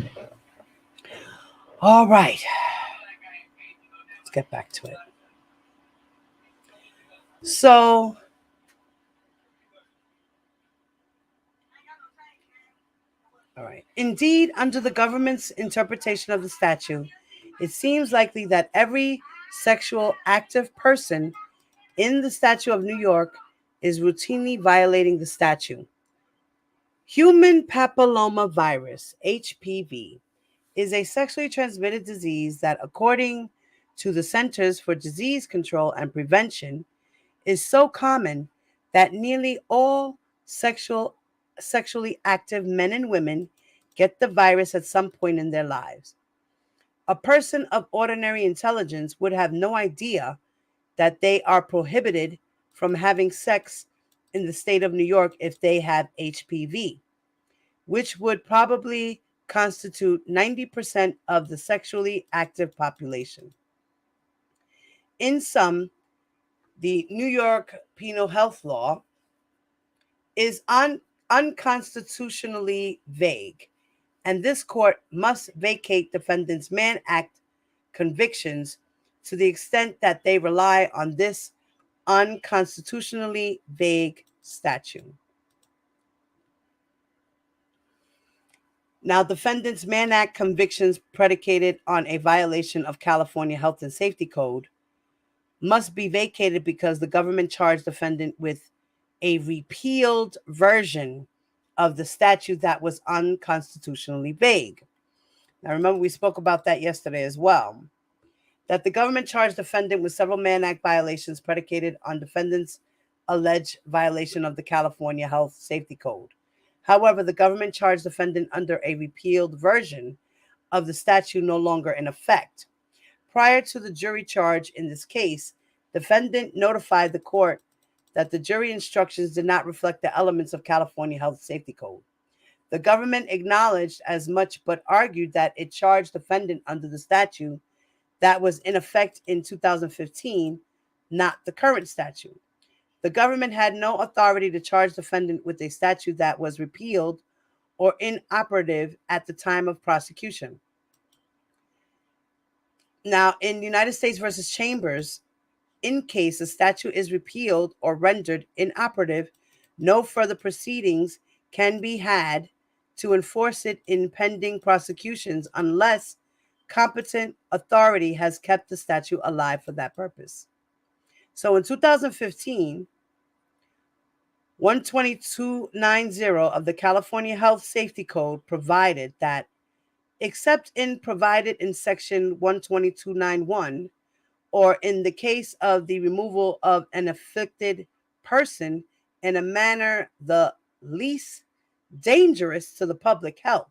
All right. Let's get back to it. So, all right. Indeed, under the government's interpretation of the statute, it seems likely that every sexual active person in the Statute of New York is routinely violating the statute. Human papillomavirus, HPV, is a sexually transmitted disease that, according to the Centers for Disease Control and Prevention, is so common that nearly all sexually active men and women get the virus at some point in their lives. A person of ordinary intelligence would have no idea that they are prohibited from having sex in the state of New York if they have HPV, which would probably constitute 90% of the sexually active population. In sum, the New York penal health law is unconstitutionally vague, and this court must vacate defendant's Mann Act convictions to the extent that they rely on this unconstitutionally vague statute. Now, defendant's Mann Act convictions predicated on a violation of California Health and Safety Code must be vacated because the government charged defendant with a repealed version of the statute that was unconstitutionally vague. Now, remember, we spoke about that yesterday as well, that the government charged defendant with several Mann Act violations predicated on defendant's alleged violation of the California Health Safety Code. However, the government charged defendant under a repealed version of the statute no longer in effect. Prior to the jury charge in this case, defendant notified the court that the jury instructions did not reflect the elements of California Health Safety Code. The government acknowledged as much but argued that it charged defendant under the statute that was in effect in 2015, not the current statute. The government had no authority to charge defendant with a statute that was repealed or inoperative at the time of prosecution. Now, in United States versus Chambers, in case a statute is repealed or rendered inoperative, no further proceedings can be had to enforce it in pending prosecutions unless competent authority has kept the statute alive for that purpose. So in 2015, 12290 of the California Health Safety Code provided that, except in provided in section 12291, or in the case of the removal of an afflicted person in a manner the least dangerous to the public health,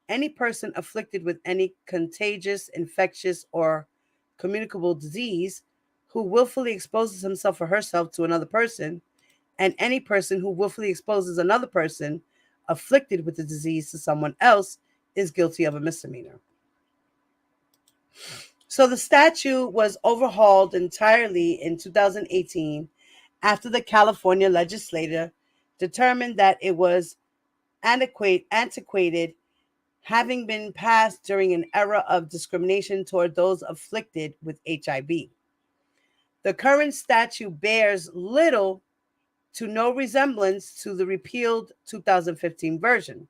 any person afflicted with any contagious, infectious, or communicable disease who willfully exposes himself or herself to another person, and any person who willfully exposes another person afflicted with the disease to someone else is guilty of a misdemeanor. So the statute was overhauled entirely in 2018 after the California legislature determined that it was antiquated, having been passed during an era of discrimination toward those afflicted with HIV. The current statute bears little to no resemblance to the repealed 2015 version,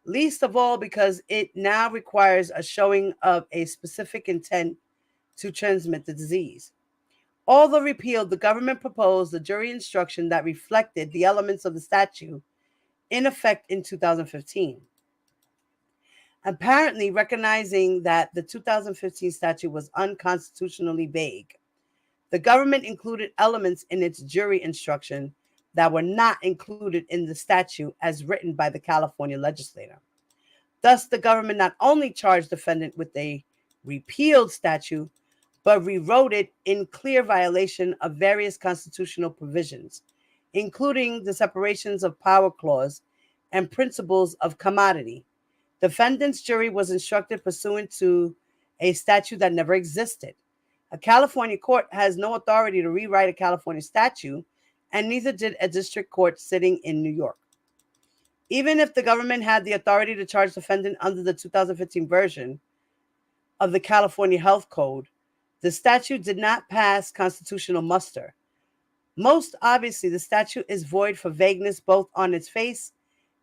least of all because it now requires a showing of a specific intent to transmit the disease. Although repealed, the government proposed a jury instruction that reflected the elements of the statute in effect in 2015. Apparently, recognizing that the 2015 statute was unconstitutionally vague, the government included elements in its jury instruction that were not included in the statute as written by the California legislature. Thus, the government not only charged defendant with a repealed statute, but rewrote it in clear violation of various constitutional provisions, including the separations of power clause and principles of commodity. Defendant's jury was instructed pursuant to a statute that never existed. A California court has no authority to rewrite a California statute, and neither did a district court sitting in New York. Even if the government had the authority to charge defendant under the 2015 version of the California Health Code, the statute did not pass constitutional muster. Most obviously, the statute is void for vagueness both on its face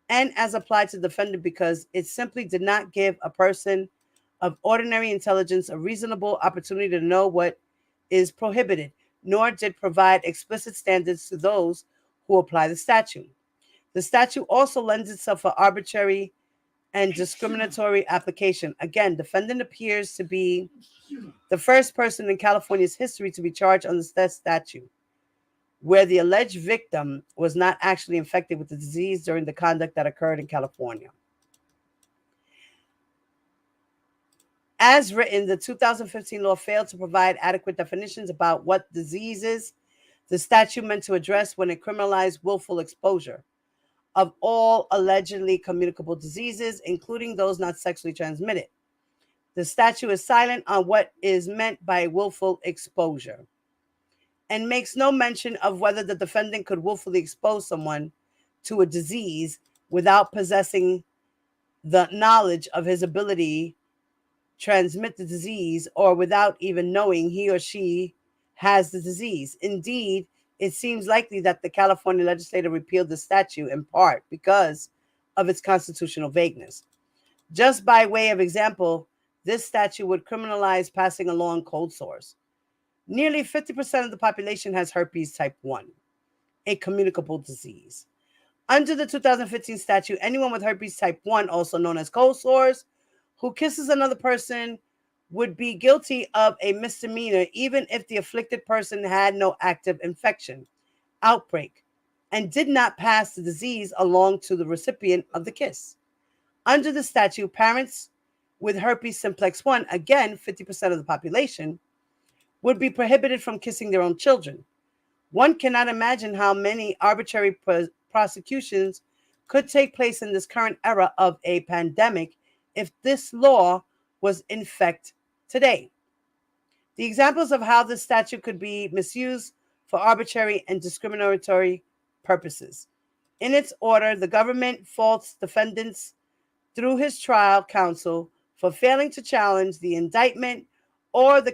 and as applied to the defendant because it simply did not give a person of ordinary intelligence a reasonable opportunity to know what is prohibited, nor did provide explicit standards to those who apply the statute. The statute also lends itself for arbitrary and discriminatory application. Again, defendant appears to be the first person in California's history to be charged under the statute, where the alleged victim was not actually infected with the disease during the conduct that occurred in California. As written, the 2015 law failed to provide adequate definitions about what diseases the statute meant to address when it criminalized willful exposure of all allegedly communicable diseases, including those not sexually transmitted. The statute is silent on what is meant by willful exposure and makes no mention of whether the defendant could willfully expose someone to a disease without possessing the knowledge of his ability to transmit the disease or without even knowing he or she has the disease. Indeed, it seems likely that the California legislature repealed the statute in part because of its constitutional vagueness. Just by way of example, this statute would criminalize passing along cold sores. Nearly 50% of the population has herpes type 1, a communicable disease. Under the 2015 statute, anyone with herpes type 1, also known as cold sores, who kisses another person would be guilty of a misdemeanor even if the afflicted person had no active infection, outbreak, and did not pass the disease along to the recipient of the kiss. Under the statute, parents with herpes simplex 1, again 50% of the population, would be prohibited from kissing their own children. One cannot imagine how many arbitrary prosecutions could take place in this current era of a pandemic if this law was in effect today. The examples of how this statute could be misused for arbitrary and discriminatory purposes. In its order, the government faults defendants through his trial counsel for failing to challenge the indictment or the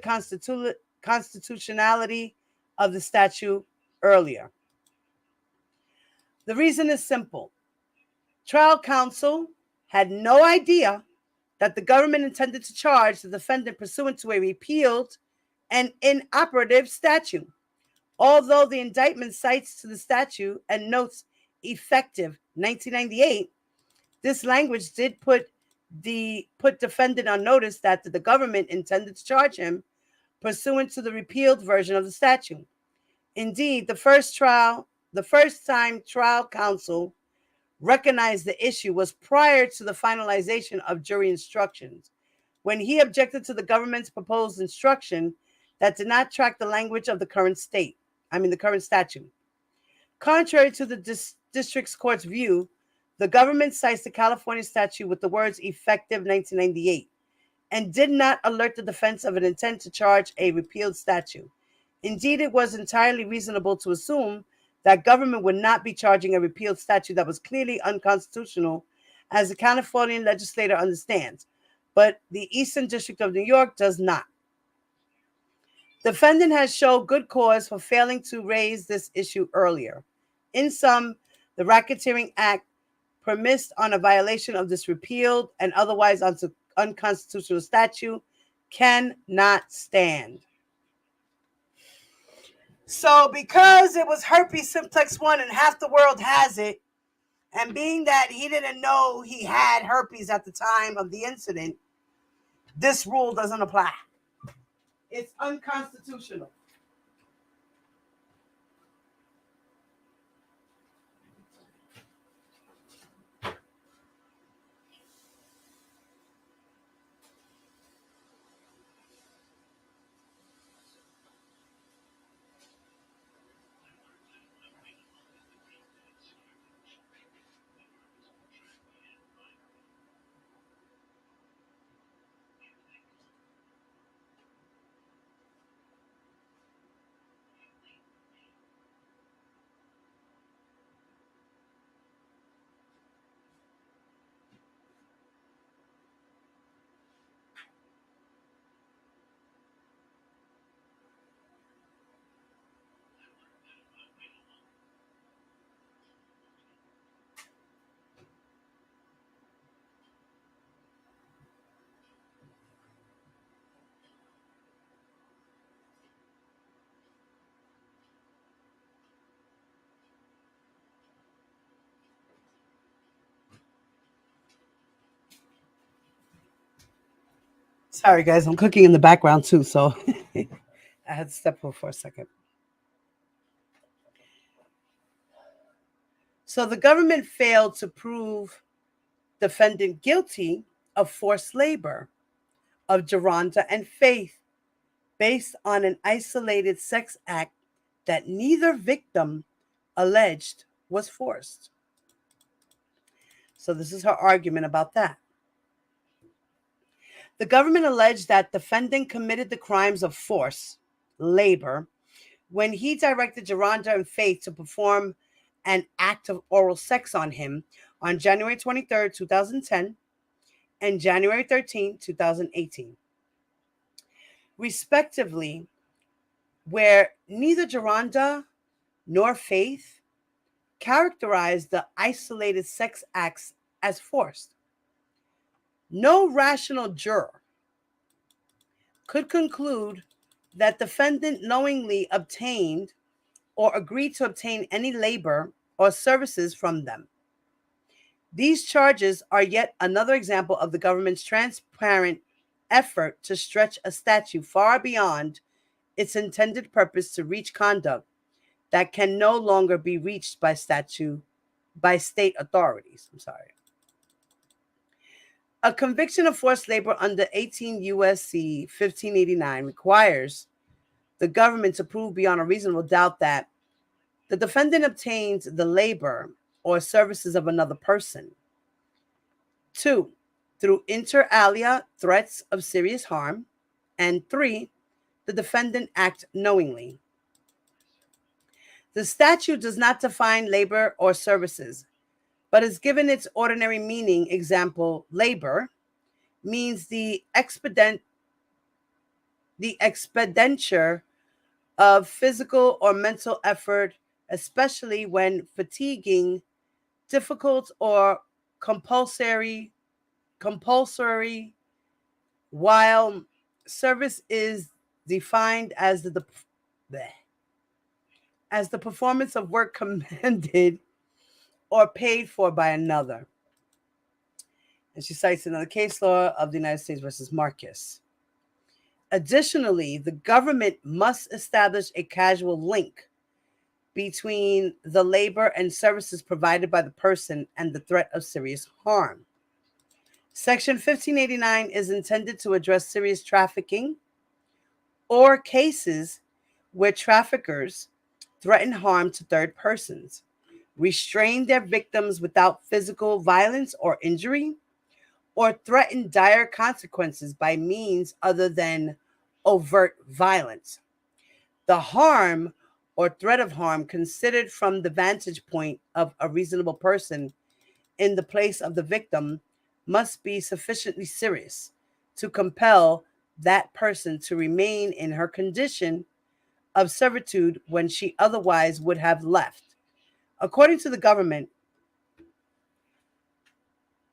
constitutionality of the statute earlier. The reason is simple. Trial counsel had no idea that the government intended to charge the defendant pursuant to a repealed and inoperative statute. Although the indictment cites to the statute and notes effective 1998, this language did put defendant on notice that the government intended to charge him pursuant to the repealed version of the statute. Indeed, the first time trial counsel recognized the issue was prior to the finalization of jury instructions, when he objected to the government's proposed instruction that did not track the language of the current statute. Contrary to the district court's view, the government cites the California statute with the words effective 1998 and did not alert the defense of an intent to charge a repealed statute. Indeed, it was entirely reasonable to assume that government would not be charging a repealed statute that was clearly unconstitutional, as the California legislature understands, but the Eastern District of New York does not. Defendant has shown good cause for failing to raise this issue earlier. In sum, the Racketeering Act premised on a violation of this repealed and otherwise unconstitutional statute cannot stand. So because it was herpes simplex 1 and half the world has it, and being that he didn't know he had herpes at the time of the incident, this rule doesn't apply. It's unconstitutional. Sorry, guys, I'm cooking in the background too, so I had to step over for a second. So the government failed to prove defendant guilty of forced labor of Geronda and Faith based on an isolated sex act that neither victim alleged was forced. So this is her argument about that. The government alleged that defendant committed the crimes of force, labor, when he directed Geronda and Faith to perform an act of oral sex on him on January 23rd, 2010 and January 13, 2018, respectively, where neither Geronda nor Faith characterized the isolated sex acts as forced. No rational juror could conclude that defendant knowingly obtained or agreed to obtain any labor or services from them. These charges are yet another example of the government's transparent effort to stretch a statute far beyond its intended purpose to reach conduct that can no longer be reached by state authorities. A conviction of forced labor under 18 U.S.C. 1589 requires the government to prove beyond a reasonable doubt that the defendant obtains the labor or services of another person. 2, through inter alia threats of serious harm. And 3, the defendant act knowingly. The statute does not define labor or services, but is given its ordinary meaning. Example, labor means the expenditure of physical or mental effort, especially when fatiguing, difficult, or compulsory, while service is defined as the performance of work commanded or paid for by another. And she cites another case law of the United States versus Marcus. Additionally, the government must establish a causal link between the labor and services provided by the person and the threat of serious harm. Section 1589 is intended to address serious trafficking or cases where traffickers threaten harm to third persons, restrain their victims without physical violence or injury, or threaten dire consequences by means other than overt violence. The harm or threat of harm considered from the vantage point of a reasonable person in the place of the victim must be sufficiently serious to compel that person to remain in her condition of servitude when she otherwise would have left. According to the government,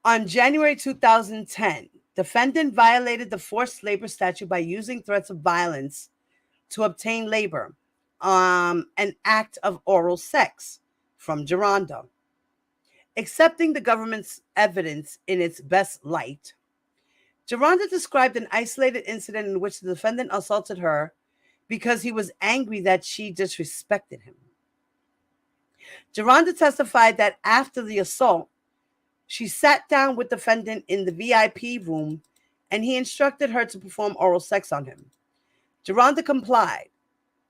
on January 2010, defendant violated the forced labor statute by using threats of violence to obtain labor, an act of oral sex from Geronda. Accepting the government's evidence in its best light, Geronda described an isolated incident in which the defendant assaulted her because he was angry that she disrespected him. Geronda testified that after the assault, she sat down with the defendant in the VIP room and he instructed her to perform oral sex on him. Geronda complied.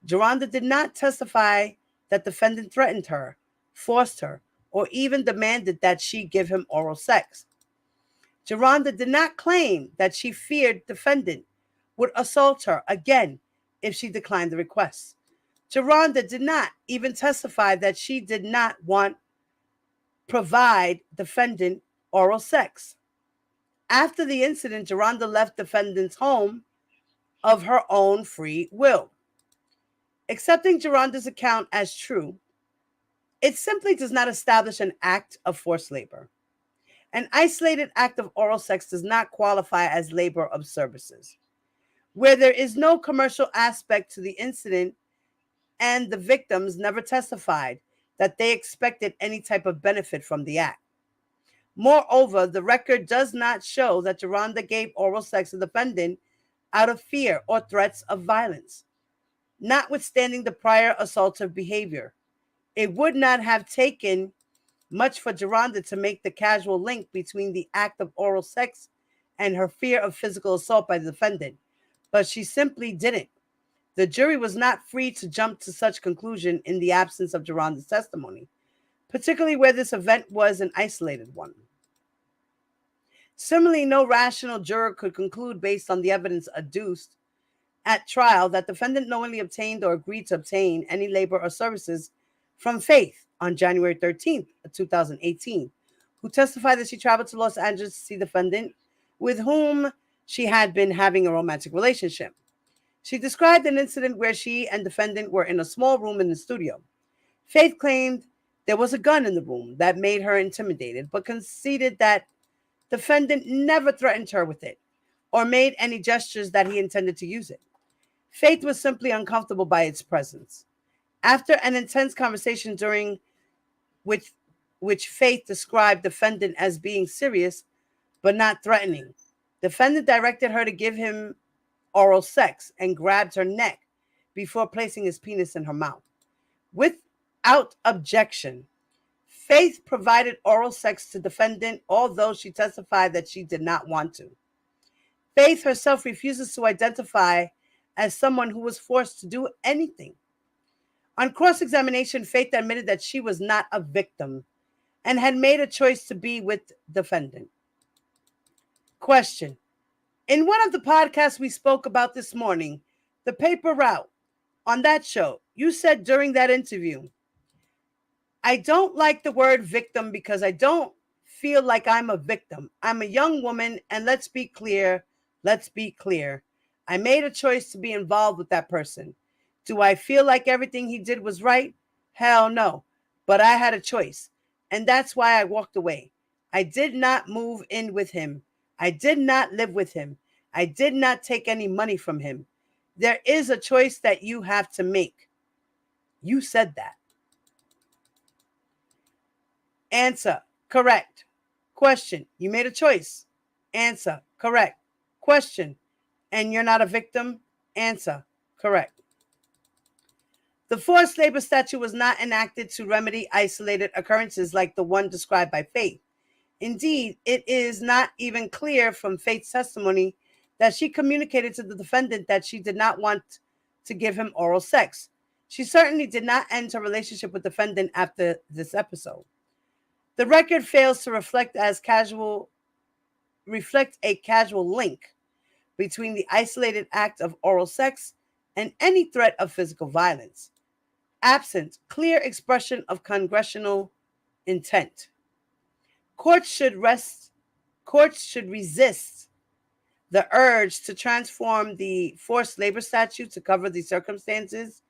Geronda did not testify that the defendant threatened her, forced her, or even demanded that she give him oral sex. Geronda did not claim that she feared the defendant would assault her again if she declined the request. Geronda did not even testify that she did not want provide defendant oral sex. After the incident, Geronda left defendant's home of her own free will. Accepting Geronda's account as true, it simply does not establish an act of forced labor. An isolated act of oral sex does not qualify as labor of services, where there is no commercial aspect to the incident and the victims never testified that they expected any type of benefit from the act. Moreover, the record does not show that Geronda gave oral sex to the defendant out of fear or threats of violence, notwithstanding the prior assaultive behavior. It would not have taken much for Geronda to make the casual link between the act of oral sex and her fear of physical assault by the defendant, but she simply didn't. The jury was not free to jump to such conclusion in the absence of Geronda's testimony, particularly where this event was an isolated one. Similarly, no rational juror could conclude based on the evidence adduced at trial that defendant knowingly obtained or agreed to obtain any labor or services from Faith on January 13th, 2018, who testified that she traveled to Los Angeles to see defendant, with whom she had been having a romantic relationship. She described an incident where she and defendant were in a small room in the studio. Faith claimed there was a gun in the room that made her intimidated, but conceded that defendant never threatened her with it or made any gestures that he intended to use it. Faith was simply uncomfortable by its presence. After an intense conversation during which Faith described defendant as being serious but not threatening, defendant directed her to give him oral sex and grabbed her neck before placing his penis in her mouth. Without objection, Faith provided oral sex to defendant, although she testified that she did not want to. Faith herself refuses to identify as someone who was forced to do anything. On cross-examination, Faith admitted that she was not a victim and had made a choice to be with defendant. Question. In one of the podcasts we spoke about this morning, the paper route, on that show, you said during that interview, I don't like the word victim because I don't feel like I'm a victim. I'm a young woman, and let's be clear. I made a choice to be involved with that person. Do I feel like everything he did was right? Hell no. But I had a choice, and that's why I walked away. I did not move in with him. I did not live with him. I did not take any money from him. There is a choice that you have to make. You said that. Answer, correct. Question, you made a choice. Answer, correct. Question, and you're not a victim? Answer, correct. The forced labor statute was not enacted to remedy isolated occurrences like the one described by Faith. Indeed, it is not even clear from Faith's testimony that she communicated to the defendant that she did not want to give him oral sex. She certainly did not end her relationship with the defendant after this episode. The record fails to reflect a casual link between the isolated act of oral sex and any threat of physical violence, absent clear expression of congressional intent. Courts should resist the urge to transform the forced labor statute to cover the circumstances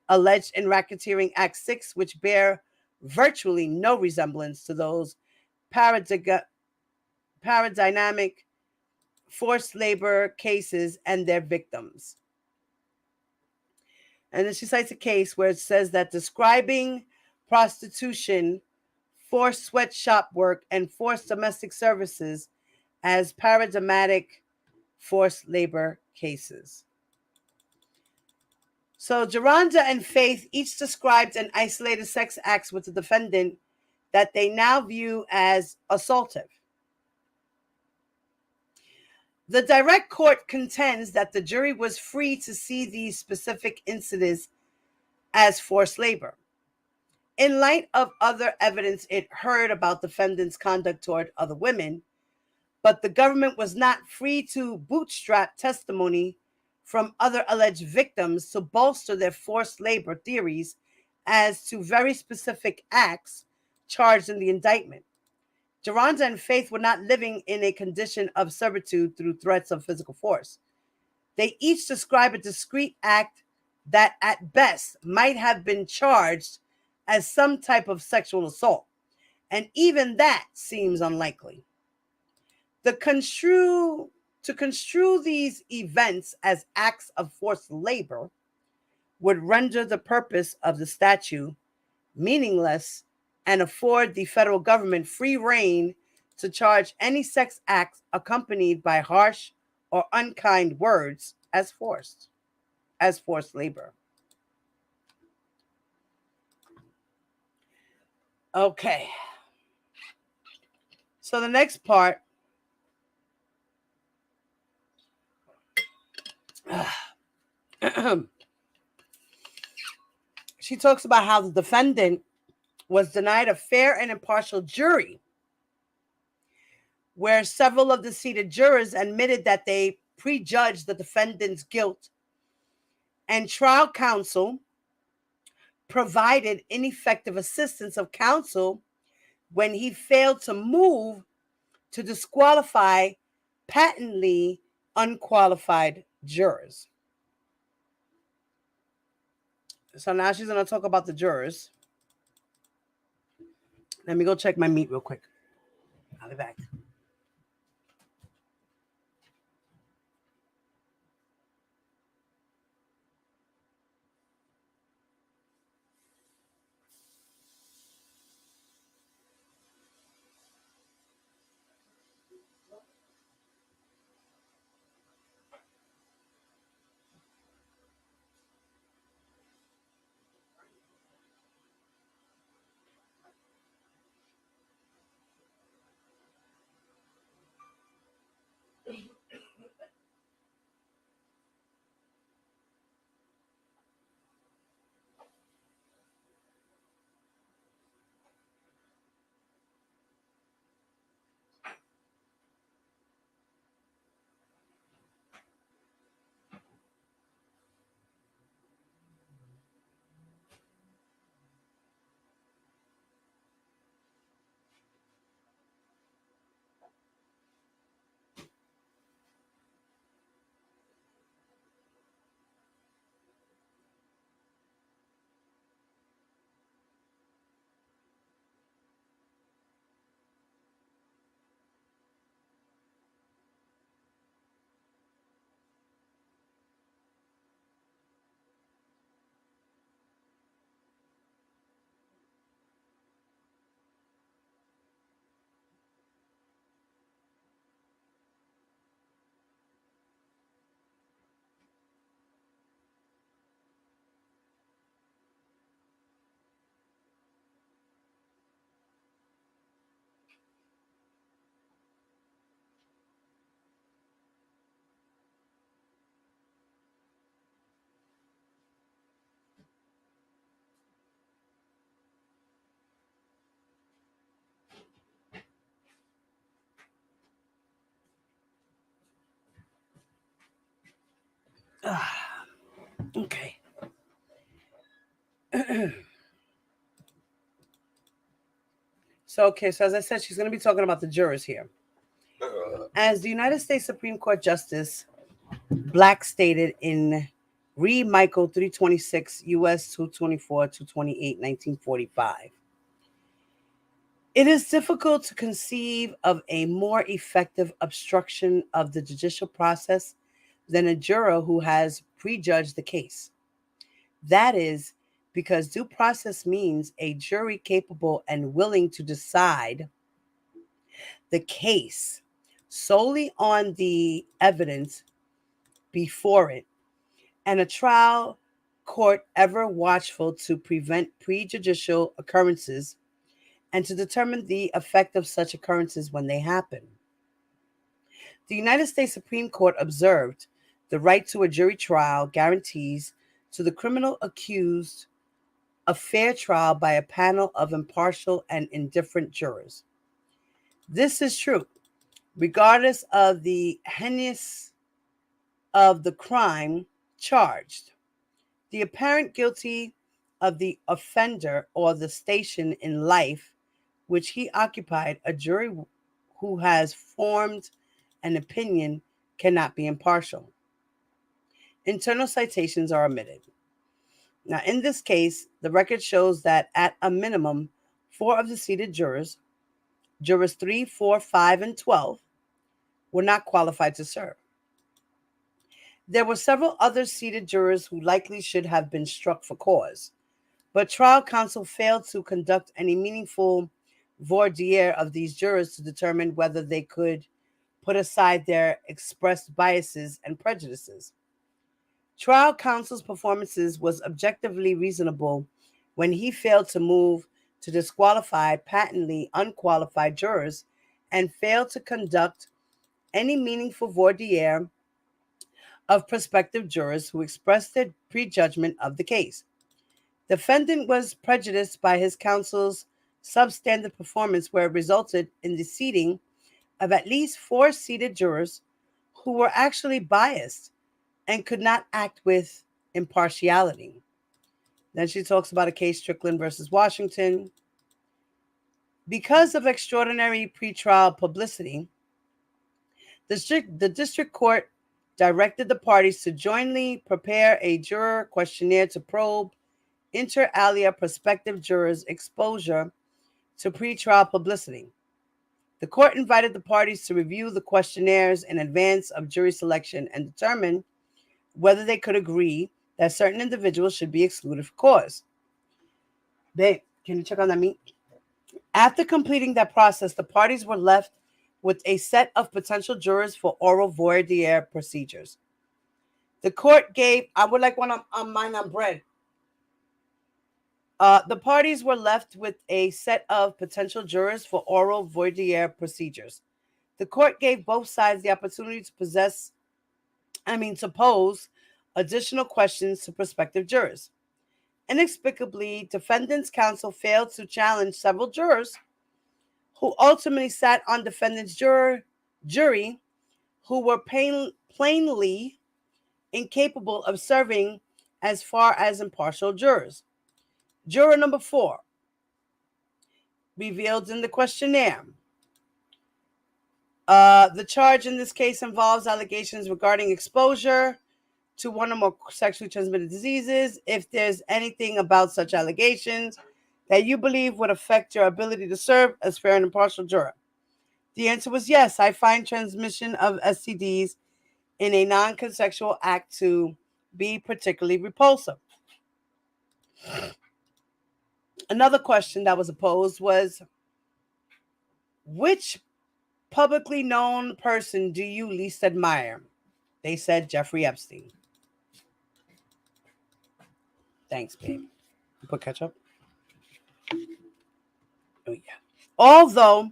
alleged in Racketeering Act 6, which bear virtually no resemblance to those paradigmatic forced labor cases and their victims. And then she cites a case where it says that describing prostitution, forced sweatshop work, and forced domestic services as paradigmatic forced labor cases. So Geronda and Faith each described an isolated sex act with the defendant that they now view as assaultive. The direct court contends that the jury was free to see these specific incidents as forced labor. In light of other evidence it heard about defendant's conduct toward other women, but the government was not free to bootstrap testimony from other alleged victims to bolster their forced labor theories as to very specific acts charged in the indictment. Geronda and Faith were not living in a condition of servitude through threats of physical force. They each describe a discrete act that at best might have been charged as some type of sexual assault, and even that seems unlikely. To construe these events as acts of forced labor would render the purpose of the statute meaningless and afford the federal government free rein to charge any sex acts accompanied by harsh or unkind words as forced labor. Okay. So the next part, she talks about how the defendant was denied a fair and impartial jury, where several of the seated jurors admitted that they prejudged the defendant's guilt, and trial counsel provided ineffective assistance of counsel when he failed to move to disqualify patently unqualified jurors. So now she's going to talk about the jurors. Let me go check my meat real quick. I'll be back. Okay. So as I said, she's going to be talking about the jurors here. As the United States Supreme Court Justice Black stated in Re Michael 326 U.S. 224 228 1945, it is difficult to conceive of a more effective obstruction of the judicial process than a juror who has prejudged the case. That is because due process means a jury capable and willing to decide the case solely on the evidence before it, and a trial court ever watchful to prevent prejudicial occurrences and to determine the effect of such occurrences when they happen. The United States Supreme Court observed the right to a jury trial guarantees to the criminal accused a fair trial by a panel of impartial and indifferent jurors. This is true, regardless of the heinous of the crime charged, the apparent guilty of the offender, or the station in life which he occupied. A jury who has formed an opinion cannot be impartial. Internal citations are omitted. Now, in this case, the record shows that at a minimum, 4 of the seated jurors 3, 4, 5, and 12, were not qualified to serve. There were several other seated jurors who likely should have been struck for cause, but trial counsel failed to conduct any meaningful voir dire of these jurors to determine whether they could put aside their expressed biases and prejudices. Trial counsel's performances was objectively reasonable when he failed to move to disqualify patently unqualified jurors and failed to conduct any meaningful voir dire of prospective jurors who expressed their prejudgment of the case. Defendant was prejudiced by his counsel's substandard performance, where it resulted in the seating of at least 4 seated jurors who were actually biased and could not act with impartiality. Then she talks about a case, Strickland versus Washington. Because of extraordinary pretrial publicity, the district court directed the parties to jointly prepare a juror questionnaire to probe inter alia prospective jurors' exposure to pretrial publicity. The court invited the parties to review the questionnaires in advance of jury selection and determine whether they could agree that certain individuals should be excluded for cause. Babe, can you check on that meat? After completing that process, the parties were left with a set of potential jurors for oral voir dire procedures. The court gave, I would like one on mine on bread. The parties were left with a set of potential jurors for oral voir dire procedures. The court gave both sides the opportunity to pose additional questions to prospective jurors. Inexplicably, defendant's counsel failed to challenge several jurors who ultimately sat on defendant's jury who were plainly incapable of serving as far as impartial jurors. Juror number 4, revealed in the questionnaire. The charge in this case involves allegations regarding exposure to one or more sexually transmitted diseases. If there's anything about such allegations that you believe would affect your ability to serve as fair and impartial juror. The answer was yes. I find transmission of STDs in a non-consensual act to be particularly repulsive. Another question that was posed was, which publicly known person do you least admire? They said Jeffrey Epstein. Thanks, babe. You put ketchup? Oh, yeah. Although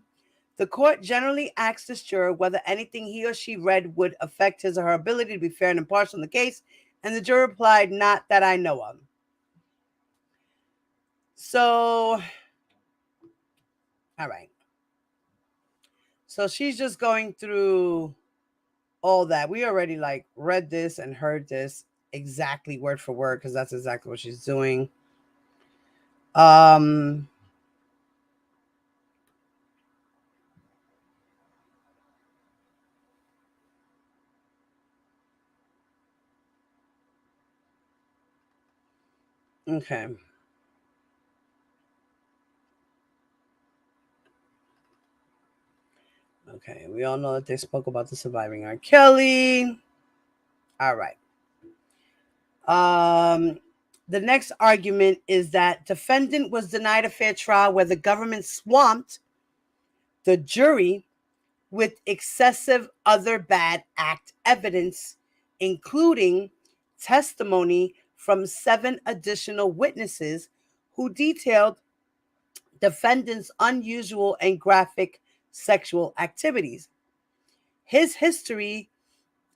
the court generally asked this juror whether anything he or she read would affect his or her ability to be fair and impartial in the case, and the juror replied, not that I know of. So, all right. So she's just going through all that. We already read this and heard this exactly word for word, because that's exactly what she's doing. Okay. Okay, we all know that they spoke about the surviving Rkelly. All right. The next argument is that defendant was denied a fair trial where the government swamped the jury with excessive other bad act evidence, including testimony from 7 additional witnesses who detailed defendant's unusual and graphic sexual activities, his history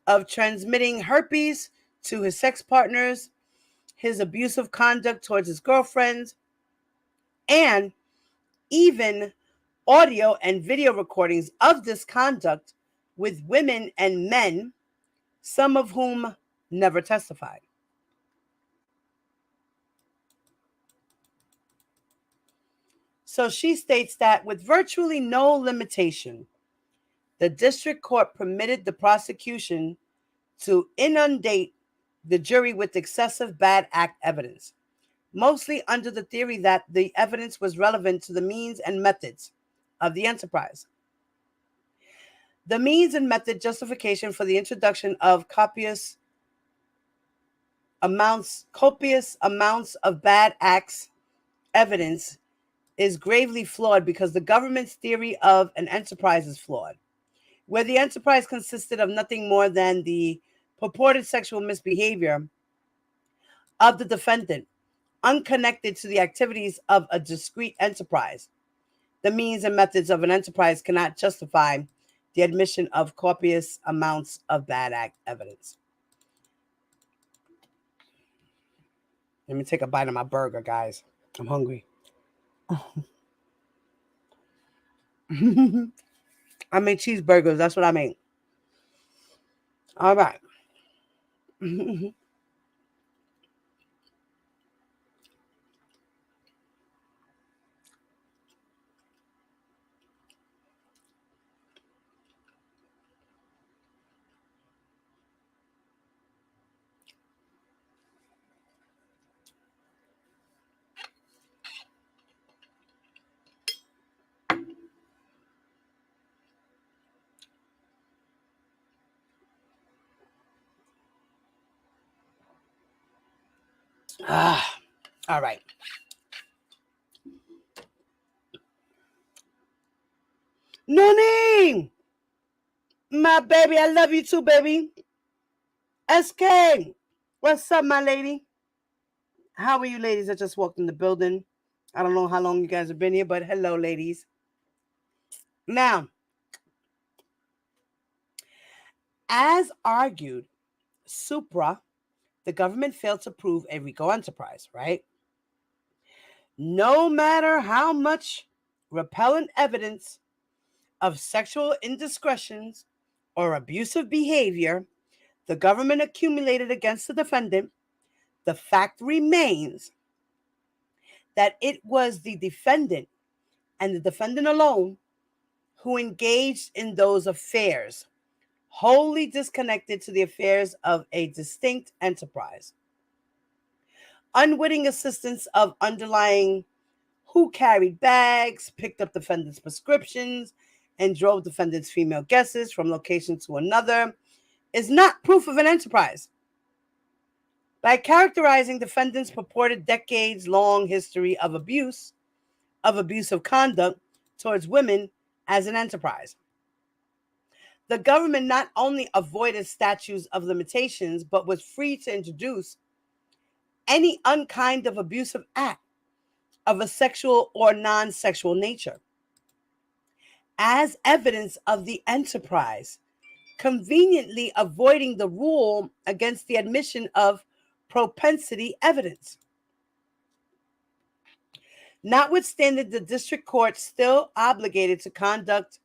of transmitting herpes to his sex partners, his abusive conduct towards his girlfriends, and even audio and video recordings of this conduct with women and men, some of whom never testified. So she states that with virtually no limitation, the district court permitted the prosecution to inundate the jury with excessive bad act evidence, mostly under the theory that the evidence was relevant to the means and methods of the enterprise. The means and method justification for the introduction of copious amounts of bad acts evidence is gravely flawed because the government's theory of an enterprise is flawed. where the enterprise consisted of nothing more than the purported sexual misbehavior of the defendant, unconnected to the activities of a discrete enterprise. The means and methods of an enterprise cannot justify the admission of copious amounts of bad act evidence. Let me take a bite of my burger, guys. I'm hungry. I make cheeseburgers. That's what I make. All right. All right. Noonie! My baby, I love you too, baby. SK, what's up, my lady? How are you ladies that just walked in the building? I don't know how long you guys have been here, but hello, ladies. Now, as argued, supra, the government failed to prove a RICO enterprise, right? No matter how much repellent evidence of sexual indiscretions or abusive behavior the government accumulated against the defendant, the fact remains that it was the defendant and the defendant alone who engaged in those affairs, wholly disconnected to the affairs of a distinct enterprise. Unwitting assistance of underlying who carried bags, picked up defendant's prescriptions, and drove defendant's female guesses from location to another is not proof of an enterprise. By characterizing defendant's purported decades-long history of abusive conduct towards women as an enterprise, the government not only avoided statutes of limitations, but was free to introduce any unkind of abusive act of a sexual or non-sexual nature as evidence of the enterprise, conveniently avoiding the rule against the admission of propensity evidence. Notwithstanding, the district court still obligated to conduct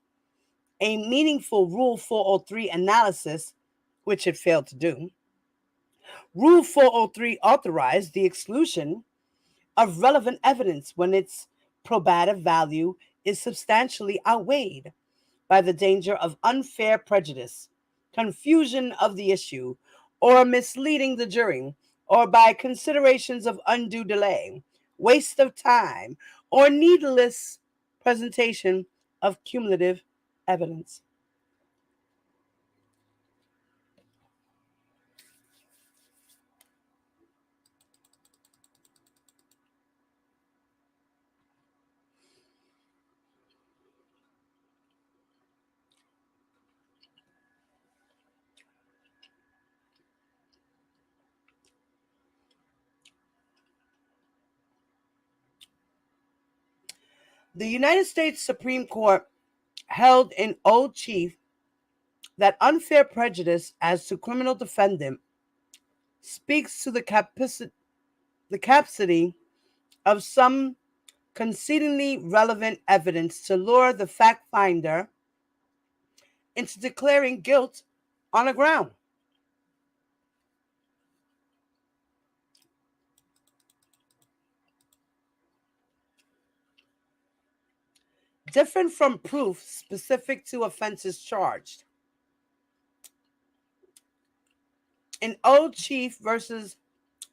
a meaningful Rule 403 analysis, which it failed to do. Rule 403 authorized the exclusion of relevant evidence when its probative value is substantially outweighed by the danger of unfair prejudice, confusion of the issue, or misleading the jury, or by considerations of undue delay, waste of time, or needless presentation of cumulative evidence. The United States Supreme Court held in Old Chief that unfair prejudice as to criminal defendant speaks to the capacity of some concedingly relevant evidence to lure the fact finder into declaring guilt on a ground. Different from proof specific to offenses charged. In Old Chief versus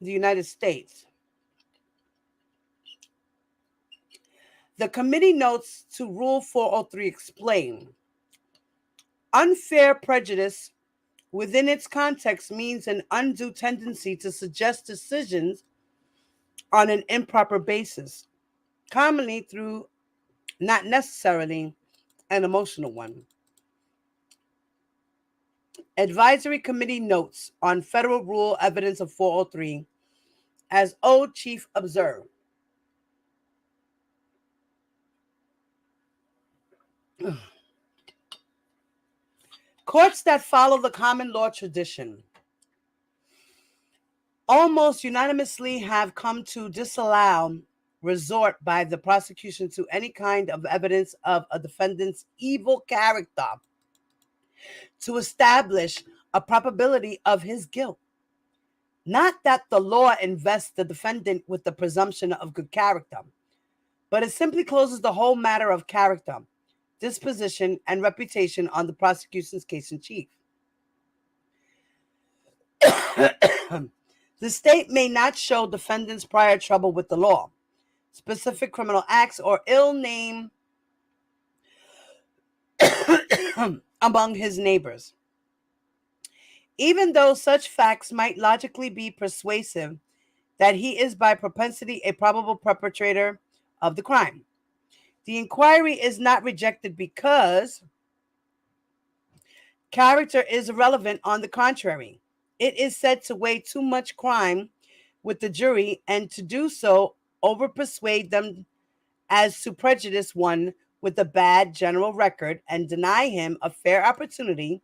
the United States, the committee notes to Rule 403 explain unfair prejudice within its context means an undue tendency to suggest decisions on an improper basis, commonly through not necessarily an emotional one. Advisory Committee notes on Federal Rule Evidence of 403, as O. Chief observed. Courts that follow the common law tradition almost unanimously have come to disallow resort by the prosecution to any kind of evidence of a defendant's evil character to establish a probability of his guilt. Not that the law invests the defendant with the presumption of good character, but it simply closes the whole matter of character, disposition, and reputation on the prosecution's case in chief. The state may not show defendants prior trouble with the law, specific criminal acts, or ill name among his neighbors. Even though such facts might logically be persuasive that he is by propensity a probable perpetrator of the crime, the inquiry is not rejected because character is irrelevant. On the contrary, it is said to weigh too much crime with the jury, and to do so over-persuade them as to prejudice one with a bad general record and deny him a fair opportunity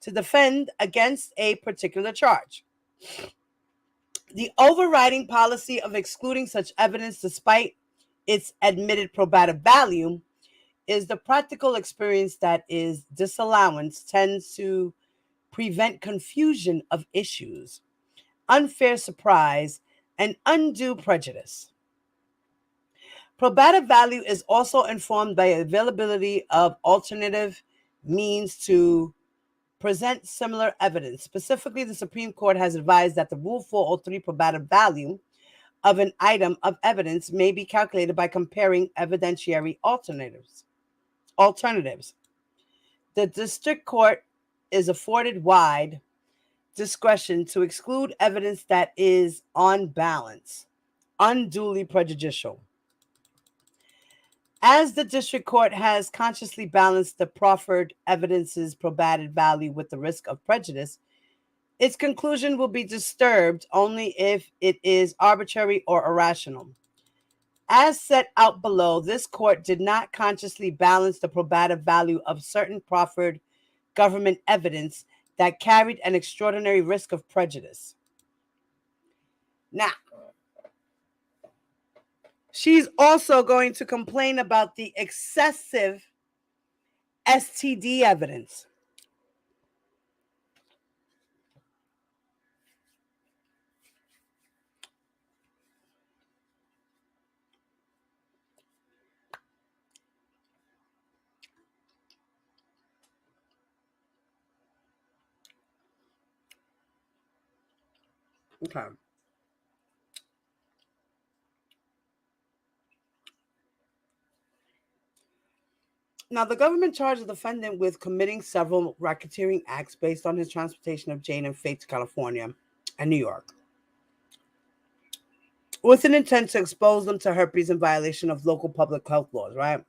to defend against a particular charge. The overriding policy of excluding such evidence, despite its admitted probative value, is the practical experience that is disallowance tends to prevent confusion of issues, unfair surprise, and undue prejudice. Probative value is also informed by availability of alternative means to present similar evidence. Specifically, the Supreme Court has advised that the Rule 403 probative value of an item of evidence may be calculated by comparing evidentiary alternatives. The district court is afforded wide discretion to exclude evidence that is, on balance, unduly prejudicial. As the district court has consciously balanced the proffered evidence's probative value with the risk of prejudice, its conclusion will be disturbed only if it is arbitrary or irrational. As set out below, this court did not consciously balance the probative value of certain proffered government evidence that carried an extraordinary risk of prejudice. Now, she's also going to complain about the excessive STD evidence. Okay. Now, the government charged the defendant with committing several racketeering acts based on his transportation of Jane and Faith to California and New York, with an intent to expose them to herpes in violation of local public health laws, right?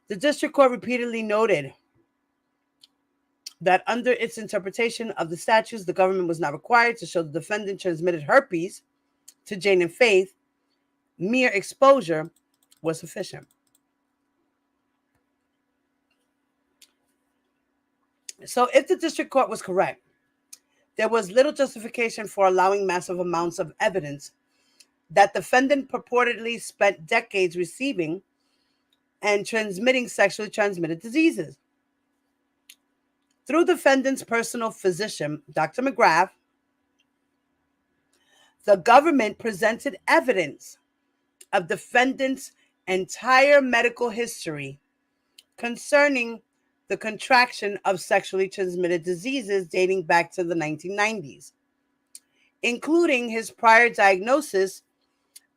The district court repeatedly noted that under its interpretation of the statutes, the government was not required to show the defendant transmitted herpes to Jane and Faith. Mere exposure was sufficient. So if the district court was correct, there was little justification for allowing massive amounts of evidence that defendant purportedly spent decades receiving and transmitting sexually transmitted diseases. Through defendant's personal physician, Dr. McGrath, the government presented evidence of defendant's entire medical history concerning the contraction of sexually transmitted diseases dating back to the 1990s, including his prior diagnosis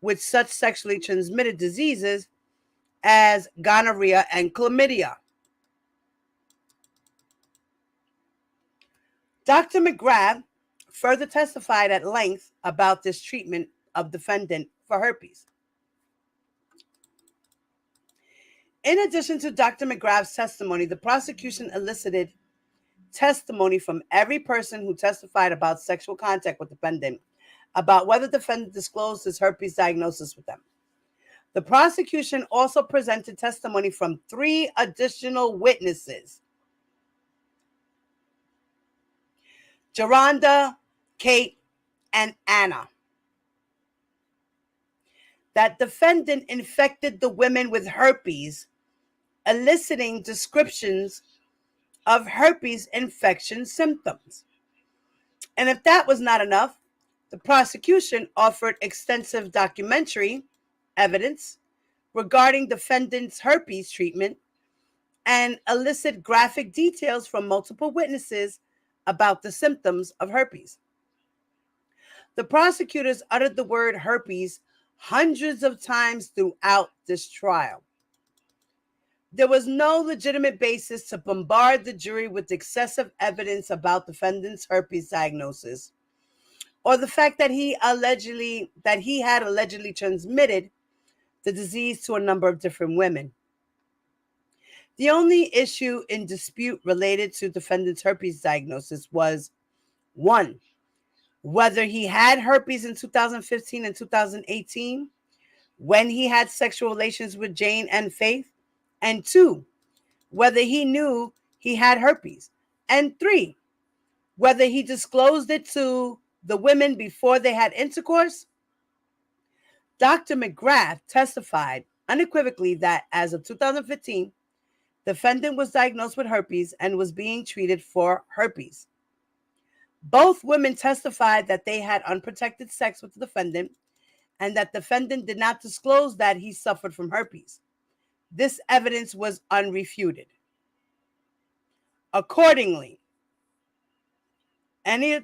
with such sexually transmitted diseases as gonorrhea and chlamydia. Dr. McGrath further testified at length about this treatment of defendant for herpes. In addition to Dr. McGrath's testimony, the prosecution elicited testimony from every person who testified about sexual contact with the defendant, about whether the defendant disclosed his herpes diagnosis with them. The prosecution also presented testimony from 3 additional witnesses: Geronda, Kate, and Anna, that defendant infected the women with herpes, eliciting descriptions of herpes infection symptoms. And if that was not enough, the prosecution offered extensive documentary evidence regarding defendant's herpes treatment and elicited graphic details from multiple witnesses about the symptoms of herpes. The prosecutors uttered the word herpes hundreds of times throughout this trial. There was no legitimate basis to bombard the jury with excessive evidence about defendant's herpes diagnosis, or the fact that he had allegedly transmitted the disease to a number of different women. The only issue in dispute related to defendant's herpes diagnosis was, 1, whether he had herpes in 2015 and 2018 when he had sexual relations with Jane and Faith, and 2, whether he knew he had herpes, and 3, whether he disclosed it to the women before they had intercourse. Dr. McGrath testified unequivocally that as of 2015, the defendant was diagnosed with herpes and was being treated for herpes. Both women testified that they had unprotected sex with the defendant and that the defendant did not disclose that he suffered from herpes. This evidence was unrefuted. Accordingly, any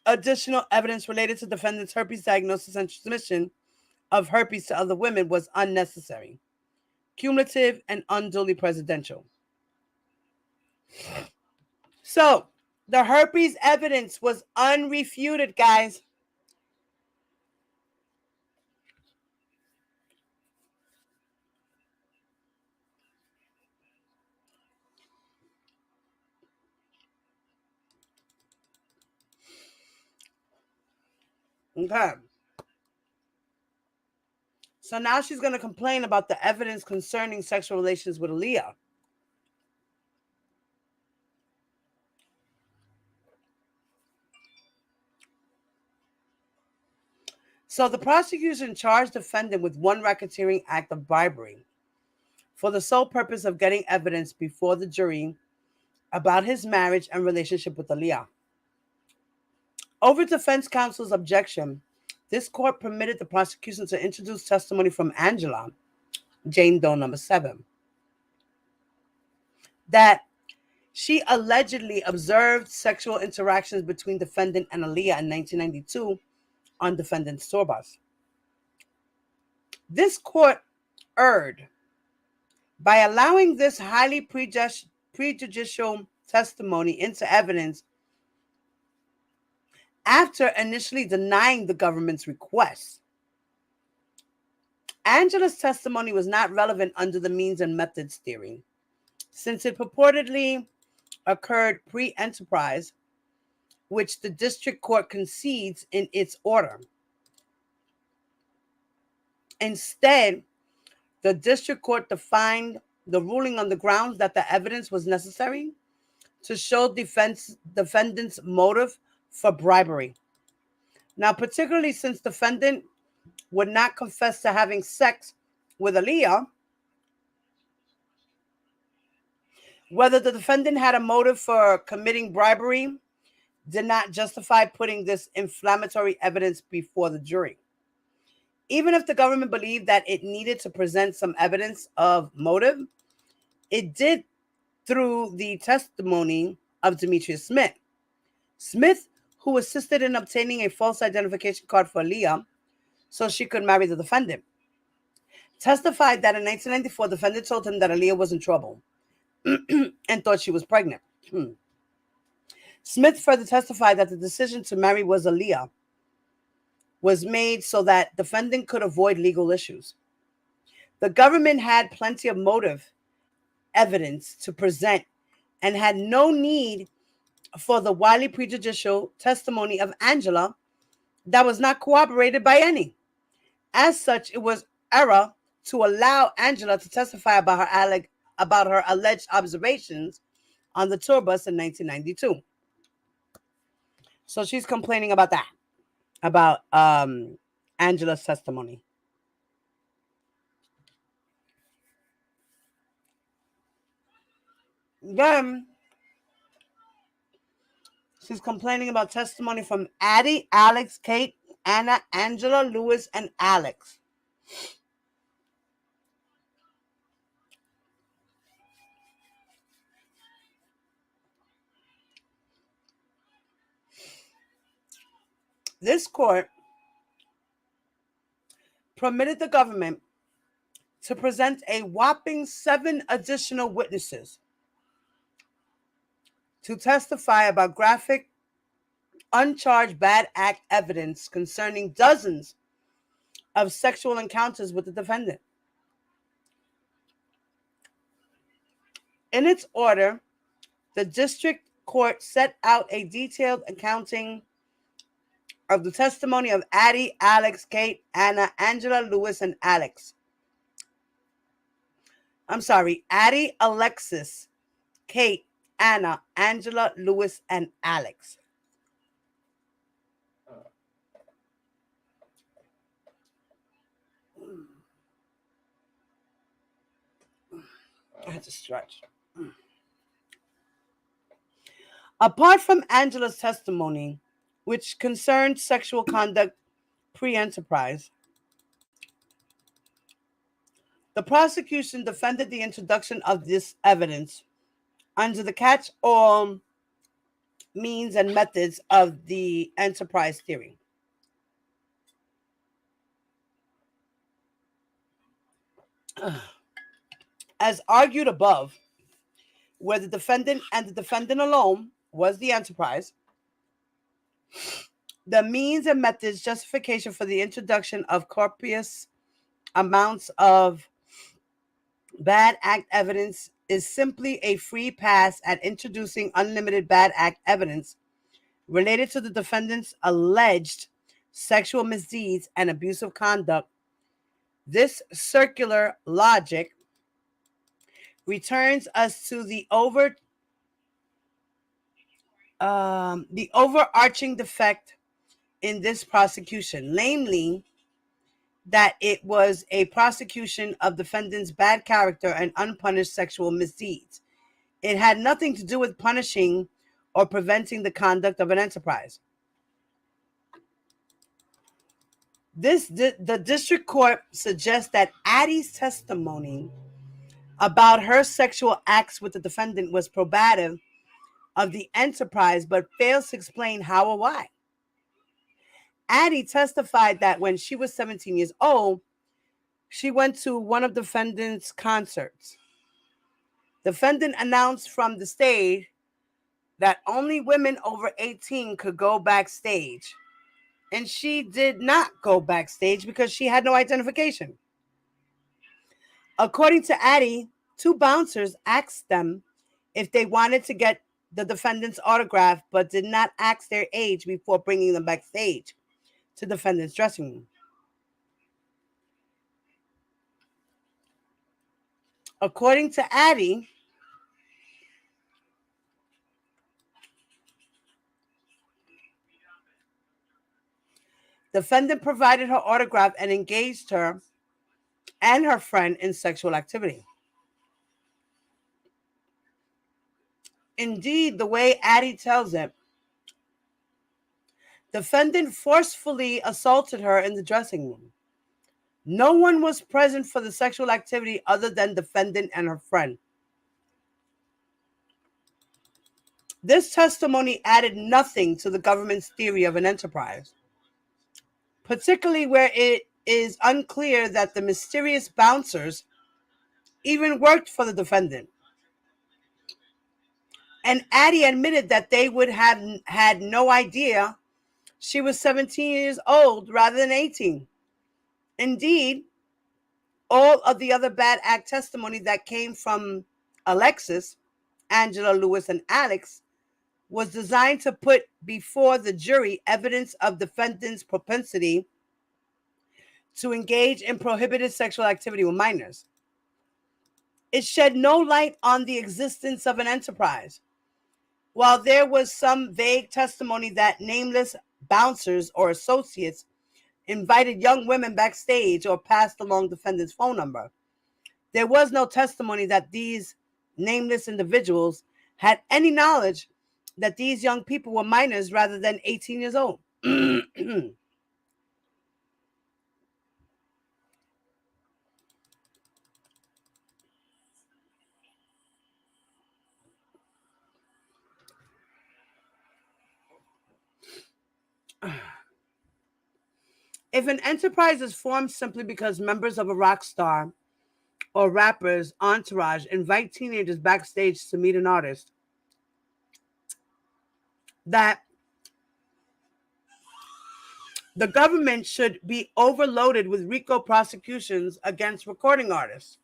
additional evidence related to defendant's herpes diagnosis and transmission of herpes to other women was unnecessary, cumulative, and unduly prejudicial. So, the herpes evidence was unrefuted, guys. Okay. So now she's going to complain about the evidence concerning sexual relations with Aaliyah. So the prosecution charged the defendant with 1 racketeering act of bribery for the sole purpose of getting evidence before the jury about his marriage and relationship with Aaliyah. Over defense counsel's objection, this court permitted the prosecution to introduce testimony from Angela, Jane Doe number 7, that she allegedly observed sexual interactions between defendant and Aaliyah in 1992 on defendant's tour bus. This court erred by allowing this highly prejudicial testimony into evidence after initially denying the government's request. Angela's testimony was not relevant under the means and methods theory, since it purportedly occurred pre-enterprise, which the district court concedes in its order. Instead, the district court defined the ruling on the grounds that the evidence was necessary to show defendant's motive for bribery. Now, particularly since defendant would not confess to having sex with Aaliyah, whether the defendant had a motive for committing bribery did not justify putting this inflammatory evidence before the jury. Even if the government believed that it needed to present some evidence of motive, it did through the testimony of Demetrius Smith. Smith, who assisted in obtaining a false identification card for Aaliyah so she could marry the defendant, testified that in 1994, the defendant told him that Aaliyah was in trouble and thought she was pregnant. Smith further testified that the decision to marry Aaliyah was made so that defendant could avoid legal issues. The government had plenty of motive evidence to present and had no need for the widely prejudicial testimony of Angela that was not corroborated by any. As such, it was error to allow Angela to testify about her alleged observations on the tour bus in 1992. So she's complaining about that, about Angela's testimony. Then she's complaining about testimony from Addie, Alex, Kate, Anna, Angela, Lewis, and Alex. This court permitted the government to present a whopping 7 additional witnesses to testify about graphic, uncharged bad act evidence concerning dozens of sexual encounters with the defendant. In its order, the district court set out a detailed accounting of the testimony of Addie, Alex, Kate, Anna, Angela, Lewis, and Alex. I'm sorry, Addie, Alexis, Kate, Anna, Angela, Lewis, and Alex. I had to stretch. Apart from Angela's testimony, which concerned sexual conduct pre-enterprise, the prosecution defended the introduction of this evidence under the catch-all means and methods of the enterprise theory. As argued above, where the defendant and the defendant alone was the enterprise, the means and methods justification for the introduction of copious amounts of bad act evidence is simply a free pass at introducing unlimited bad act evidence related to the defendant's alleged sexual misdeeds and abusive conduct. This circular logic returns us to the overarching defect in this prosecution, namely that it was a prosecution of defendant's bad character and unpunished sexual misdeeds. It had nothing to do with punishing or preventing the conduct of an enterprise. The district court suggests that Addie's testimony about her sexual acts with the defendant was probative of the enterprise, but fails to explain how or why. Addie testified that when she was 17 years old, she went to one of the defendant's concerts. Defendant announced from the stage that only women over 18 could go backstage, and she did not go backstage because she had no identification. According to Addie, 2 bouncers asked them if they wanted to get the defendant's autograph, but did not ask their age before bringing them backstage to the defendant's dressing room. According to Addie, defendant provided her autograph and engaged her and her friend in sexual activity. Indeed, the way Addie tells it, defendant forcefully assaulted her in the dressing room. No one was present for the sexual activity other than defendant and her friend. This testimony added nothing to the government's theory of an enterprise, particularly where it is unclear that the mysterious bouncers even worked for the defendant. And Addie admitted that they would have had no idea she was 17 years old rather than 18. Indeed, all of the other bad act testimony that came from Alexis, Angela, Lewis, and Alex was designed to put before the jury evidence of defendant's propensity to engage in prohibited sexual activity with minors. It shed no light on the existence of an enterprise. While there was some vague testimony that nameless bouncers or associates invited young women backstage or passed along defendant's phone number, there was no testimony that these nameless individuals had any knowledge that these young people were minors rather than 18 years old. If an enterprise is formed simply because members of a rock star or rapper's entourage invite teenagers backstage to meet an artist, that the government should be overloaded with RICO prosecutions against recording artists.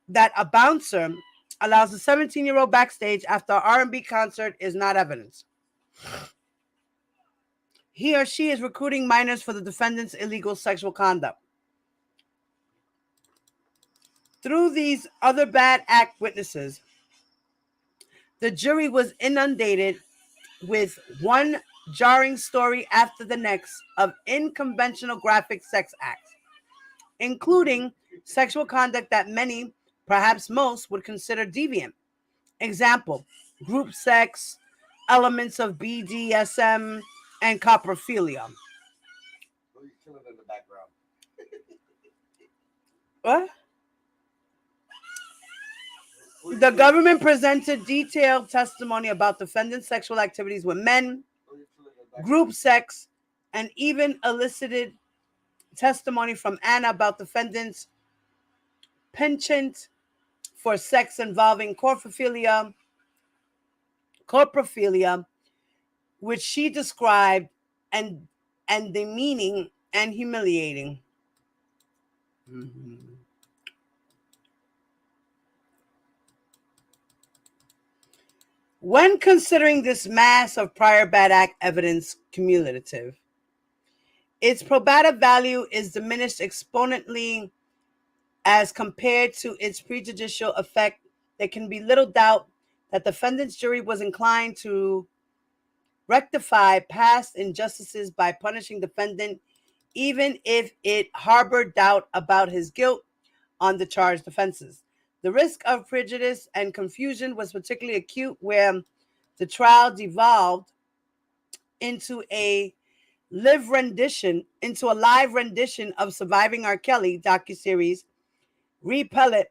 That a bouncer allows a 17-year-old backstage after an R&B concert is not evidence. He or she is recruiting minors for the defendant's illegal sexual conduct. Through these other bad act witnesses, the jury was inundated with one jarring story after the next of unconventional graphic sex acts, including sexual conduct that many, perhaps most, would consider deviant. Example, group sex, elements of BDSM, and coprophilia. Who's killing in the background? What? The government presented detailed testimony about defendant's sexual activities with men, group sex, and even elicited testimony from Anna about defendant's penchant for sex involving coprophilia, which she described and demeaning and humiliating. Mm-hmm. When considering this mass of prior bad act evidence cumulative, its probative value is diminished exponentially as compared to its prejudicial effect. There can be little doubt that the defendant's jury was inclined to rectify past injustices by punishing defendant, even if it harbored doubt about his guilt on the charged offenses. The risk of prejudice and confusion was particularly acute where the trial devolved into a live rendition of Surviving Rkelly docuseries, Repellent,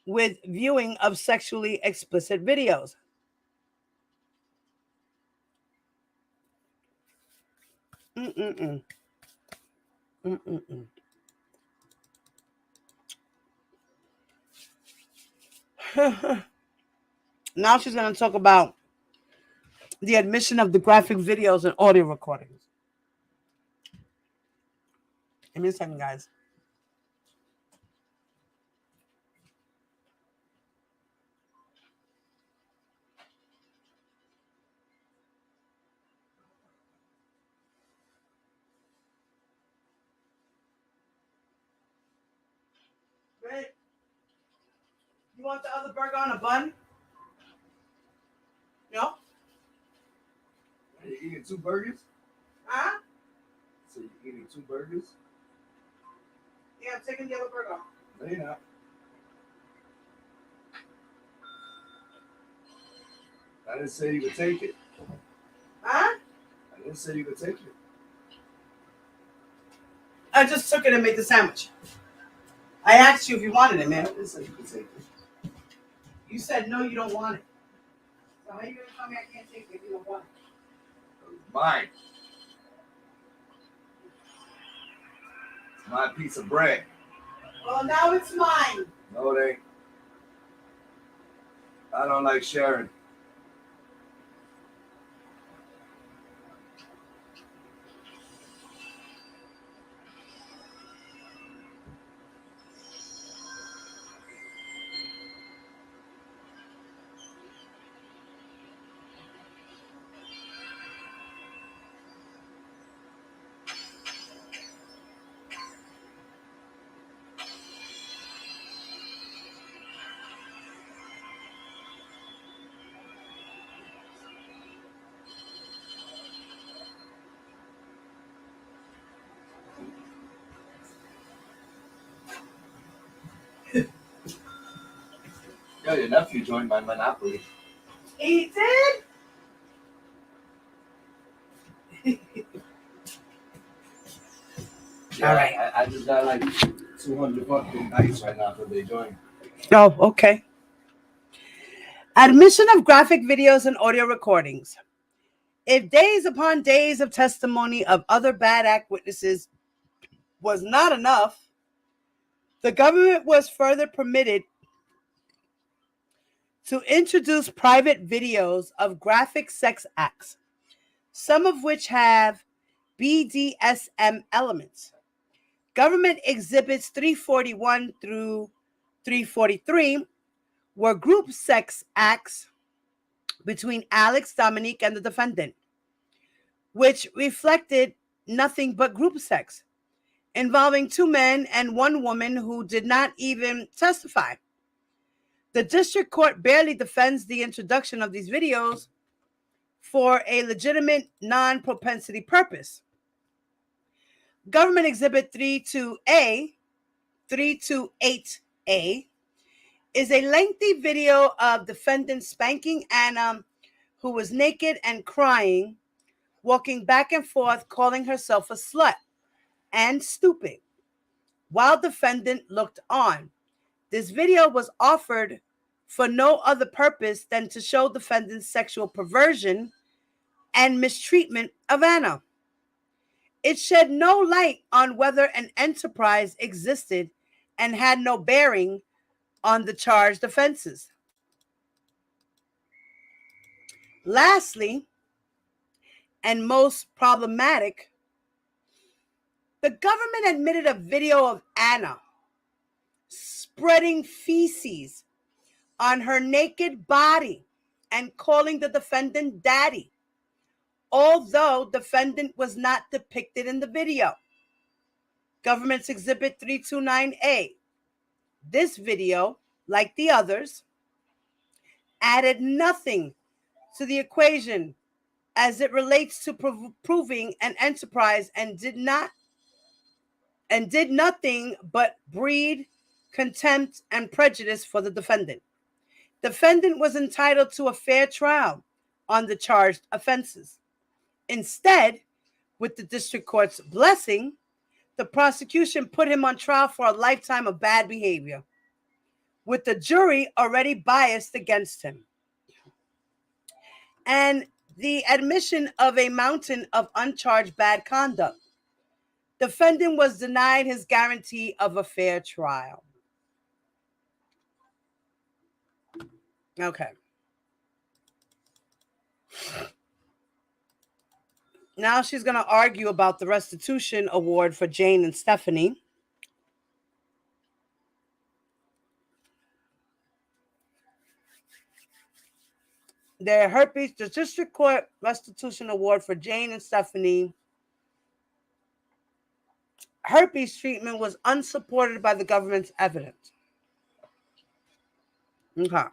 with viewing of sexually explicit videos. Mm-mm-mm. Mm-mm-mm. Now she's going to talk about the admission of the graphic videos and audio recordings. Give me a second, guys. Great. You want the other burger on a bun? No? Are you eating 2 burgers? Huh? So you're eating 2 burgers? Yeah, I'm taking the other burger off. No, you're not. I didn't say you could take it. Huh? I didn't say you could take it. I just took it and made the sandwich. I asked you if you wanted it, man. I didn't say you could take it. You said no, you don't want it. So how are you going to tell me I can't take it if you don't want it? It's mine. It's my piece of bread. Well, now it's mine. No, it ain't. I don't like sharing. Yo, your nephew joined my Monopoly. He did? Yeah, All right. I just got like 200 fucking dice right now because they joined. Oh, okay. Admission of graphic videos and audio recordings. If days upon days of testimony of other bad act witnesses was not enough, the government was further permitted to introduce private videos of graphic sex acts, some of which have BDSM elements. Government exhibits 341 through 343 were group sex acts between Alex, Dominique, and the defendant, which reflected nothing but group sex, involving 2 men and 1 woman who did not even testify. The district court barely defends the introduction of these videos for a legitimate non-propensity purpose. Government Exhibit 328A, is a lengthy video of defendant spanking Anna, who was naked and crying, walking back and forth, calling herself a slut and stupid, while defendant looked on. This video was offered for no other purpose than to show defendant's sexual perversion and mistreatment of Anna. It shed no light on whether an enterprise existed and had no bearing on the charged offenses. Lastly, and most problematic, the government admitted a video of Anna spreading feces on her naked body and calling the defendant daddy, although defendant was not depicted in the video. Government's Exhibit 329A. This video, like the others, added nothing to the equation as it relates to proving an enterprise and did nothing but breed contempt and prejudice for the defendant. Defendant was entitled to a fair trial on the charged offenses. Instead, with the district court's blessing, the prosecution put him on trial for a lifetime of bad behavior, with the jury already biased against him. And the admission of a mountain of uncharged bad conduct. Defendant was denied his guarantee of a fair trial. Okay. Now she's going to argue about the restitution award for Jane and Stephanie. The district court restitution award for Jane and Stephanie. Herpes treatment was unsupported by the government's evidence. Okay.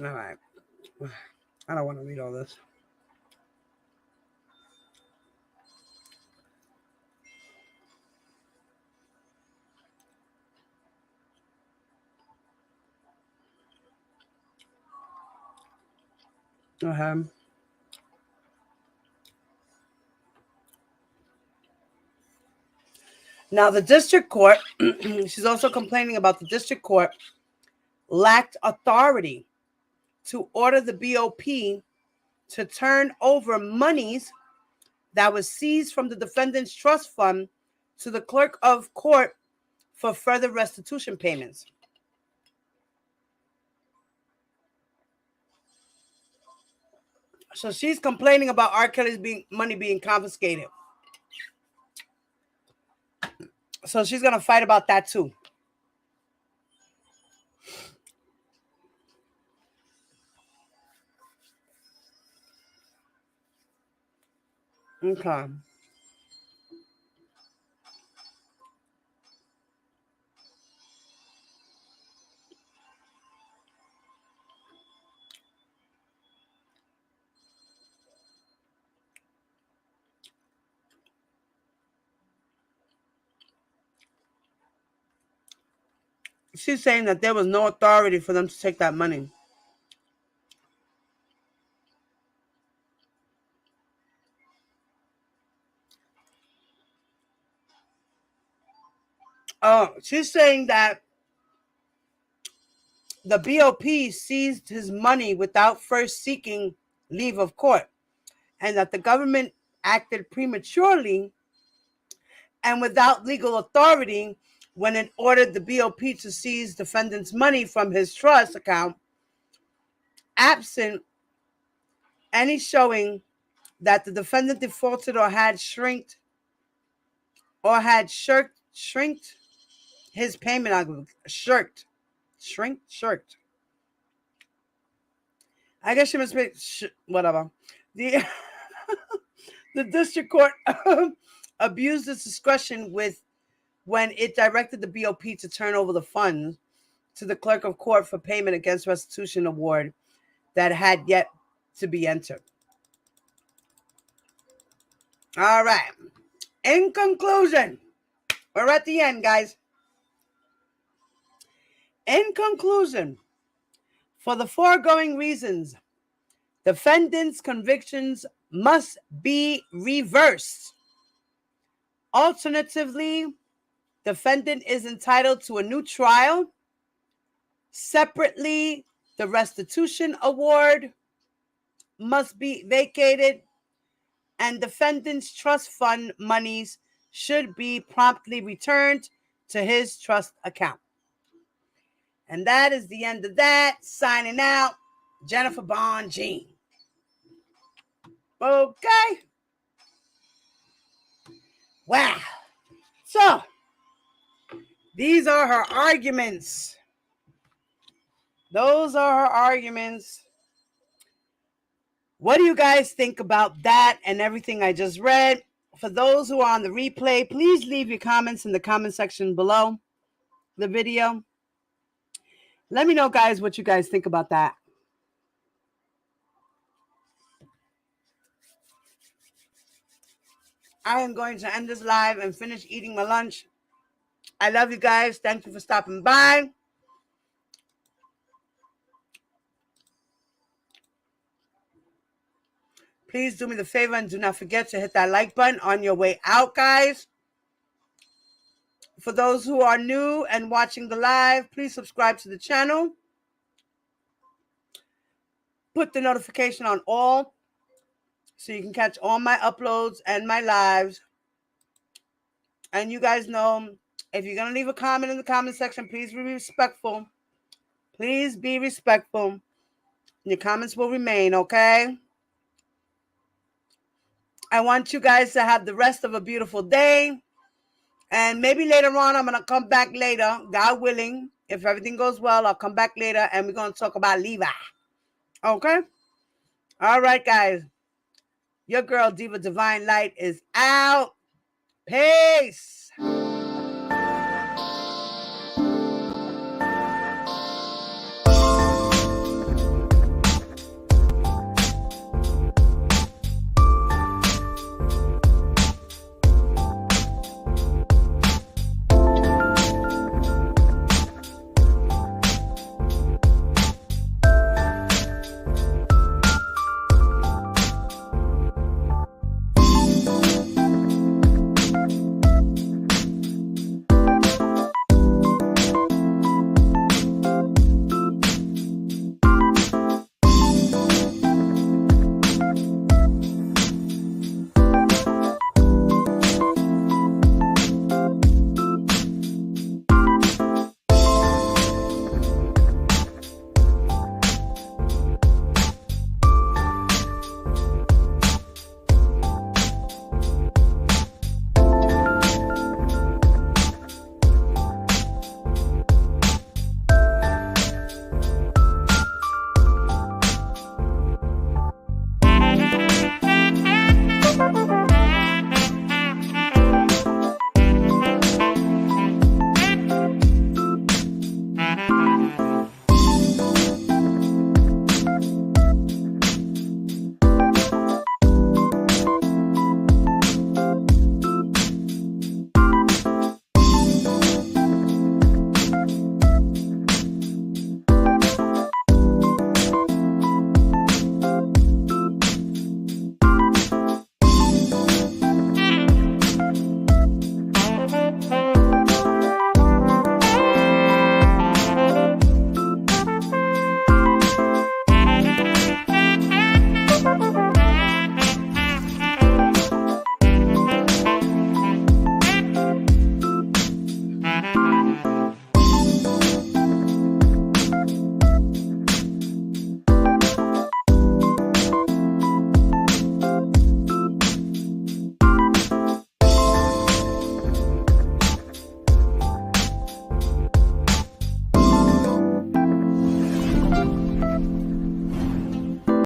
All right. I don't want to read all this. Now, the district court, she's also complaining about the district court lacked authority to order the BOP to turn over monies that was seized from the defendant's trust fund to the clerk of court for further restitution payments. So she's complaining about Rkelly's money being confiscated. So she's going to fight about that too. Okay. She's saying that there was no authority for them to take that money. Oh, she's saying that the BOP seized his money without first seeking leave of court, and that the government acted prematurely and without legal authority when it ordered the BOP to seize defendant's money from his trust account, absent any showing that the defendant defaulted or had shirked his payment. Shirked. I guess she must be whatever. The the district court abused its discretion when it directed the BOP to turn over the funds to the clerk of court for payment against restitution award that had yet to be entered. All right. In conclusion, we're at the end, guys. In conclusion, for the foregoing reasons, defendant's convictions must be reversed. Alternatively, defendant is entitled to a new trial. Separately, the restitution award must be vacated, and defendant's trust fund monies should be promptly returned to his trust account. And that is the end of that. Signing out, Jennifer Bond Jean. Okay. Wow. So, these are her arguments. Those are her arguments. What do you guys think about that and everything I just read? For those who are on the replay, please leave your comments in the comment section below the video. Let me know, guys, what you guys think about that. I am going to end this live and finish eating my lunch. I love you guys. Thank you for stopping by. Please do me the favor and do not forget to hit that like button on your way out, guys. For those who are new and watching the live, please subscribe to the channel. Put the notification on all so you can catch all my uploads and my lives. And you guys know, if you're going to leave a comment in the comment section, please be respectful. Please be respectful. Your comments will remain, okay? I want you guys to have the rest of a beautiful day. And maybe later on, I'm going to come back later, God willing. If everything goes well, I'll come back later and we're going to talk about Levi. Okay? All right, guys. Your girl, Diva Divine Light, is out. Peace.